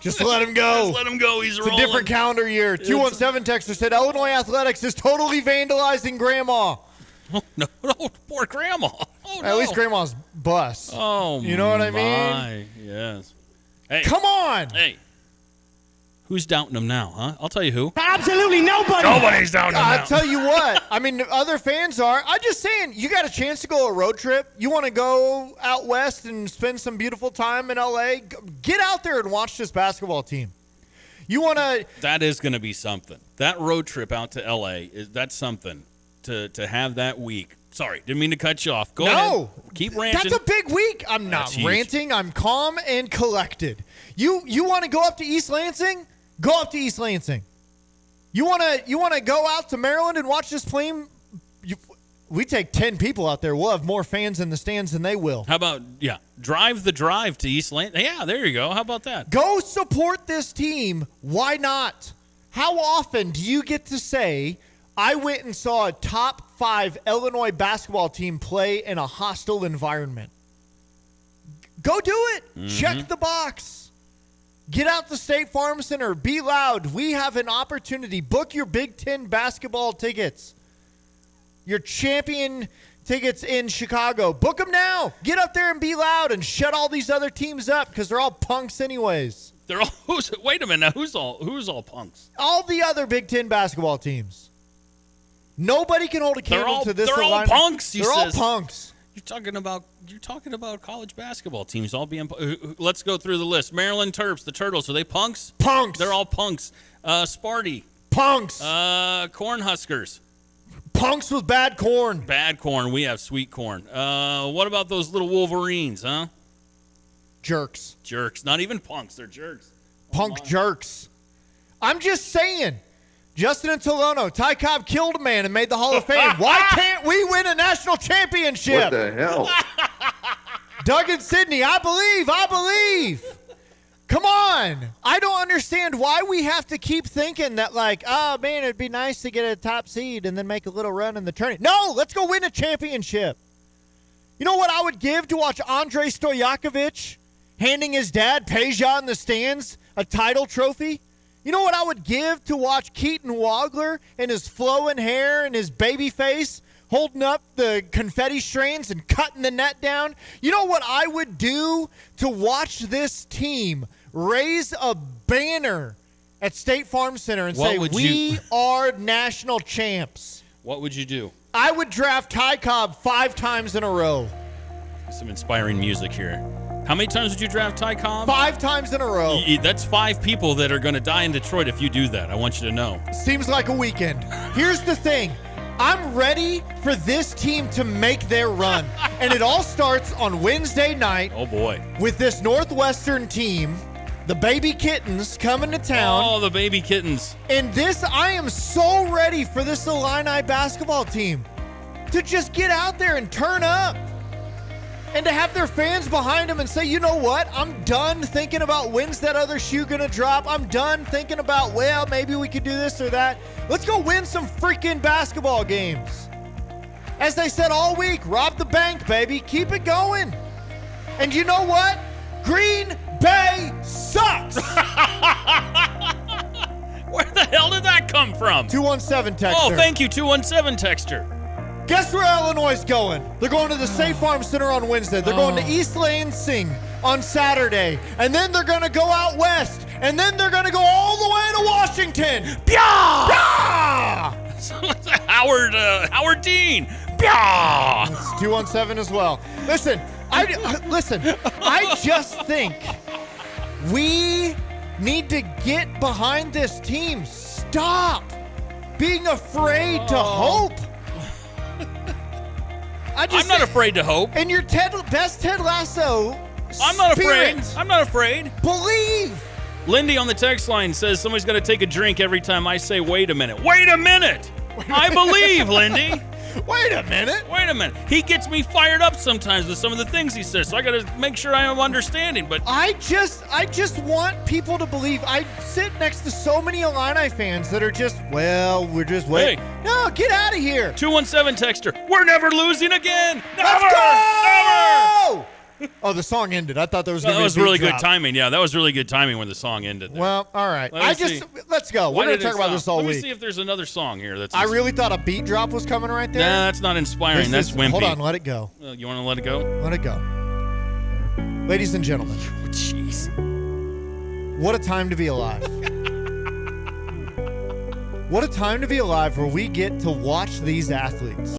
Just let him go. Just let him go. He's rolling. It's a different calendar year. 217 texter said Illinois athletics is totally vandalizing Grandma. Oh, no, poor Grandma. Oh, At least Grandma's bus. Oh, you know what I mean? My, yes. Hey, come on. Hey, who's doubting him now, huh? I'll tell you who. Absolutely nobody. Nobody's doubting him now. I'll tell you what. I mean, other fans are. I'm just saying, you got a chance to go a road trip. You want to go out west and spend some beautiful time in L.A. Get out there and watch this basketball team. You want to. That is going to be something. That road trip out to L.A. that's something to have that week. Sorry, didn't mean to cut you off. Go ahead. Keep ranting. That's a big week. I'm not ranting. I'm calm and collected. You want to go up to East Lansing? Go up to East Lansing. You want to go out to Maryland and watch this team? We take 10 people out there. We'll have more fans in the stands than they will. How about, drive the drive to East Lansing? Yeah, there you go. How about that? Go support this team. Why not? How often do you get to say, I went and saw a top 5 Illinois basketball team play in a hostile environment? Go do it. Mm-hmm. Check the box. Get out to State Farm Center. Be loud. We have an opportunity. Book your Big Ten basketball tickets. Your champion tickets in Chicago. Book them now. Get up there and be loud and shut all these other teams up because they're all punks anyways. They're all. Wait a minute. Now, who's all punks? All the other Big Ten basketball teams. Nobody can hold a candle to this. They're all punks. They're all punks. You're talking about college basketball teams all being. Let's go through the list. Maryland Terps, the Turtles. Are they punks? Punks. They're all punks. Sparty. Punks. Cornhuskers. Punks with bad corn. Bad corn. We have sweet corn. What about those little Wolverines, huh? Jerks. Jerks. Not even punks. They're jerks. Punk jerks. I'm just saying. Justin and Tolono, Ty Cobb killed a man and made the Hall of Fame. Why can't we win a national championship? What the hell? Doug and Sydney, I believe. Come on. I don't understand why we have to keep thinking that, like, oh, man, it'd be nice to get a top seed and then make a little run in the tournament. No, let's go win a championship. You know what I would give to watch Andre Stojakovic handing his dad, Peja, in the stands, a title trophy? You know what I would give to watch Keaton Wagler and his flowing hair and his baby face holding up the confetti strains and cutting the net down? You know what I would do to watch this team raise a banner at State Farm Center and say, we are national champs? What would you do? I would draft Ty Cobb 5 times in a row. Some inspiring music here. How many times would you draft Ty Cobb? 5 times in a row. That's 5 people that are going to die in Detroit if you do that. I want you to know. Seems like a weekend. Here's the thing. I'm ready for this team to make their run. And it all starts on Wednesday night. Oh, boy. With this Northwestern team, the Baby Kittens, coming to town. Oh, the Baby Kittens. And I am so ready for this Illini basketball team to just get out there and turn up. And to have their fans behind them and say, you know what? I'm done thinking about when's that other shoe going to drop. I'm done thinking about, well, maybe we could do this or that. Let's go win some freaking basketball games. As they said all week, rob the bank, baby. Keep it going. And you know what? Green Bay sucks. Where the hell did that come from? 217 texter. Oh, thank you, 217 texter. Guess where Illinois is going? They're going to the State Farm Center on Wednesday. They're going to East Lansing on Saturday. And then they're going to go out west. And then they're going to go all the way to Washington. Pyah! Pyah! Howard Dean. Pyah! It's 217 as well. Listen, I just think we need to get behind this team. Stop being afraid to hope. I'm not afraid to hope. And your best Ted Lasso I'm not spirit. afraid. I'm not afraid. Believe. Lindy on the text line says somebody's going to take a drink every time I say, wait a minute. Wait a minute. I believe, Lindy. Wait a minute. Wait a minute. He gets me fired up sometimes with some of the things he says, so I got to make sure I am understanding. But I just want people to believe. I sit next to so many Illini fans that are just, well, we're just waiting. Hey. No, get out of here. 217 texter. We're never losing again. Let's Never. go! Oh, the song ended. I thought there was going to be That was a beat really drop. good timing. Yeah, that was really good timing when the song ended there. Well, all right. See. Let's go. Why We're going did to talk it about stop? this all Let week. me see if there's another song here. I really thought a beat drop was coming right there. Nah, that's not inspiring. That's wimpy. Hold on, let it go. You want to let it go? Let it go. Ladies and gentlemen. Jeez. What a time to be alive. What a time to be alive where we get to watch these athletes.